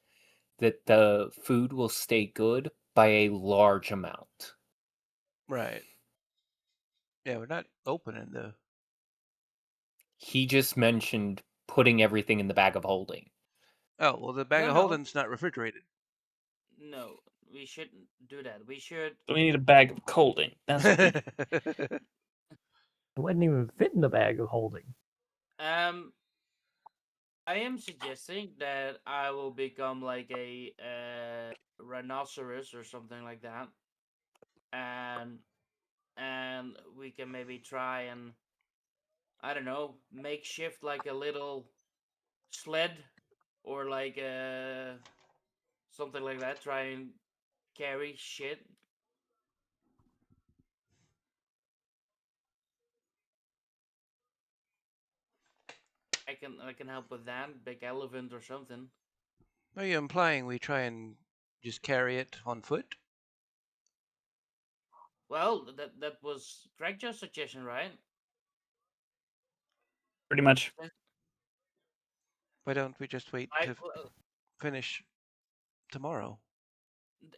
that the food will stay good by a large amount. Right. Yeah, we're not opening the. He just mentioned putting everything in the bag of holding. Oh, well, the bag No, of no. holding's not refrigerated. No, we shouldn't do that. We should. we need a bag of colding. That's what we need. It wouldn't even fit in the bag of holding. Um, I am suggesting that I will become like a rhinoceros or something like that, and we can maybe try and, I don't know, makeshift like a little sled or like something like that. Try and carry shit. I can help with that. Big elephant or something. Are you implying we try and just carry it on foot? Well, that was Greg's suggestion, right? Pretty much. Why don't we just wait I to finish tomorrow?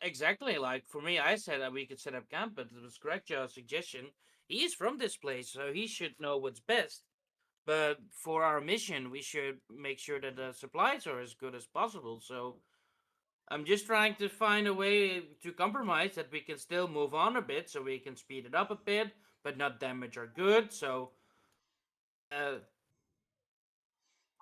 exactly, like for me, I said that we could set up camp, but it was Greg's suggestion. He's from this place, so he should know what's best. But for our mission, we should make sure that the supplies are as good as possible. So I'm just trying to find a way to compromise that we can still move on a bit, so we can speed it up a bit, but not damage our goods. So, uh,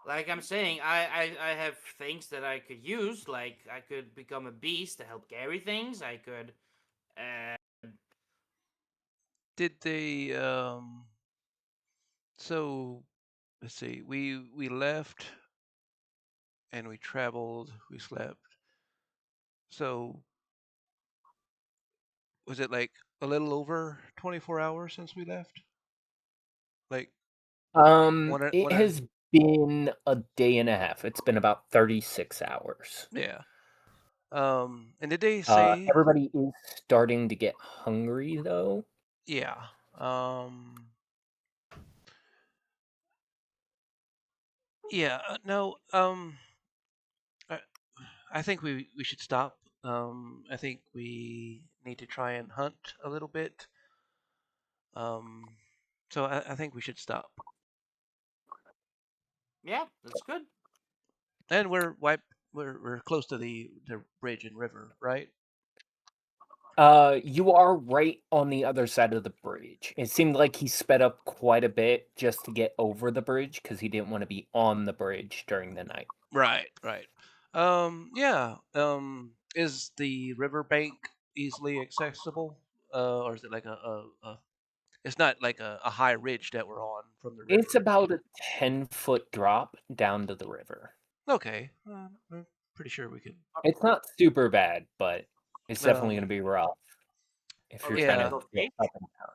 like I'm saying, I have things that I could use. Like I could become a beast to help carry things. I could. Uh, Did they so let's see. We left and we traveled, we slept. So was it like a little over 24 hours since we left? Like It one. has been a day and a half. It's been about 36 hours. Yeah. And did they say? Everybody is starting to get hungry, though. Yeah. Yeah. No. I, I think we should stop. I think we need to try and hunt a little bit. Um, so I think we should stop. Yeah, that's good. And we're close to the bridge and river, right? You are right on the other side of the bridge. It seemed like he sped up quite a bit just to get over the bridge because he didn't want to be on the bridge during the night. Right, right. Yeah. Is the riverbank easily accessible? Or is it like a it's not like a high ridge that we're on from the It's river. about a 10-foot drop down to the river. Okay. I'm pretty sure we could. It's not super bad, but it's definitely going to Um, be rough if Are you're we trying gonna yeah. to go get fish? up and down.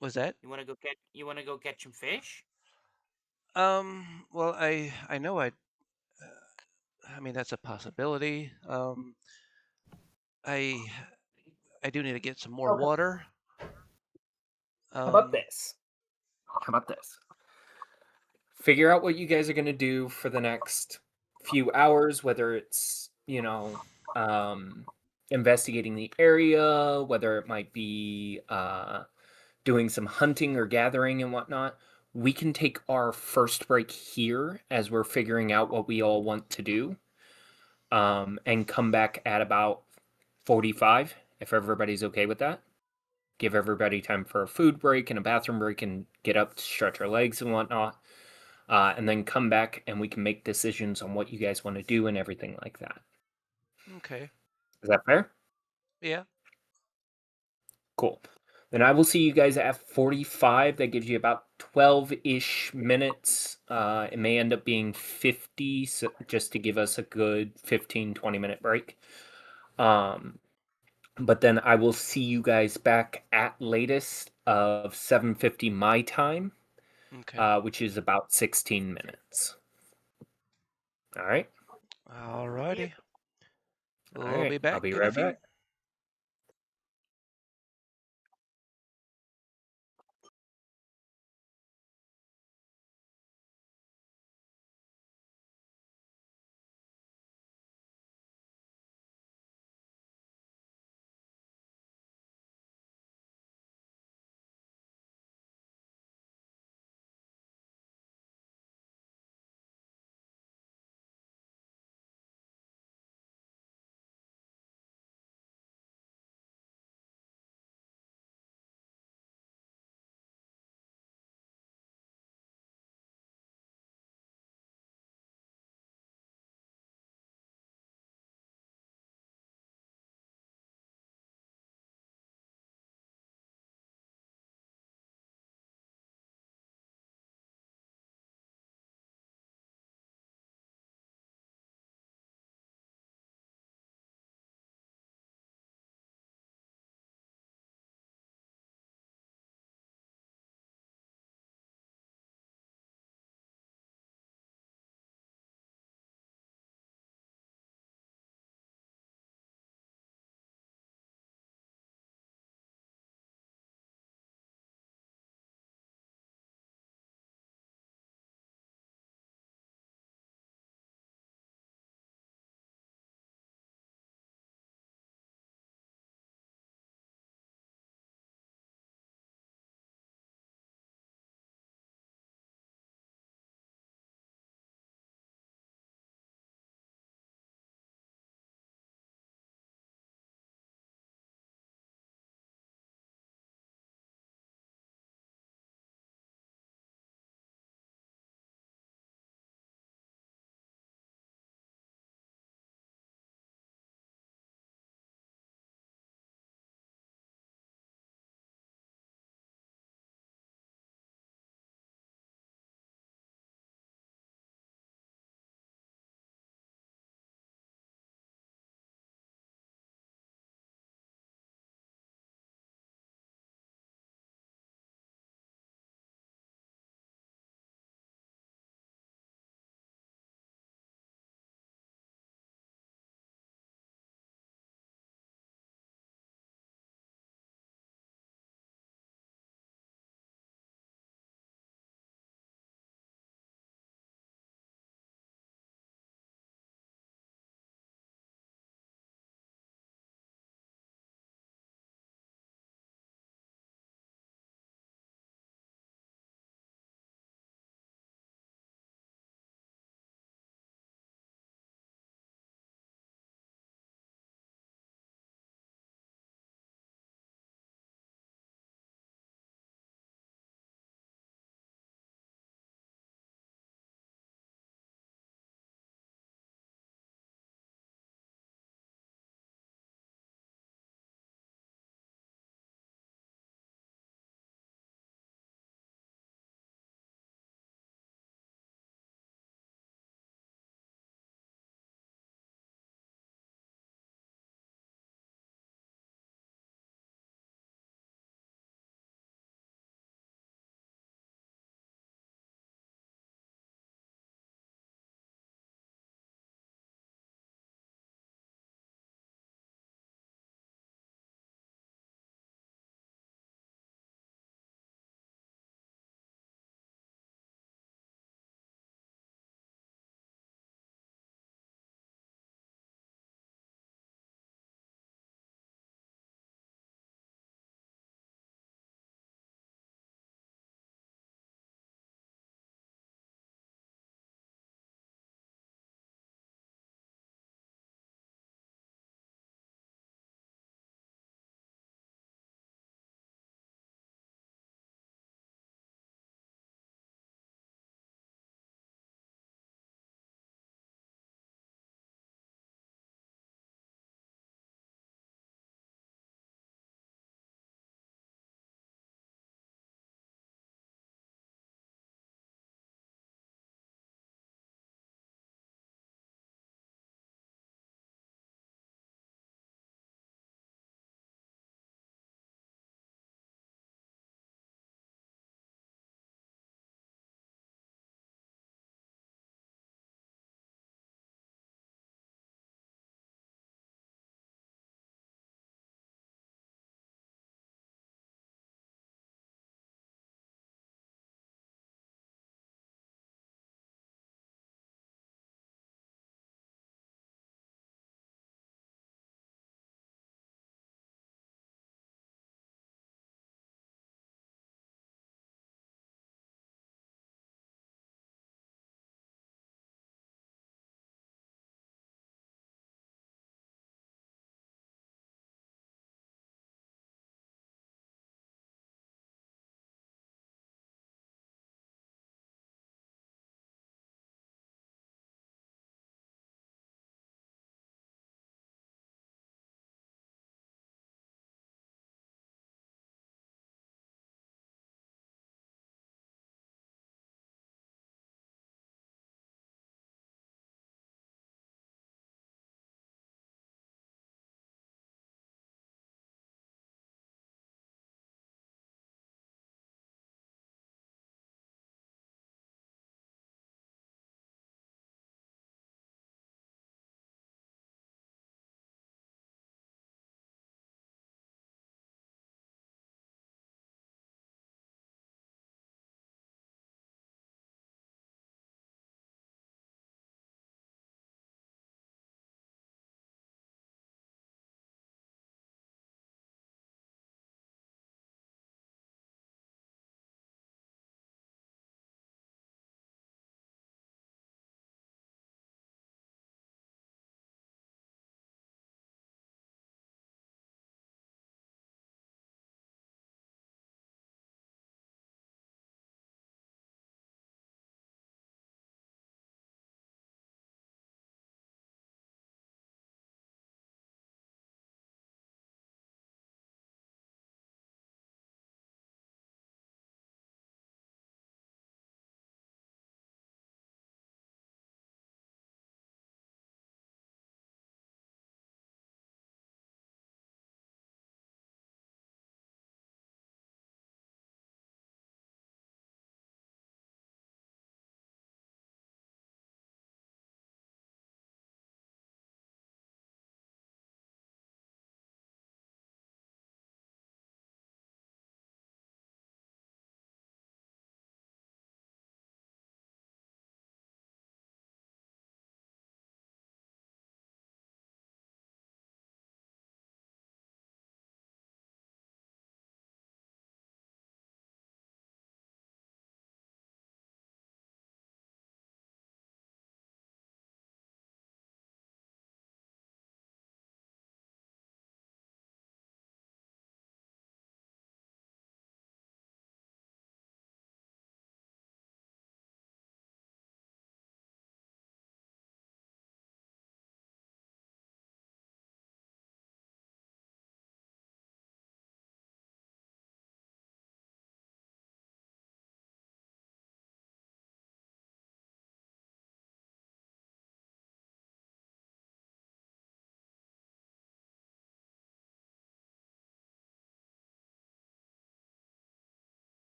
Was that? You wanna go catch? You wanna go catch some fish? Well, I know I mean that's a possibility. I I do need to get some more Okay. water. How about Um, this? How about this? Figure out what you guys are going to do for the next few hours, whether it's, investigating the area, whether it might be doing some hunting or gathering and whatnot. We can take our first break here as we're figuring out what we all want to do, and come back at about 45, if everybody's okay with that. Give everybody time for a food break and a bathroom break and get up to stretch our legs and whatnot. And then come back and we can make decisions on what you guys want to do and everything like that. okay. Is that fair? Yeah. Cool. Then I will see you guys at 45. That gives you about 12-ish minutes. It may end up being 50, so just to give us a good 15, 20-minute break. But then I will see you guys back at latest of 7:50 my time, Okay. which is about 16 minutes. All right. Yep. Alrighty. All We'll right. be I'll back be in a right few. back.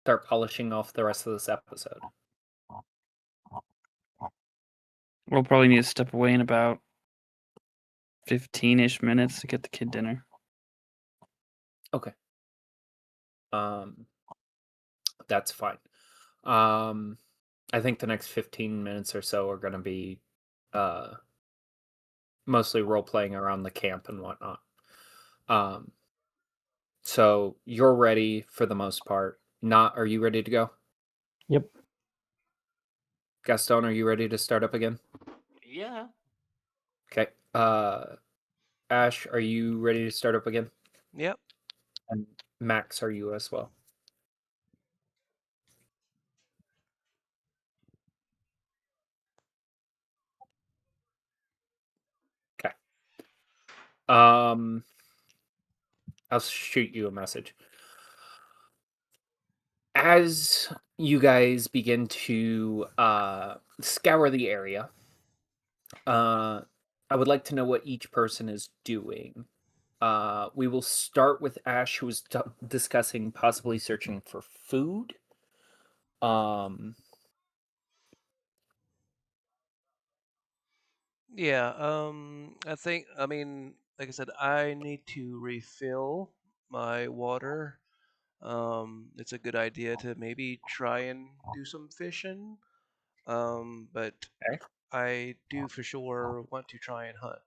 start polishing off the rest of this episode. We'll probably need to step away in about 15-ish minutes to get the kid dinner. Okay. That's fine. I think the next 15 minutes or so are going to be mostly role playing around the camp and whatnot. So you're ready for the most part. Are you ready to go? Yep. Gaston, are you ready to start up again? Yeah. Okay. Ash, are you ready to start up again? Yep. And Max, are you as well? Okay. I'll shoot you a message. As you guys begin to scour the area, I would like to know what each person is doing. We will start with Ash, who was discussing possibly searching for food. Yeah, I mean, like I said, I need to refill my water. It's a good idea to maybe try and do some fishing. But Okay. I do for sure want to try and hunt.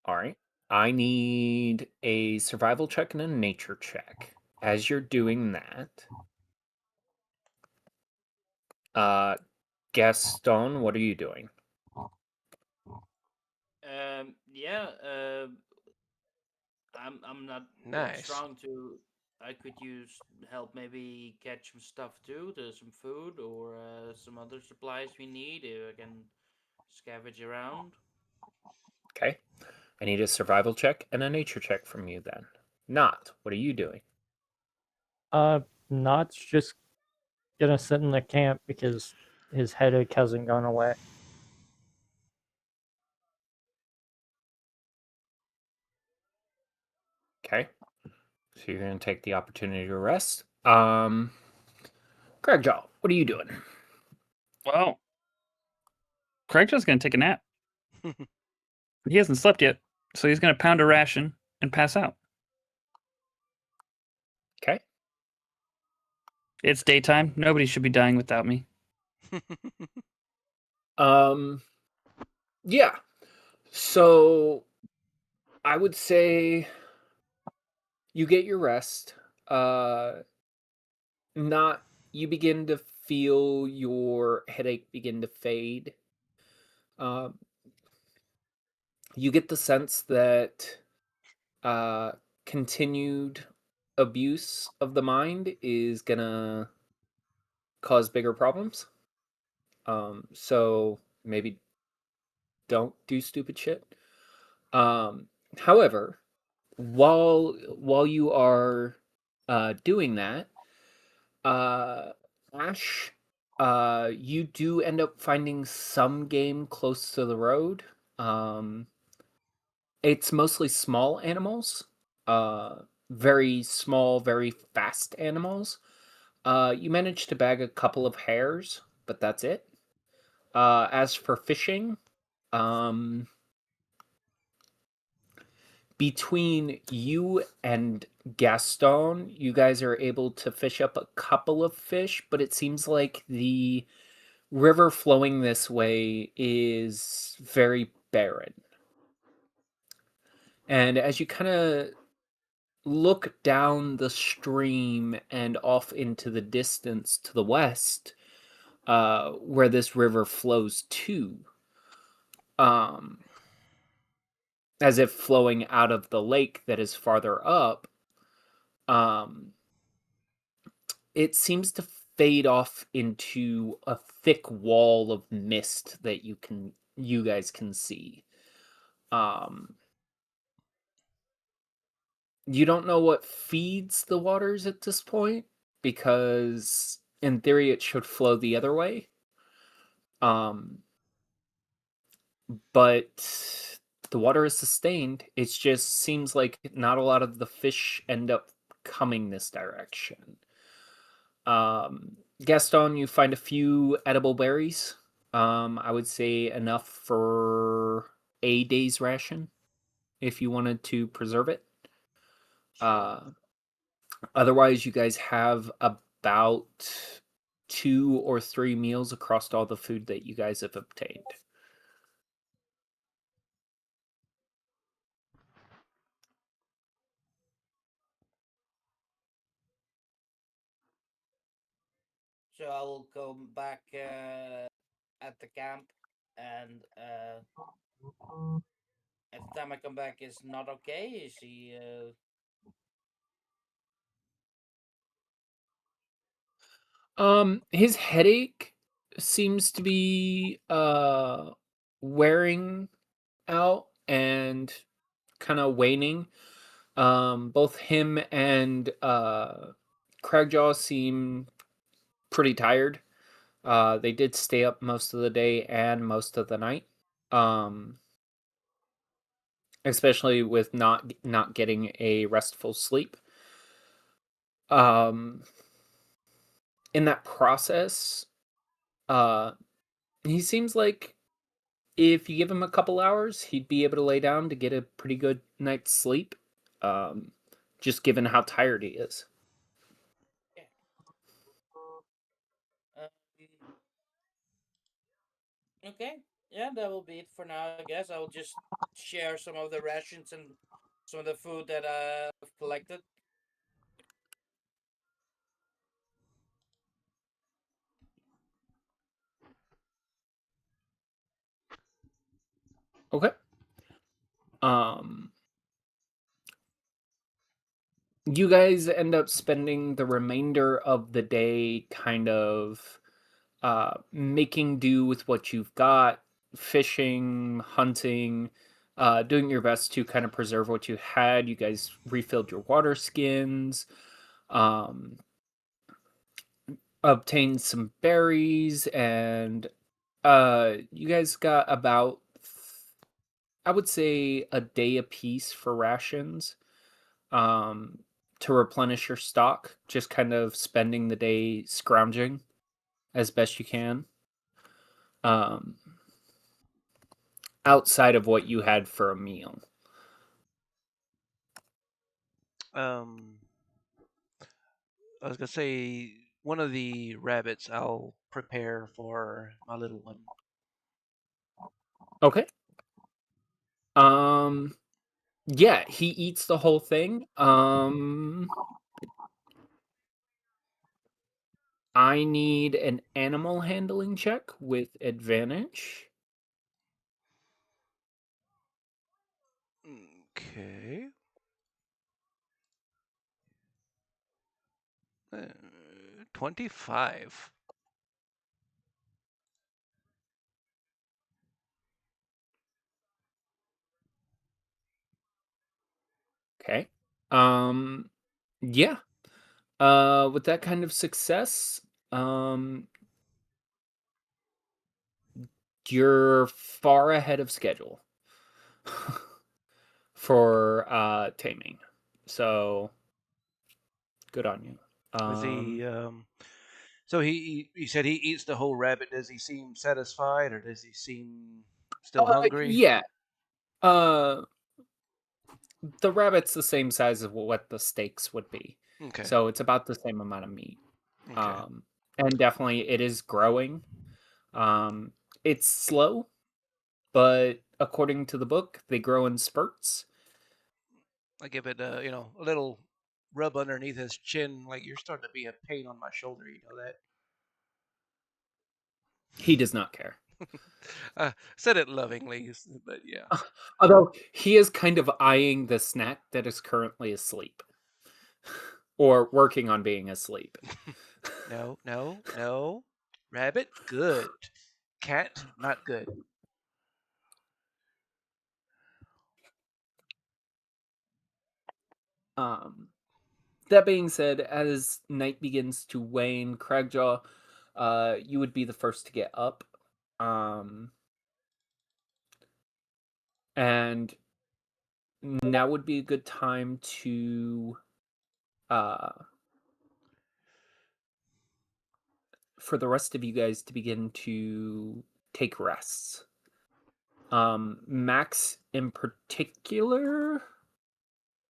All right. I need a survival check and a nature check. As you're doing that, Gaston, what are you doing? Yeah. I'm not that Nice. strong to. I could use help, maybe catch some stuff too, some food or some other supplies we need. If I can scavenge around. Okay. I need a survival check and a nature check from you then. Not. What are you doing? Not's just gonna sit in the camp because his headache hasn't gone away. Okay. So you're going to take the opportunity to rest. Craigjaw, what are you doing? Well, Craig's going to take a nap. He hasn't slept yet, so he's going to pound a ration and pass out. Okay. It's daytime. Nobody should be dying without me. Yeah. So I would say you get your rest. You begin to feel your headache begin to fade. You get the sense that continued abuse of the mind is gonna cause bigger problems. So maybe don't do stupid shit. However, while you are doing that, Ash, you do end up finding some game close to the road. It's mostly small animals, very small, very fast animals. You manage to bag a couple of hares, but that's it. As for fishing, um, between you and Gaston, you guys are able to fish up a couple of fish, but it seems like the river flowing this way is very barren. And as you kind of look down the stream and off into the distance to the west, where this river flows to, as if flowing out of the lake that is farther up, it seems to fade off into a thick wall of mist that you guys can see. You don't know what feeds the waters at this point, because in theory it should flow the other way. But The water is sustained. It just seems like not a lot of the fish end up coming this direction. Gaston, you find a few edible berries. I would say enough for a day's ration if you wanted to preserve it. Sure. Otherwise, you guys have about 2 or 3 meals across all the food that you guys have obtained. So I will go back at the camp, and at the time I come back, is not okay. Is he? His headache seems to be wearing out and kind of waning. Both him and Cragjaw seem pretty tired. They did stay up most of the day and most of the night. Especially with not getting a restful sleep. In that process, he seems like if you give him a couple hours, he'd be able to lay down to get a pretty good night's sleep. Just given how tired he is. Yeah. Um, okay. Yeah, that will be it for now. I guess I will just share some of the rations and some of the food that I've collected. Okay. Um, you guys end up spending the remainder of the day kind of making do with what you've got, fishing, hunting, doing your best to kind of preserve what you had. You guys refilled your water skins, um, obtained some berries, and you guys got about, I would say, a day apiece for rations. Um, to replenish your stock, just kind of spending the day scrounging as best you can. Um, outside of what you had for a meal. Um, I was gonna say one of the rabbits I'll prepare for my little one. Okay. Um yeah, he eats the whole thing. I need an animal handling check with advantage. Okay. Uh, 25. Okay. Um yeah. With that kind of success, um you're far ahead of schedule for taming. So good on you. Is he so he said he eats the whole rabbit. Does he seem satisfied or does he seem still hungry? Yeah. Uh the rabbit's the same size of what the steaks would be. Okay. So it's about the same amount of meat. Okay. Um, and definitely it is growing. Um, it's slow, but according to the book, they grow in spurts. I give it a little rub underneath his chin like you're starting to be a pain on my shoulder, you know that? He does not care. Said it lovingly, but yeah. Although he is kind of eyeing the snack that is currently asleep or working on being asleep. No, no, no. Rabbit, good. Cat, not good. Um, that being said, as night begins to wane, Cragjaw, you would be the first to get up. And now would be a good time to for the rest of you guys to begin to take rests. Max in particular,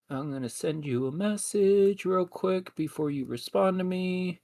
I'm going to send you a message real quick before you respond to me.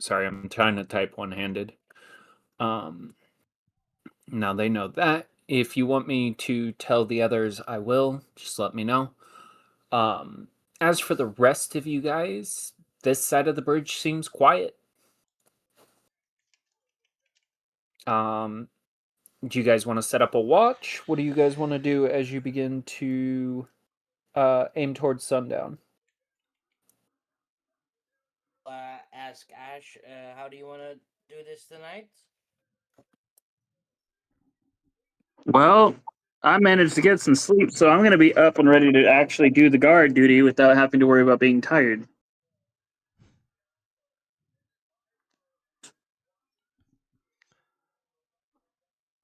Sorry, I'm trying to type one-handed. Now they know that. If you want me to tell the others, I will. Just let me know. As for the rest of you guys, this side of the bridge seems quiet. Do you guys want to set up a watch? What do you guys want to do as you begin to aim towards sundown? Ask Ash, how do you want to do this tonight? Well, I managed to get some sleep, so I'm going to be up and ready to actually do the guard duty without having to worry about being tired.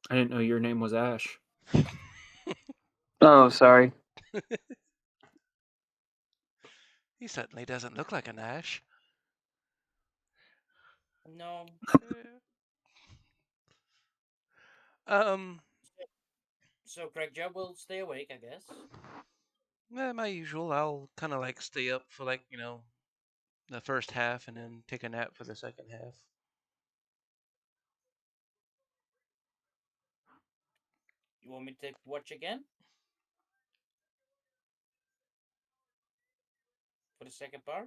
I didn't know your name was Ash. Oh, sorry. He certainly doesn't look like an Ash. No. Um, So Craig Job will stay awake, I guess. my usual. I'll kind of like stay up for like the first half and then take a nap for the second half. You want me to watch again? For the second part?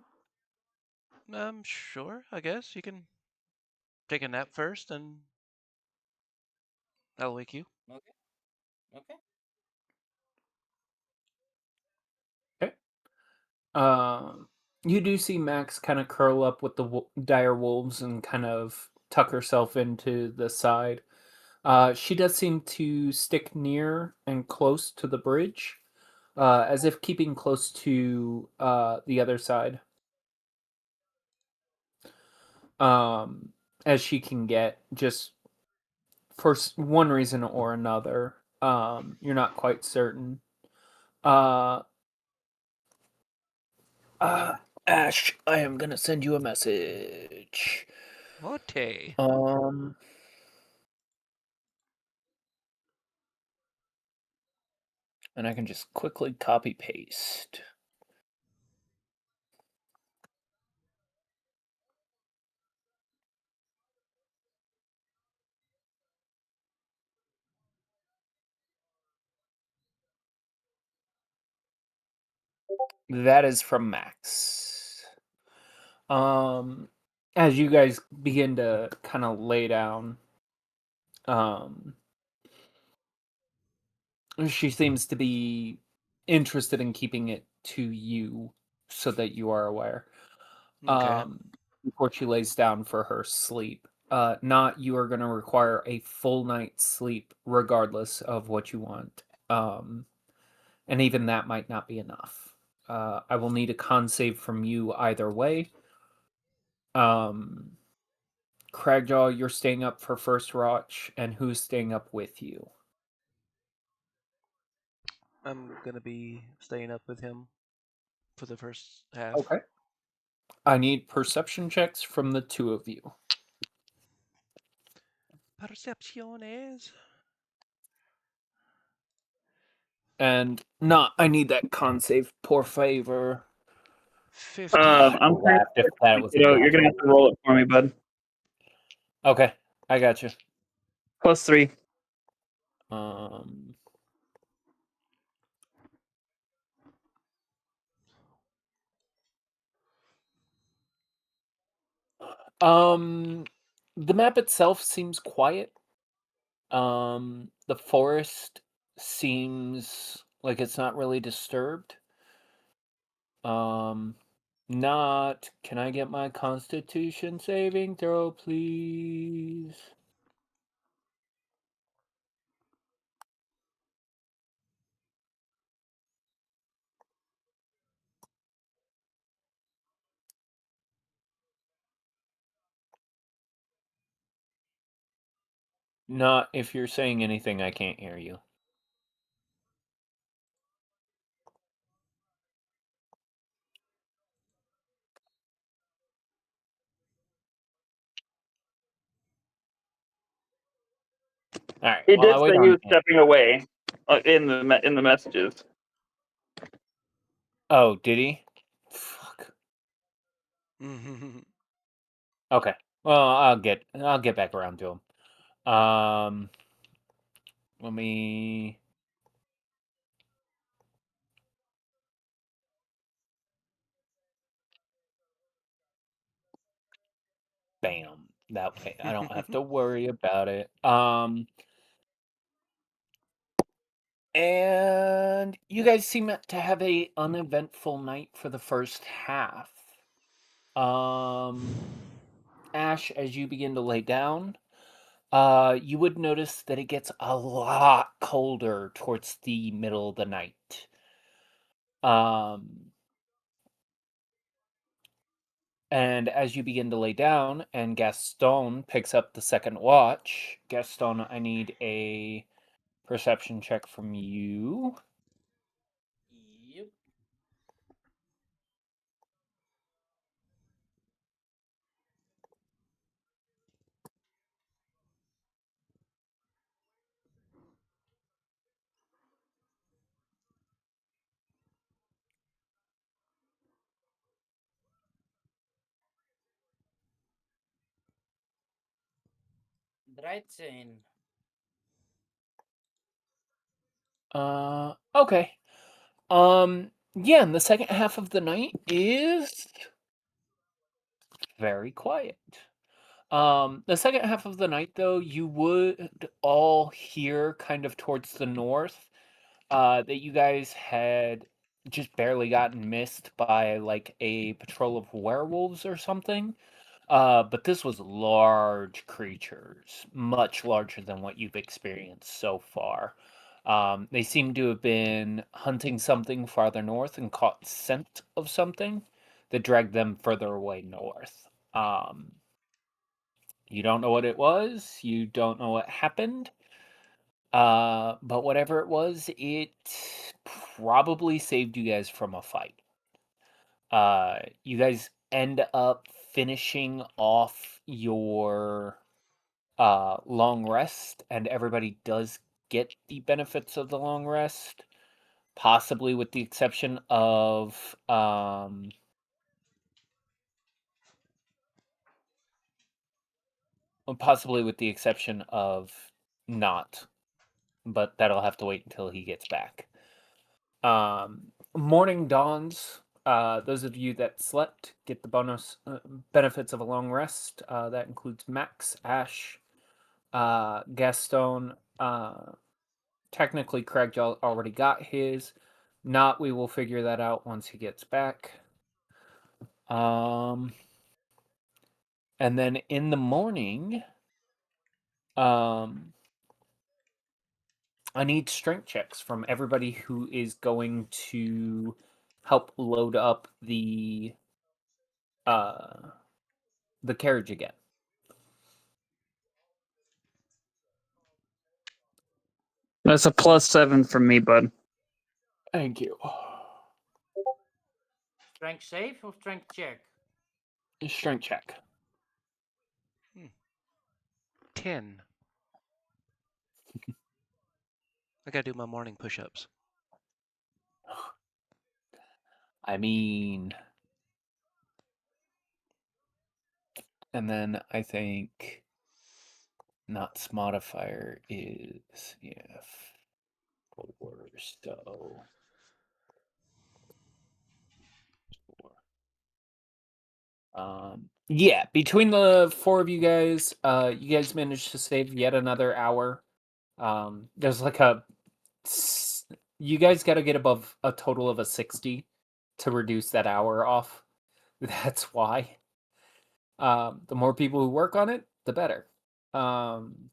Sure. I guess you can take a nap first, and I'll wake you. Okay. Okay. Okay. You do see Max kind of curl up with the dire wolves and kind of tuck herself into the side. She does seem to stick near and close to the bridge, as if keeping close to the other side. As she can get, just for one reason or another. You're not quite certain. Ash, I am gonna send you a message. Okay. And I can just quickly copy paste. That is from Max. As you guys begin to kind of lay down, she seems to be interested in keeping it to you so that you are aware. Okay. Before she lays down for her sleep. Not you are going to require a full night's sleep regardless of what you want. And even that might not be enough. I will need a con save from you either way. Cragjaw, you're staying up for first watch, and who's staying up with you? I'm gonna be staying up with him for the first half. Okay. I need perception checks from the two of you. Percepciones. And not, I need that con save, por favor. 50. I'm Laughed if that was a you're going to have to roll it for me, bud. Okay, I got you. +3. Um, the map itself seems quiet. The forest seems like it's not really disturbed. Not. Can I get my Constitution saving throw, please? Not if you're saying anything, I can't hear you. All right. He Well, I did wait say he on was him. stepping away in the messages. Oh, did he? Fuck. Okay. Well, I'll get back around to him. Let me. Bam. That way, I don't have to worry about it. And you guys seem to have a uneventful night for the first half. Ash, as you begin to lay down, you would notice that it gets a lot colder towards the middle of the night. And as you begin to lay down, and Gaston picks up the second watch, Gaston, I need a perception check from you. Yep. Dreizehn. Okay. Yeah, and the second half of the night is very quiet. The second half of the night, though, you would all hear kind of towards the north, that you guys had just barely gotten missed by like a patrol of werewolves or something. But this was large creatures, much larger than what you've experienced so far. They seem to have been hunting something farther north and caught scent of something that dragged them further away north. You don't know what it was. You don't know what happened. But whatever it was, it probably saved you guys from a fight. You guys end up finishing off your long rest, and everybody does get the benefits of the long rest, possibly with the exception of not, but that'll have to wait until he gets back. Morning dawns. Those of you that slept get the bonus benefits of a long rest. That includes Max, Ash, Gaston. Technically, Craig already got his. Not, we will figure that out once he gets back. And then in the morning, I need strength checks from everybody who is going to help load up the carriage again. That's a +7 from me, bud. Thank you. Strength save or strength check? Strength check. 10. I gotta do my morning push-ups. I mean, and then I think not modifier is four, so yeah, between the four of you guys managed to save yet another hour There's like you guys got to get above a total of a 60 to reduce that hour off. That's why. The more people who work on it, the better. And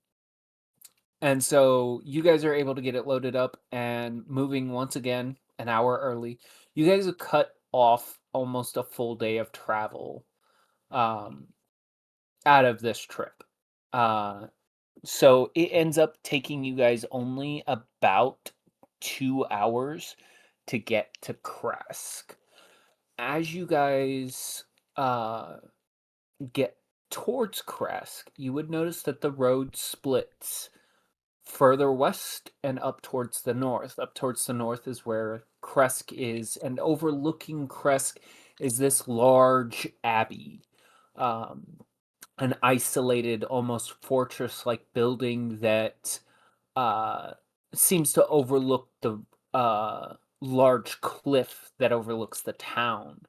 so you guys are able to get it loaded up and moving once again an hour early. You guys have cut off almost a full day of travel out of this trip. So it ends up taking you guys only about 2 hours to get to Kresk. As you guys get towards Kresk, you would notice that the road splits further west and up towards the north. Up towards the north is where Kresk is, and overlooking Kresk is this large abbey. An isolated, almost fortress-like building that seems to overlook the large cliff that overlooks the town.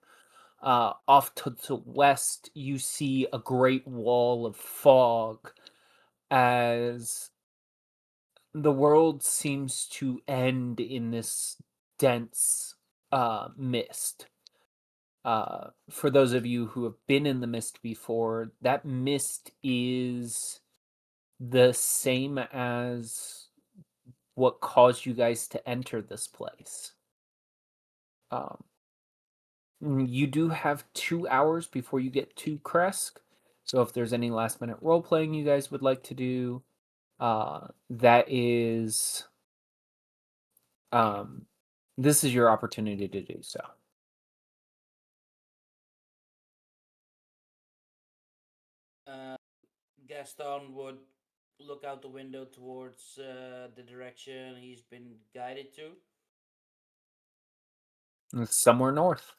Off to the west, you see a great wall of fog as the world seems to end in this dense mist. For those of you who have been in the mist before, that mist is the same as what caused you guys to enter this place. You do have 2 hours before you get to Kresk, so if there's any last minute role playing you guys would like to do, that is this is your opportunity to do so. Gaston would look out the window towards the direction he's been guided to. It's somewhere north.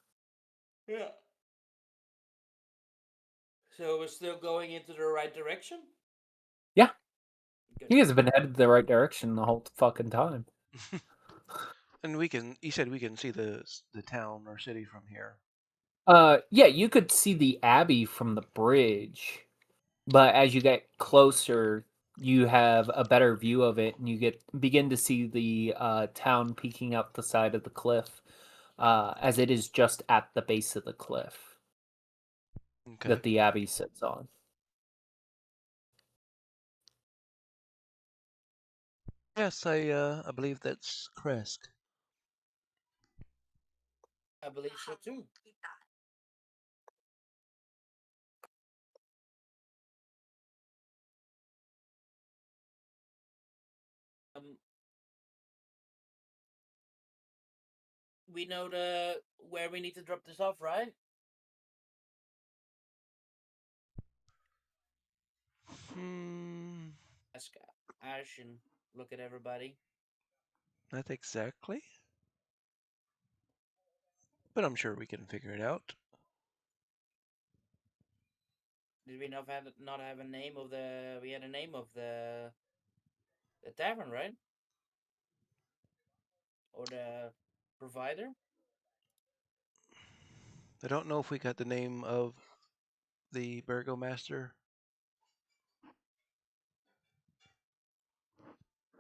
Yeah. So we're still going into the right direction? Yeah. Good. You guys have been headed the right direction the whole fucking time. And you said we can see the town or city from here. Yeah, you could see the abbey from the bridge, but as you get closer, you have a better view of it, and you begin to see the town peeking up the side of the cliff, as it is just at the base of the cliff Okay. that the abbey sits on. Yes, I believe that's Kresk. I believe so too. We know where we need to drop this off, right? Ask Ash and look at everybody. Not exactly, but I'm sure we can figure it out. Did we not have a name of the? We had a name of the tavern, right? Or the provider? I don't know if we got the name of the burgomaster.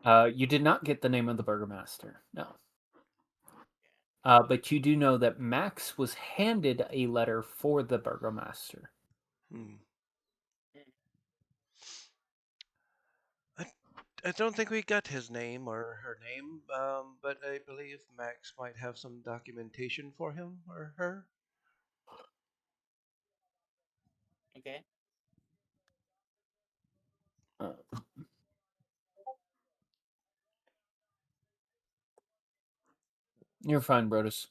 You did not get the name of the burgomaster, no. But you do know that Max was handed a letter for the burgomaster. I don't think we got his name or her name, but I believe Max might have some documentation for him or her. Okay. You're fine, Brodus.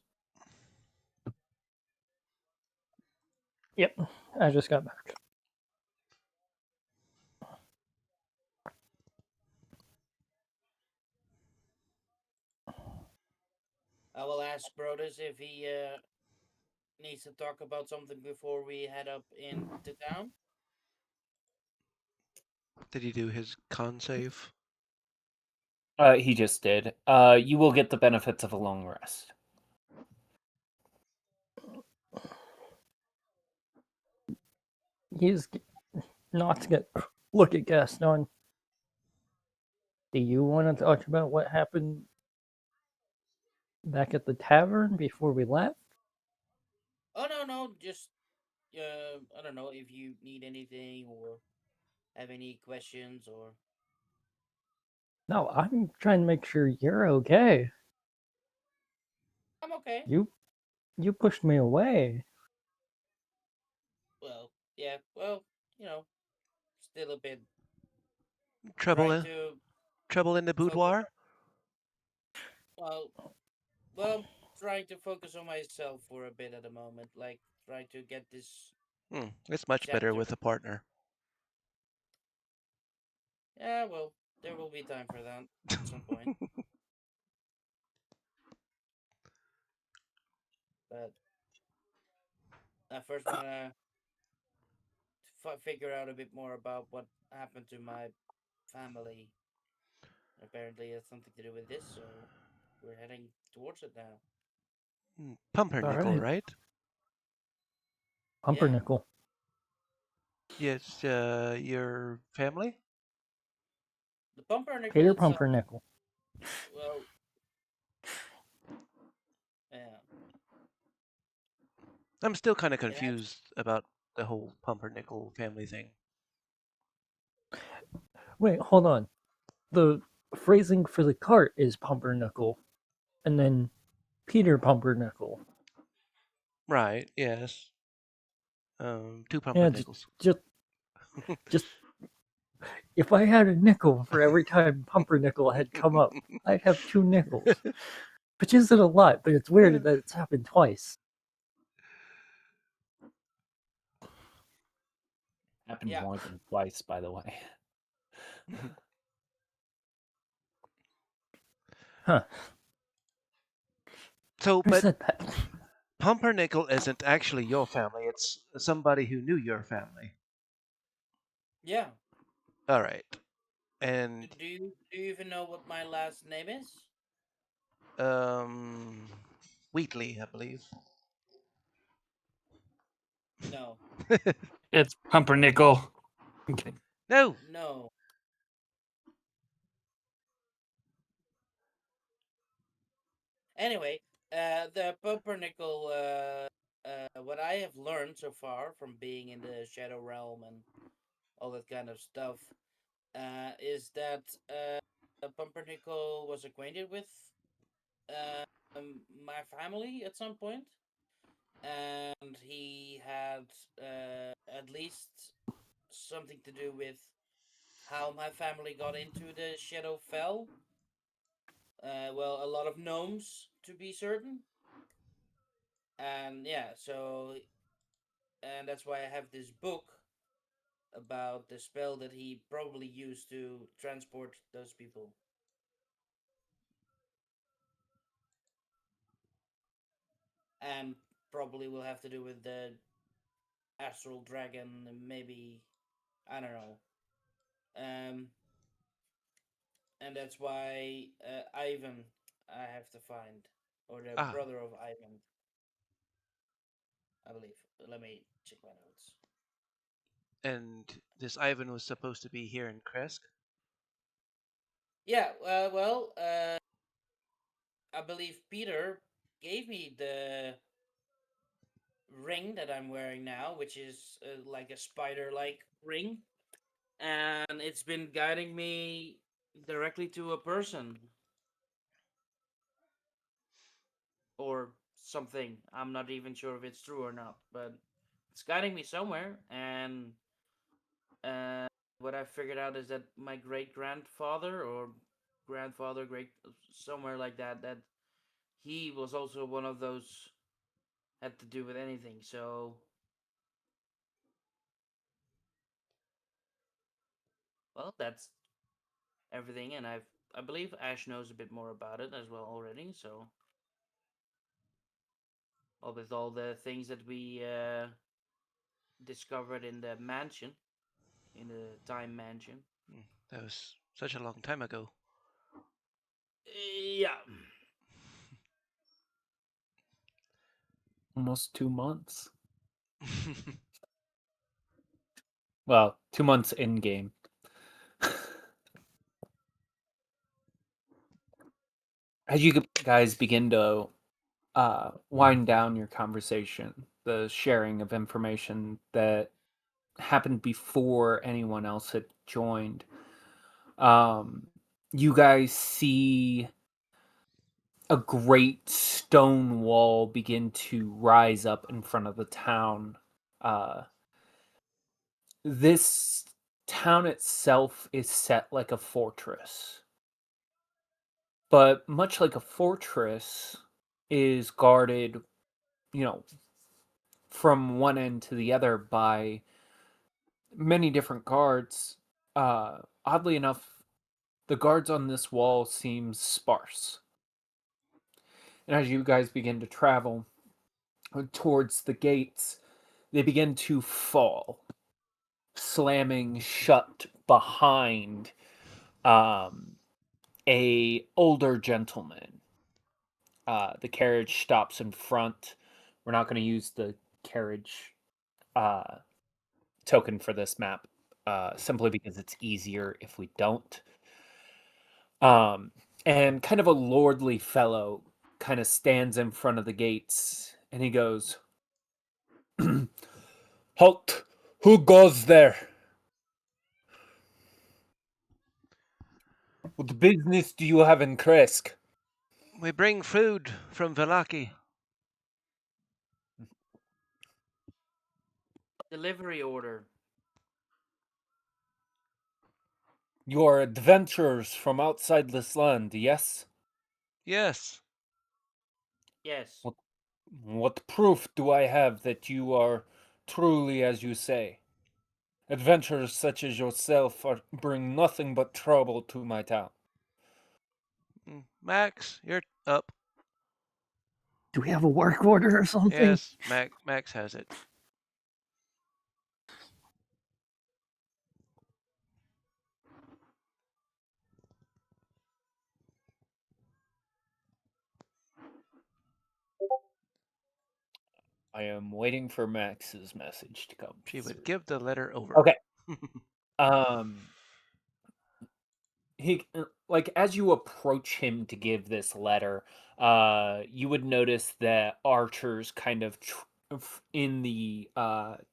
Yep, I just got back. I will ask Brodus if he needs to talk about something before we head up into town. Did he do his con save? He just did. You will get the benefits of a long rest. He's not to get look at Gaston. Do you want to talk about what happened back at the tavern before we left? Oh no, just I don't know if you need anything or have any questions or. No, I'm trying to make sure you're okay. I'm okay. You pushed me away. Well, yeah. Well, you know, still a bit Trouble, trying to trouble in the focus. boudoir. Well, well, trying to focus on myself for a bit at the moment. Like trying to get this It's much better chapter. with a partner. Yeah, well, there will be time for that at some point. But I first wanna figure out a bit more about what happened to my family. Apparently, it has something to do with this, so we're heading towards it now. All Pumpernickel, right, right? Yeah, Pumpernickel. Yes, your family? the pumpernickel Peter itself. Pumpernickel. Well, yeah, I'm still kind of it has. confused about the whole Pumpernickel family thing. Wait, hold on. The phrasing for the cart is Pumpernickel, and then Peter Pumpernickel. Right, yes. Two Yeah, pumpernickels. just if I had a nickel for every time Pumpernickel had come up, I'd have 2 nickels. Which isn't a lot, but it's weird that it's happened twice. Happened Yeah, more than twice, by the way. Huh. So, Who but said that? Pumpernickel isn't actually your family, it's somebody who knew your family. yeah. All right. And, Do you even know what my last name is? um, Wheatley, I believe. No, It's pumpernickel. Okay. No! no. Anyway, the pumpernickel. What I have learned so far from being in the Shadow Realm and all that kind of stuff, is that Pumpernickel was acquainted with my family at some point, and he had at least something to do with how my family got into the Shadowfell. Well, a lot of gnomes to be certain, and yeah, so and that's why I have this book about the spell that he probably used to transport those people. And probably will have to do with the astral dragon, maybe, I don't know. Um, and that's why Ivan I have to find, or the Ah, brother of Ivan, I believe. Let me check my notes. and this Ivan was supposed to be here in Kresk? Yeah, I believe Peter gave me the ring that I'm wearing now, which is like a spider-like ring, and it's been guiding me directly to a person or something. I'm not even sure if it's true or not, but it's guiding me somewhere. And uh, what I figured out is that my great grandfather or grandfather, great somewhere like that, that he was also one of those had to do with anything. So, well, that's everything. And I believe Ash knows a bit more about it as well already. So, all with all the things that we discovered in the mansion, in the time mansion. That was such a long time ago. Yeah. Almost 2 months. Well, 2 months in game. As you guys begin to wind down your conversation, the sharing of information that happened before anyone else had joined, you guys see a great stone wall begin to rise up in front of the town. This town itself is set like a fortress, but much like a fortress is guarded, you know, from one end to the other by many different guards. Oddly enough, the guards on this wall seem sparse. And as you guys begin to travel towards the gates, they begin to fall, slamming shut behind a older gentleman. The carriage stops in front. We're not going to use the carriage token for this map, simply because it's easier if we don't. And kind of a lordly fellow kind of stands in front of the gates, and he goes, "Halt! Who goes there? What business do you have in Kresk?" We bring food from Velaki. Delivery order. You are adventurers from outside this land, yes? Yes. Yes. What proof do I have that you are truly as you say? Adventurers such as yourself bring nothing but trouble to my town. Max, you're up. Do we have a work order or something? Yes, Max has it. I am waiting for Max's message to come. She would through. give the letter over. Okay. He like as you approach him to give this letter, you would notice that archers kind of in the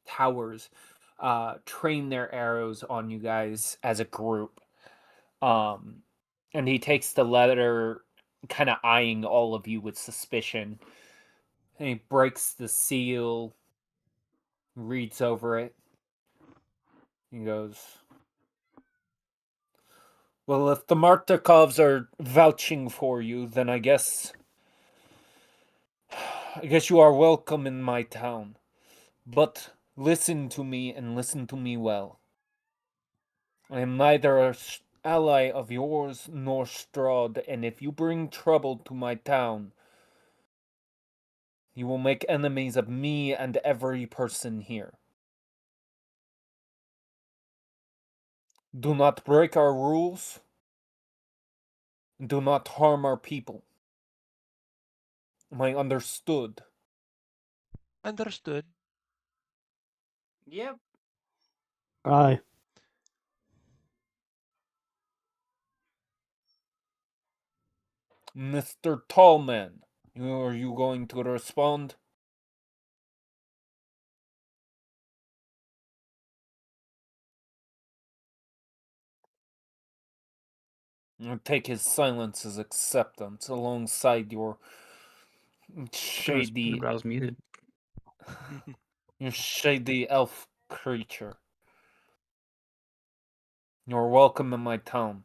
towers train their arrows on you guys as a group. And he takes the letter, kind of eyeing all of you with suspicion. And he breaks the seal, reads over it. He goes, "Well, if the Martakovs are vouching for you, then I guess you are welcome in my town. But listen to me and listen to me well. I am neither an ally of yours nor Strahd, and if you bring trouble to my town, you will make enemies of me and every person here. Do not break our rules. Do not harm our people. Am I understood?" Understood. Yep. Aye. Mr. Tallman, are you going to respond? I'll take his silence as acceptance alongside your shady Browse muted. your shady elf creature. You're welcome in my town.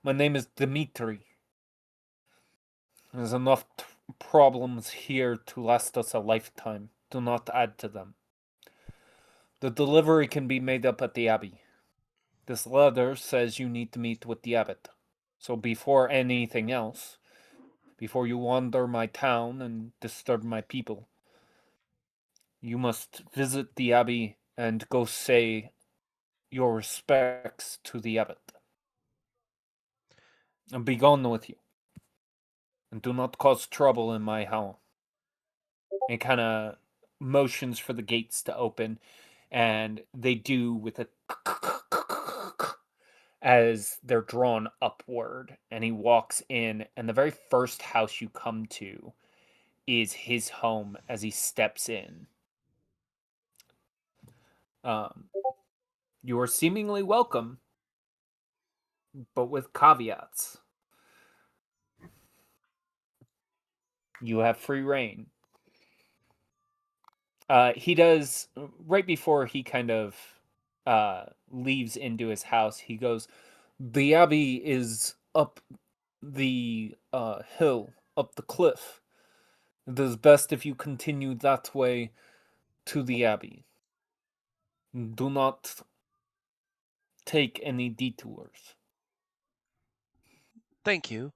My name is Dmitri. There's enough problems here to last us a lifetime. Do not add to them. The delivery can be made up at the Abbey. This letter says you need to meet with the abbot. So before anything else, before you wander my town and disturb my people, you must visit the Abbey and go say your respects to the abbot. And be gone with you. And do not cause trouble in my house. And kind of motions for the gates to open, and they do with a as they're drawn upward, and he walks in, and the very first house you come to is his home as he steps in. You are seemingly welcome, but with caveats. You have free reign. He does, right before he kind of leaves into his house, he goes, "The abbey is up the hill, up the cliff. It is best if you continue that way to the abbey. Do not take any detours." Thank you.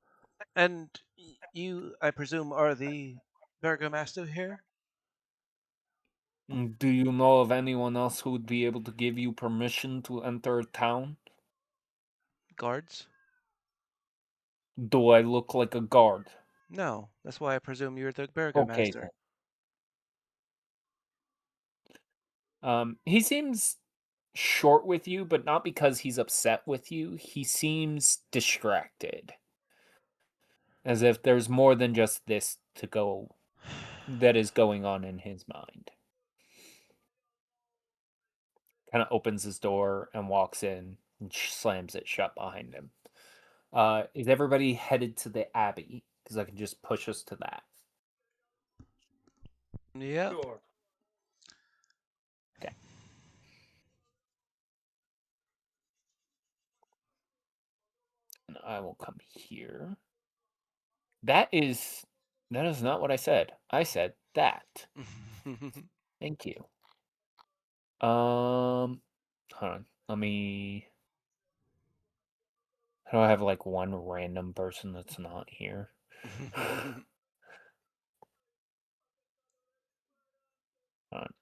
And you, I presume, are the burgomaster here? Do you know of anyone else who would be able to give you permission to enter a town? Guards? Do I look like a guard? No, that's why I presume you're the Okay. burgomaster. He seems short with you, but not because he's upset with you. He seems distracted. As if there's more than just this to go that is going on in his mind. Kind of opens his door and walks in and slams it shut behind him. Is everybody headed to the Abbey? Because I can just push us to that. Yep. Sure. Okay. And I will come here. That is not what I said. I said that. Thank you. Hold on. Let me. How do I have like one random person that's not here?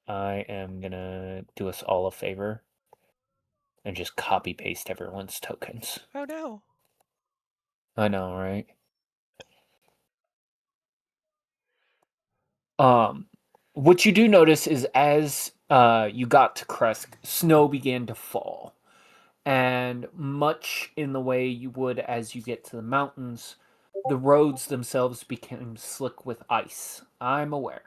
I am gonna do us all a favor and just copy paste everyone's tokens. Oh no. I know, right? What you do notice is as you got to Kresk, snow began to fall. And much in the way you would as you get to the mountains, the roads themselves became slick with ice. I'm aware.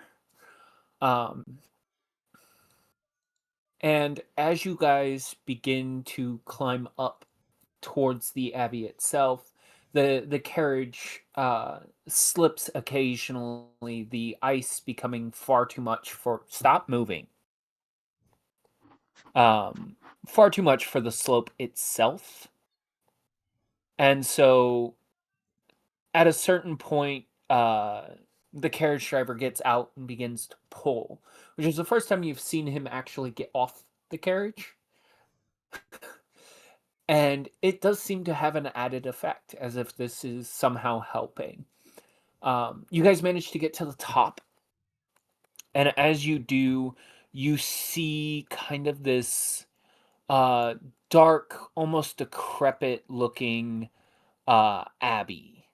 And as you guys begin to climb up towards the abbey itself, the carriage slips occasionally, the ice becoming far too much for stop moving. Far too much for the slope itself. And so at a certain point, the carriage driver gets out and begins to pull, which is the first time you've seen him actually get off the carriage. And it does seem to have an added effect, as if this is somehow helping. You guys manage to get to the top, and as you do, you see kind of this dark, almost decrepit looking abbey.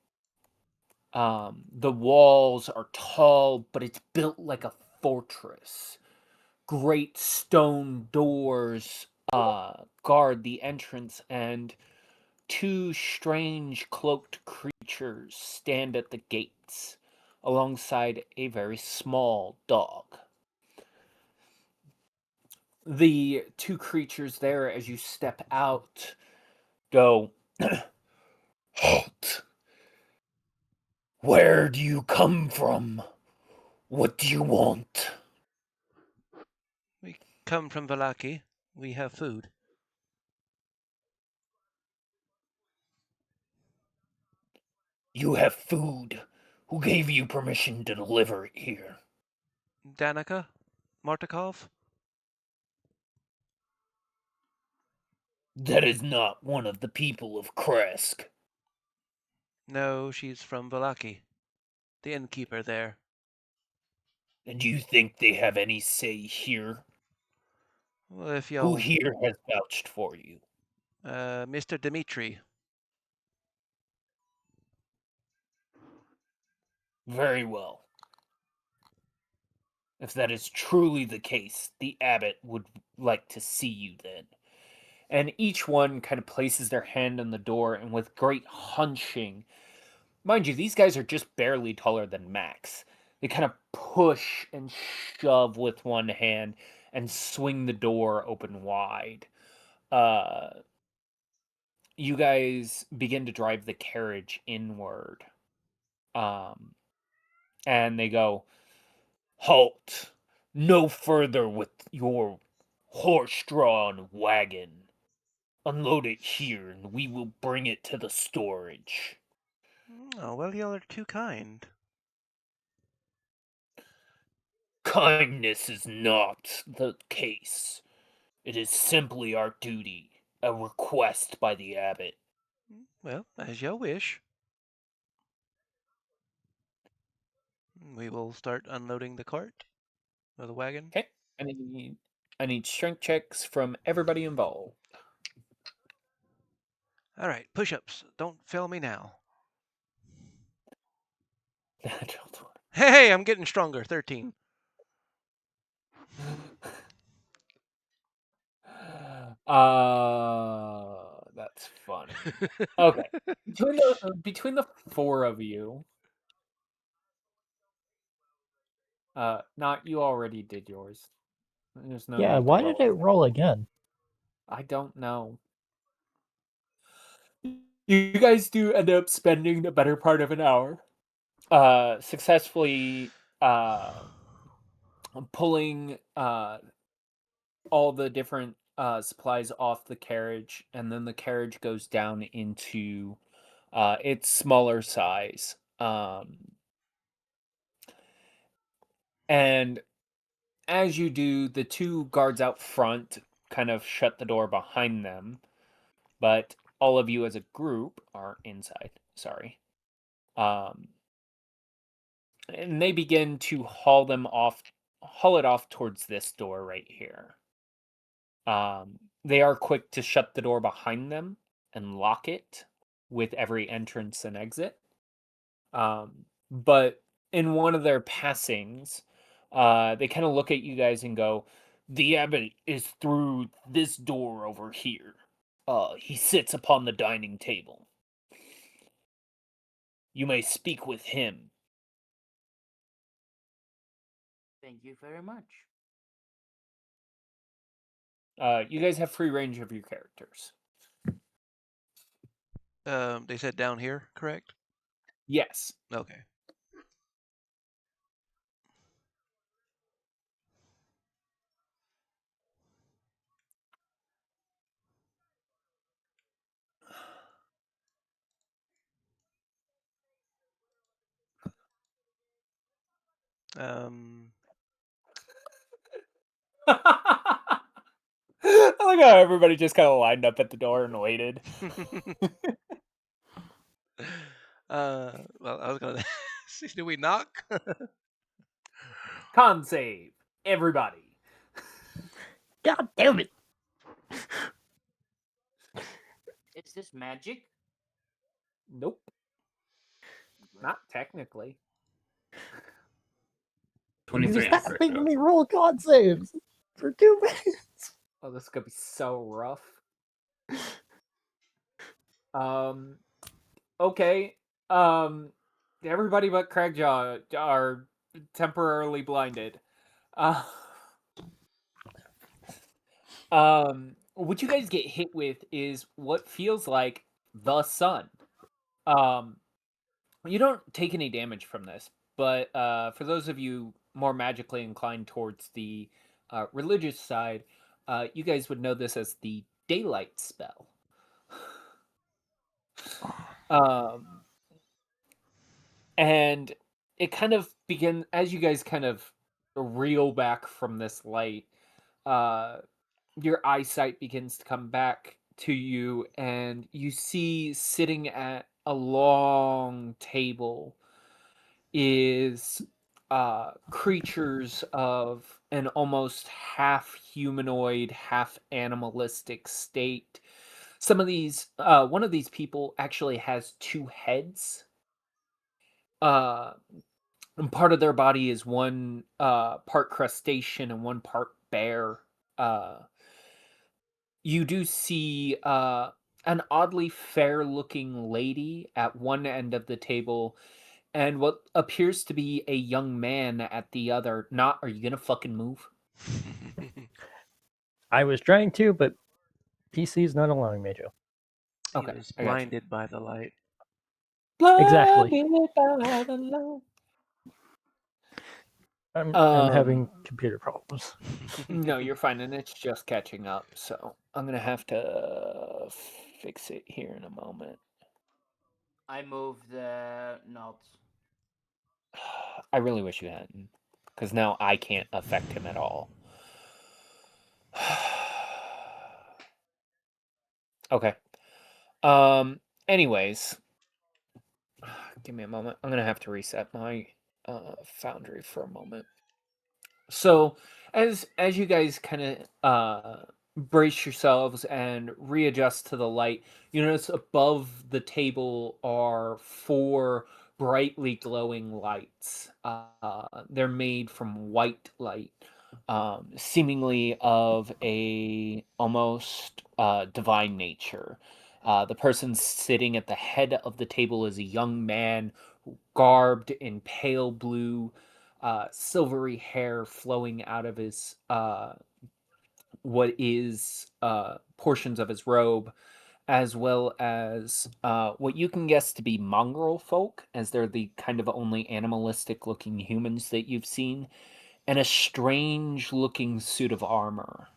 The walls are tall, but it's built like a fortress. Great stone doors guard the entrance, and two strange cloaked creatures stand at the gates alongside a very small dog. The two creatures there, as you step out, go, "Halt! Where do you come from? What do you want?" We come from Valaki. We have food. You have food. Who gave you permission to deliver it here? Danica? Martikov? That is not one of the people of Kresk. No, she's from Valaki. The innkeeper there. And do you think they have any say here? Well, if Who y'all... here has vouched for you? Mr. Dimitri. Very well. If that is truly the case, the abbot would like to see you then. and each one kind of places their hand on the door, and with great hunching, mind you, these guys are just barely taller than Max. They kind of push and shove with one hand and swing the door open wide. You guys begin to drive the carriage inward. And they go, "Halt! No further with your horse-drawn wagon. Unload it here, and we will bring it to the storage." Oh, well, y'all are too kind. Kindness is not the case. It is simply our duty, a request by the abbot. Well, as y'all wish. We will start unloading the cart or the wagon. Okay. I need strength checks from everybody involved. All right, push-ups. Don't fail me now. Natural 20. Hey, I'm getting stronger. 13. That's funny. Okay. Between the four of you, not you already did yours. There's no Yeah, need to why did it roll. roll again? I don't know. You guys do end up spending the better part of an hour, successfully pulling all the different supplies off the carriage, and then the carriage goes down into its smaller size. And as you do, the two guards out front kind of shut the door behind them, but all of you as a group are inside. Sorry. And they begin to haul it off towards this door right here. They are quick to shut the door behind them and lock it with every entrance and exit. But in one of their passings, they kind of look at you guys and go, "The abbot is through this door over here. He sits upon the dining table. You may speak with him." Thank you very much. You guys have free range of your characters. They said down here, correct? Yes. Okay. Um, I like how everybody just kind of lined up at the door and waited. well, I was gonna see. Do we knock? Con save, everybody. God damn it! Is this magic? Nope, not technically. 23 Stop effort. making me roll con saves for 2 minutes. Oh, this is gonna be so rough. Okay. Everybody but Craigjaw are temporarily blinded. What you guys get hit with is what feels like the sun. You don't take any damage from this, but for those of you more magically inclined towards the religious side, you guys would know this as the daylight spell. And it kind of begins as you guys kind of reel back from this light. Your eyesight begins to come back to you, and you see sitting at a long table is creatures of an almost half humanoid, half animalistic state. Some of these, one of these people actually has two heads. And part of their body is one part crustacean and one part bear. you do see an oddly fair-looking lady at one end of the table, and what appears to be a young man at the other. Not, are you gonna fucking move? I was trying to, but PC's not allowing me to. He Okay, was I got you. blinded by the light. Exactly. Blinded by the light. I'm having computer problems. No, you're fine, and it's just catching up, so I'm gonna have to fix it here in a moment. I moved not. I really wish you hadn't, because now I can't affect him at all. Okay. Anyways, give me a moment. I'm gonna have to reset my Foundry for a moment. So, as you guys kind of brace yourselves and readjust to the light, you notice above the table are four brightly glowing lights. They're made from white light, seemingly of a almost divine nature. The person sitting at the head of the table is a young man garbed in pale blue, silvery hair flowing out of his what is portions of his robe, as well as what you can guess to be mongrel folk, as they're the kind of only animalistic looking humans that you've seen, and a strange looking suit of armor.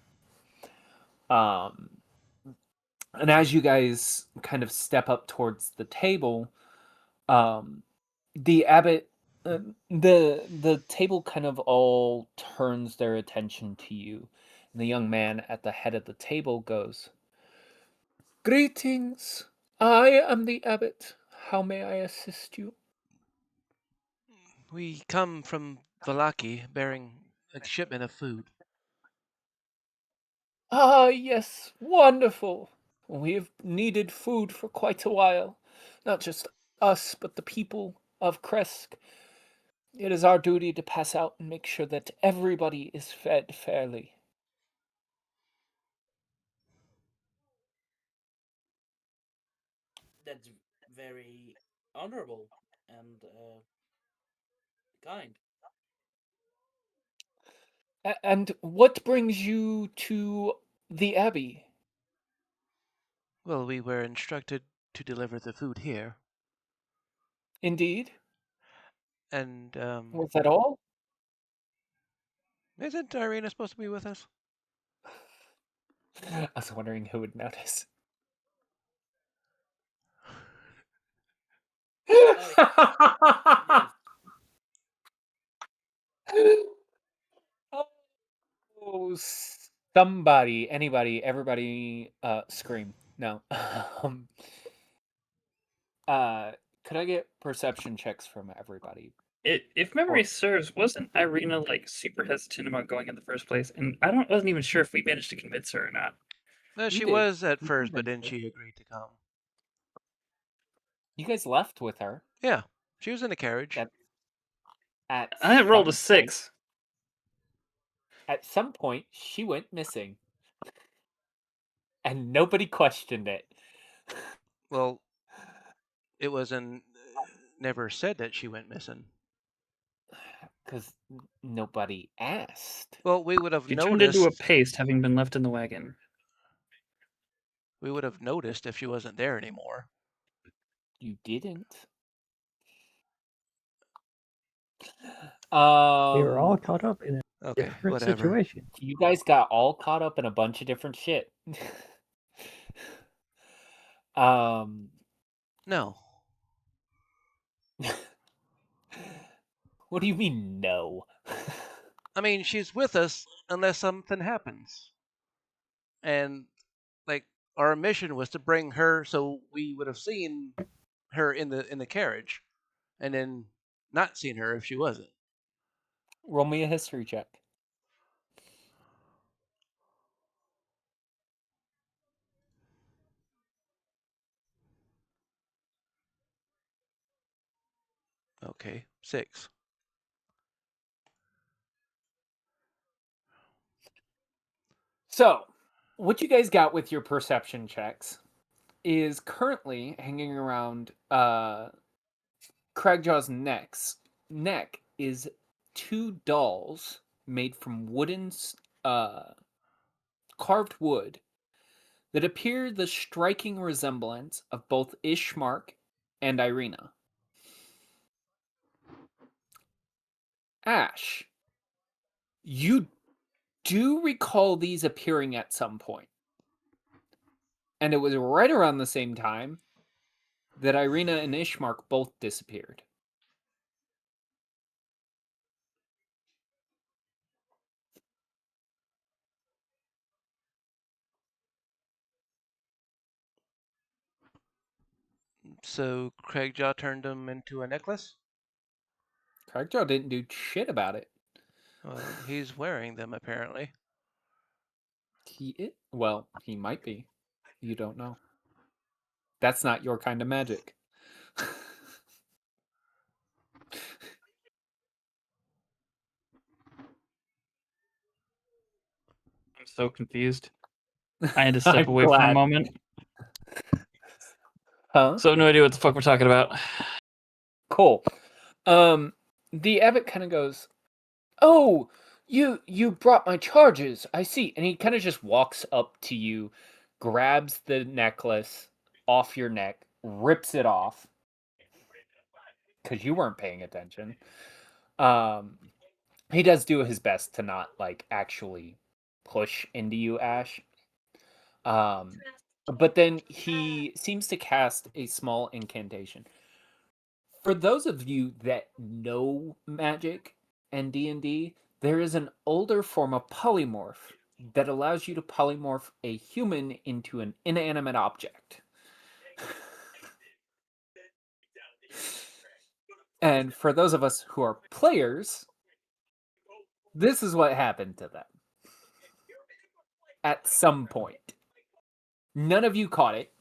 And as you guys kind of step up towards the table, the abbot, the table kind of all turns their attention to you. And the young man at the head of the table goes, "Greetings. I am the abbot. How may I assist you?" We come from Valaki bearing a shipment of food. "Ah, yes, wonderful. We have needed food for quite a while. Not just us, but the people of Kresk. It is our duty to pass out and make sure that everybody is fed fairly." That's very honorable and kind. And what brings you to the Abbey? Well, we were instructed to deliver the food here, Indeed. and Was that all? isn't Irina supposed to be with us? I was wondering who would notice. Oh yes. Oh, somebody, anybody, everybody, scream. No. Uh, could I get perception checks from everybody? If memory serves, wasn't Irina like super hesitant about going in the first place? And wasn't even sure if we managed to convince her or not. No, You she did. was at You first, but convinced then her. she agreed to come. You guys left with her. Yeah, she was in a carriage. At I rolled a some point, 6. at some point, she went missing, and nobody questioned it. Well, it wasn't never said that she went missing. Because nobody asked. Well, we would have She turned into a noticed. paste, having been left in the wagon. We would have noticed if she wasn't there anymore. You didn't. We were all caught up in a Okay, different whatever. situation. You guys got all caught up in a bunch of different shit. No. What do you mean, no? I mean, she's with us unless something happens. And, like, our mission was to bring her so we would have seen her in the carriage and then not seen her if she wasn't. Roll me a history check. Okay, 6. So, what you guys got with your perception checks is currently hanging around Craigjaw's neck is 2 dolls made from carved wood that appear the striking resemblance of both Ishmark and Irina. Ash, you do recall these appearing at some point. And it was right around the same time that Irina and Ishmark both disappeared. So Craigjaw turned them into a necklace? Craigjaw didn't do shit about it. Well, he's wearing them apparently. He might be. You don't know. That's not your kind of magic. I'm so confused. I had to step I'm away for a glad. moment. Huh? So I have no idea what the fuck we're talking about. Cool. The abbot kind of goes, "Oh, you brought my charges. I see." And he kind of just walks up to you, grabs the necklace off your neck, rips it off because you weren't paying attention. He does do his best to not like actually push into you, Ash. But then he seems to cast a small incantation. For those of you that know magic and D&D, there is an older form of polymorph that allows you to polymorph a human into an inanimate object. And for those of us who are players, this is what happened to them. At some point. None of you caught it,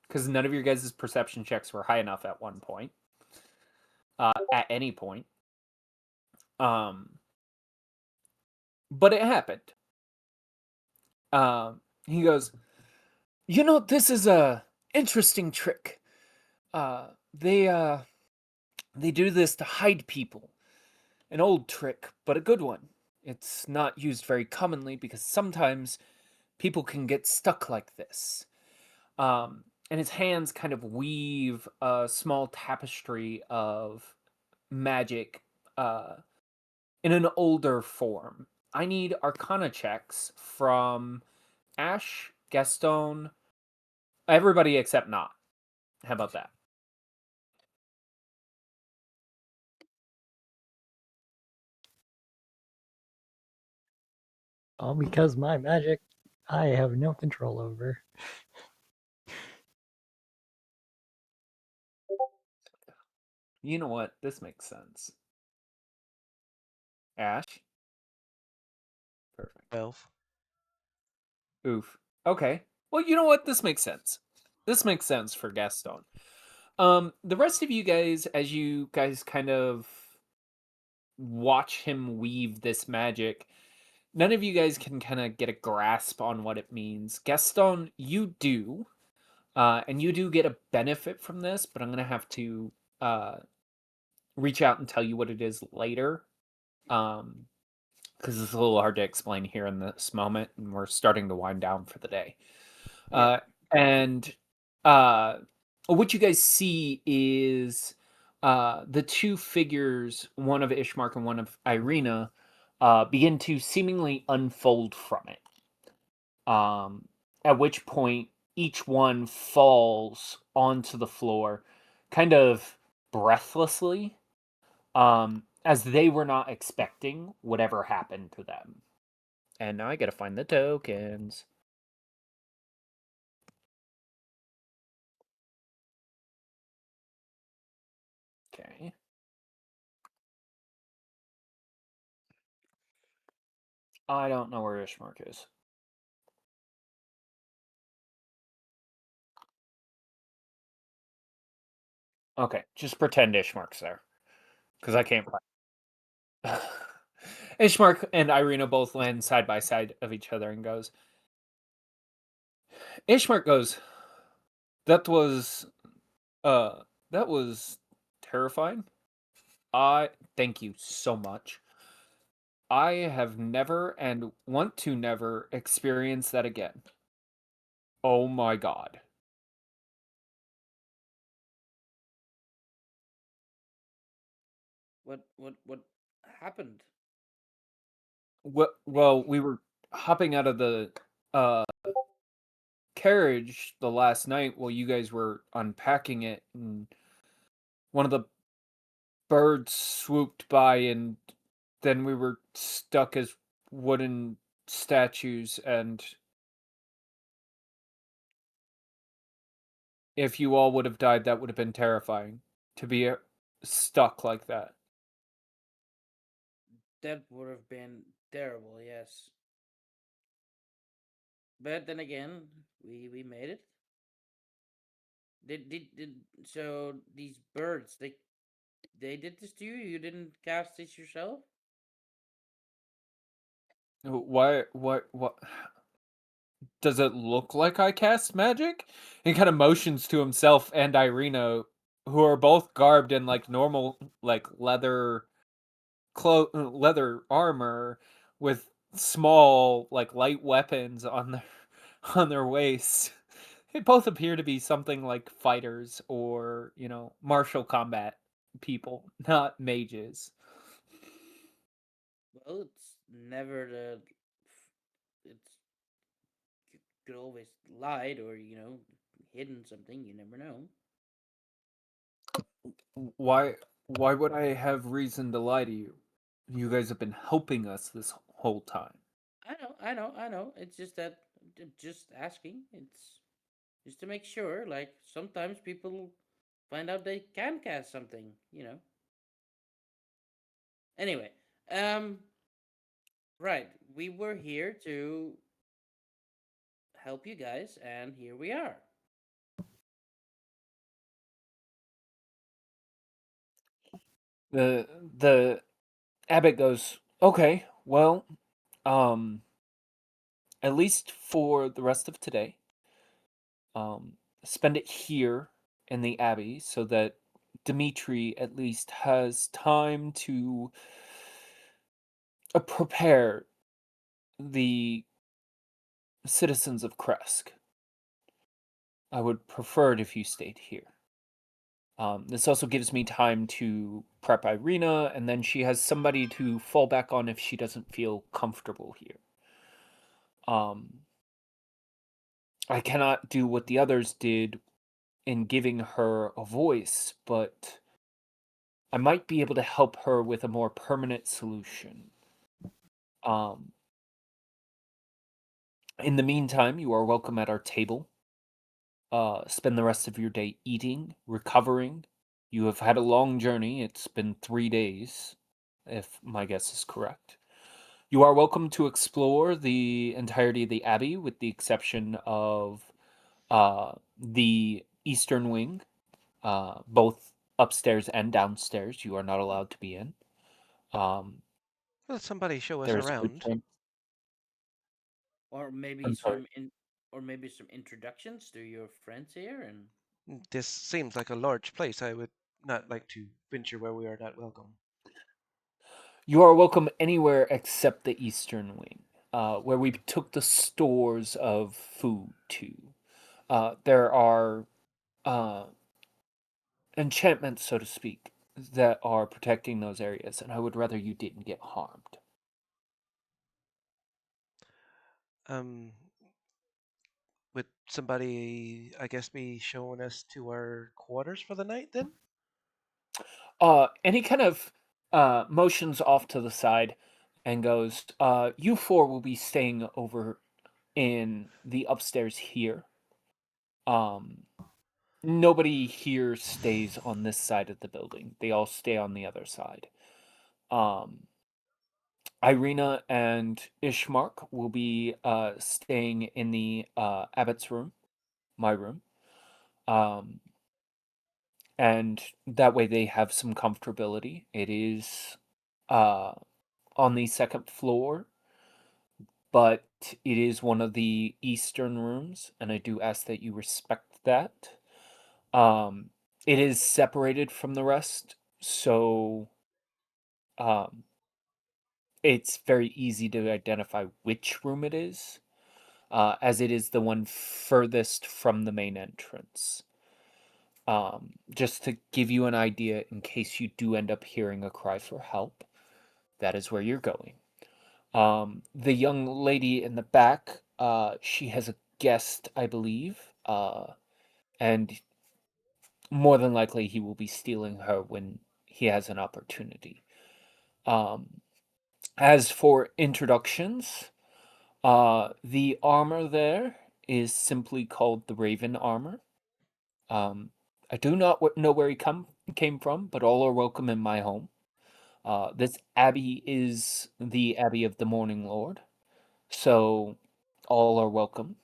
because none of your guys' perception checks were high enough at one point. At any point. But it happened. He goes, this is a interesting trick. They do this to hide people. An old trick, but a good one. It's not used very commonly because sometimes people can get stuck like this. And his hands kind of weave a small tapestry of magic in an older form. I need Arcana checks from Ash, Gaston, everybody except Not. How about that? All because my magic I have no control over. You know what? This makes sense. Ash? Perfect. 12. Oof. Okay. Well, you know what? This makes sense. This makes sense for Gaston. The rest of you guys, as you guys kind of watch him weave this magic, none of you guys can kind of get a grasp on what it means. Gaston, you do. And you do get a benefit from this, but I'm going to have to reach out and tell you what it is later. Because it's a little hard to explain here in this moment, and we're starting to wind down for the day. And what you guys see is the two figures, one of Ishmark and one of Irina, begin to seemingly unfold from it. At which point, each one falls onto the floor, kind of breathlessly, as they were not expecting whatever happened to them. And now I gotta find the tokens. Okay. I don't know where Ishmark is. Okay, just pretend Ishmark's there. Because I can't find Ishmark and Irina both land side by side of each other and goes, Ishmart goes, that was uh that was terrifying. I thank you so much. I have never and want to never experience that again. Oh my god. What happened? Well, we were hopping out of the uh carriage the last night while you guys were unpacking it, and one of the birds swooped by, and then we were stuck as wooden statues, and if you all would have died, that would have been terrifying to be stuck like that. That would have been terrible, yes. But then again, we made it. Did so these birds they did this to you? You didn't cast this yourself? What does it look like I cast magic? He kind of motions to himself and Irina, who are both garbed in like normal like leather armor with small like light weapons on their on their waists. They both appear to be something like fighters or, martial combat people, not mages. Well, it's never the. It's could always lied or hidden something. You never know. Why would I have reason to lie to you? You guys have been helping us this whole time. I know. It's just that just asking. It's just to make sure. Like sometimes people find out they can cast something. Anyway, um, right. We were here to help you guys, and here we are. The abbot goes, "Okay, well, um at least for the rest of today, um spend it here in the abbey so that Dimitri at least has time to prepare the citizens of Kresk. I would prefer it if you stayed here. This also gives me time to prep Irina, and then she has somebody to fall back on if she doesn't feel comfortable here. I cannot do what the others did in giving her a voice, but I might be able to help her with a more permanent solution. Um, in the meantime, you are welcome at our table. Spend the rest of your day eating, recovering. You have had a long journey. It's been 3 days, if my guess is correct. You are welcome to explore the entirety of the Abbey, with the exception of the eastern wing, both upstairs and downstairs. You are not allowed to be in. Um, Will somebody show us there's good around? point. Or maybe I'm sorry. some introductions to your friends here, and This seems like a large place. I would not like to venture where we are not welcome. You are welcome anywhere except the eastern wing, where we took the stores of food to. There are uh, enchantments, so to speak, that are protecting those areas, and I would rather you didn't get harmed. Um, would somebody, I guess, be showing us to our quarters for the night then? And he kind of motions off to the side and goes, "You four will be staying over in the upstairs here. Um, Nobody here stays on this side of the building. They all stay on the other side. Um, Irina and Ishmark will be staying in the abbot's room, my room. Um, and that way they have some comfortability. It is uh, on the second floor, but it is one of the eastern rooms, and I do ask that you respect that. It is separated from the rest, so um, it's very easy to identify which room it is, as it is the one furthest from the main entrance. Just to give you an idea, in case you do end up hearing a cry for help, that is where you're going. The young lady in the back, she has a guest, I believe, and more than likely he will be stealing her when he has an opportunity. Um, as for introductions, the armor there is simply called the Raven armor. I do not know where he came from, but all are welcome in my home. This abbey is the Abbey of the Morning Lord, so all are welcome.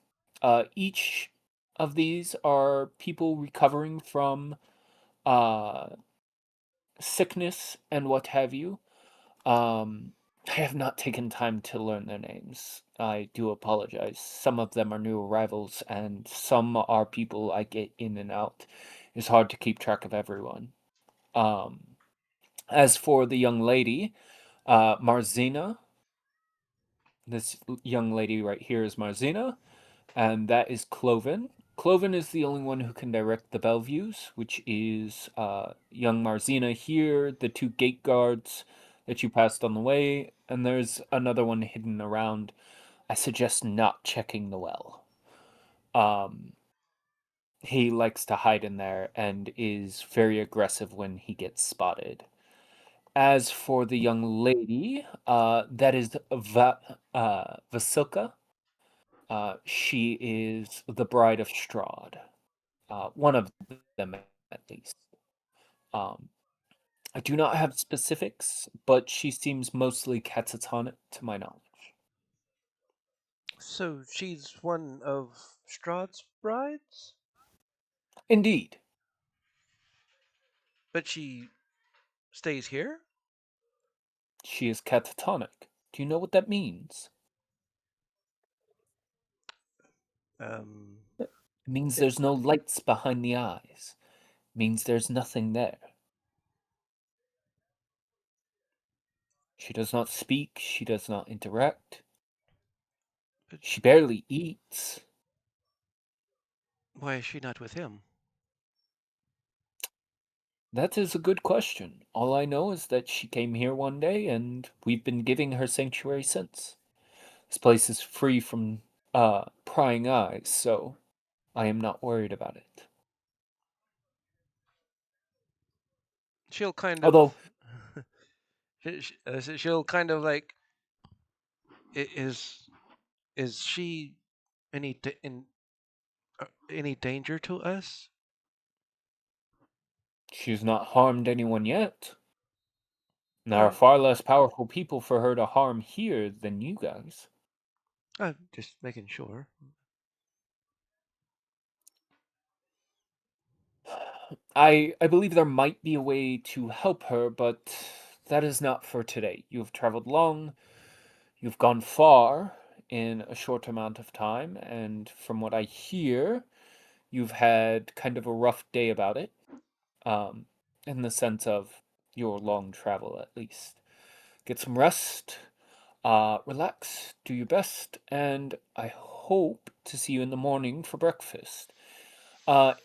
Each of these are people recovering from uh, sickness and what have you. I have not taken time to learn their names. I do apologize. Some of them are new arrivals, and some are people I get in and out. It's hard to keep track of everyone. As for the young lady, Marzina, this young lady right here is Marzina, and that is Cloven. Cloven is the only one who can direct the Bellevues, which is young Marzina here, the two gate guards that you passed on the way, and there's another one hidden around. I suggest not checking the well. He likes to hide in there and is very aggressive when he gets spotted. As for the young lady, that is Vasilka. She is the bride of Strahd. One of them, at least. Um, I do not have specifics, but she seems mostly catatonic to my knowledge. So she's one of Strahd's brides? Indeed, But she stays here? she is catatonic. Do you know what that means? Um, It means it, there's no lights behind the eyes. It means there's nothing there. She does not speak, she does not interact. but She barely eats. why is she not with him? That is a good question. All I know is that she came here one day and we've been giving her sanctuary since. This place is free from prying eyes, so I am not worried about it. She'll kind of. Although, She'll kind of like. Is she in any danger to us? she's not harmed anyone yet. There are Uh, far less powerful people for her to harm here than you guys. I'm just making sure. I believe there might be a way to help her, but that is not for today. You have traveled long, you've gone far in a short amount of time, and from what I hear, you've had kind of a rough day about it, um, in the sense of your long travel at least. Get some rest, relax, do your best, and I hope to see you in the morning for breakfast.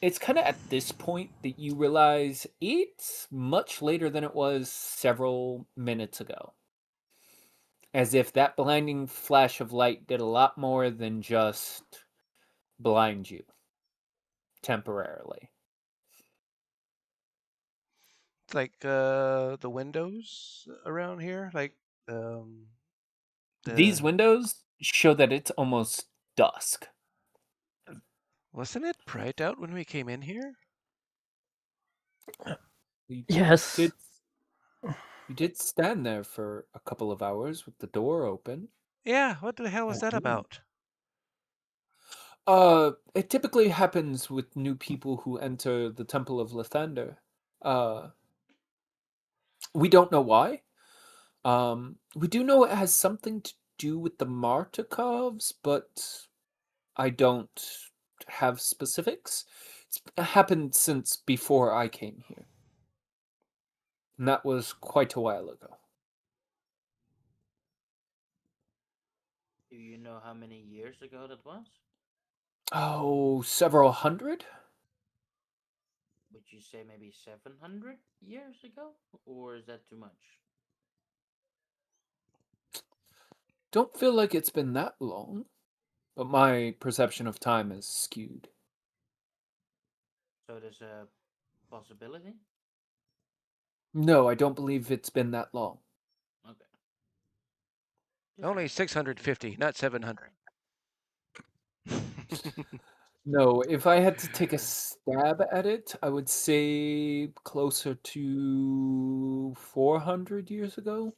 It's kind of at this point that you realize it's much later than it was several minutes ago. As if that blinding flash of light did a lot more than just blind you temporarily. It's like the windows around here, like um, These the windows show that it's almost dusk. wasn't it bright out when we came in here? You Yes. did you did stand there for a couple of hours with the door open. Yeah, what the hell was at that noon. about? It typically happens with new people who enter the Temple of Lathander. Uh, we don't know why. We do know it has something do with the Martikovs, but I don't have specifics. It's happened since before I came here. And that was quite a while ago. Do you know how many years ago that was? Oh, several hundred? Would you say maybe 700 years ago? Or is that too much? Don't feel like it's been that long, but my perception of time is skewed. So there's a possibility? No, I don't believe it's been that long. Okay. Just Only checking. 650, not 700. No, if I had to take a stab at it, I would say closer to 400 years ago.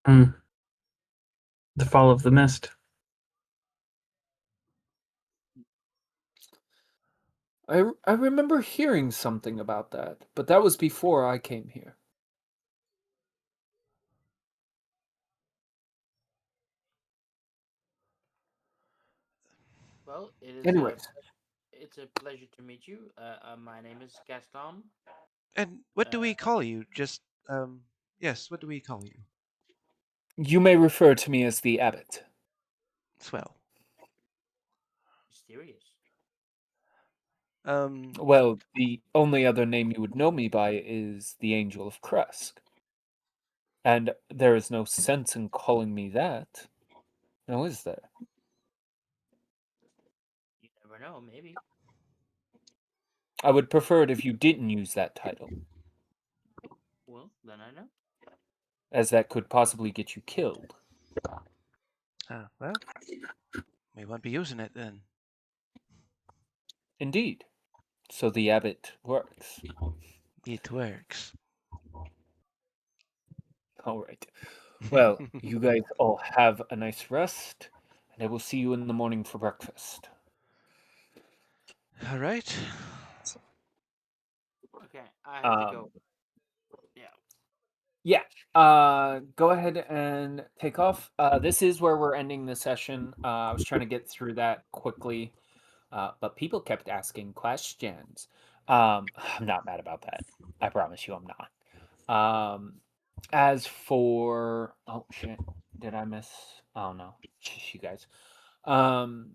The fall of the mist. I remember hearing something about that, but that was before I came here. Well, Anyways, it's a pleasure to meet you. My name is Gaston. And what do we call you? Just, yes, what do we call you? you may refer to me as the abbot. Swell. Mysterious. Well, the only other name you would know me by is the Angel of Krusk. And there is no sense in calling me that. Now, is there? You never know, maybe. I would prefer it if you didn't use that title, Well, then I know. as that could possibly get you killed. Well, we won't be using it then. Indeed. So the abbot works. It works. All right. Well, you guys all have a nice rest, and I will see you in the morning for breakfast. All right. Okay, I have to Um, go. Yeah. Yeah, go ahead and take off. This is where we're ending the session. I was trying to get through that quickly, but people kept asking questions. I'm not mad about that. I promise you I'm not. As for... Oh, shit. Did I miss... Oh, no. Shush, you guys. I'm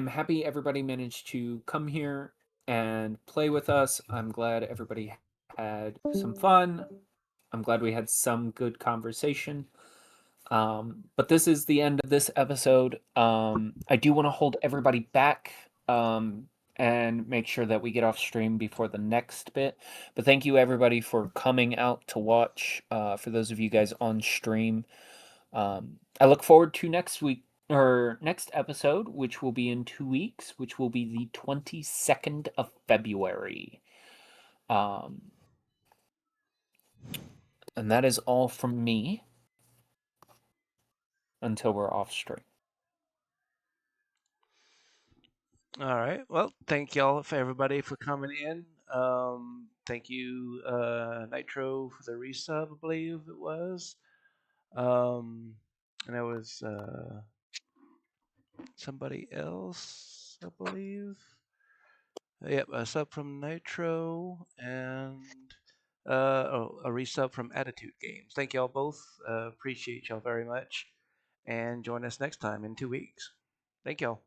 happy everybody managed to come here and play with us. I'm glad everybody had some fun. I'm glad we had some good conversation. But this is the end of this episode. I do want to hold everybody back and make sure that we get off stream before the next bit. But thank you everybody for coming out to watch. For those of you guys on stream, I look forward to next week or next episode, which will be in 2 weeks, which will be the 22nd of February. And that is all from me until we're off stream. All right. Well, thank y'all for everybody for coming in. Thank you, Nitro, for the resub, I believe it was. And it was somebody else, I believe. Yep, a sub from Nitro and a resub from Attitude Games. Thank y'all both. Appreciate y'all very much. And join us next time in 2 weeks. Thank y'all.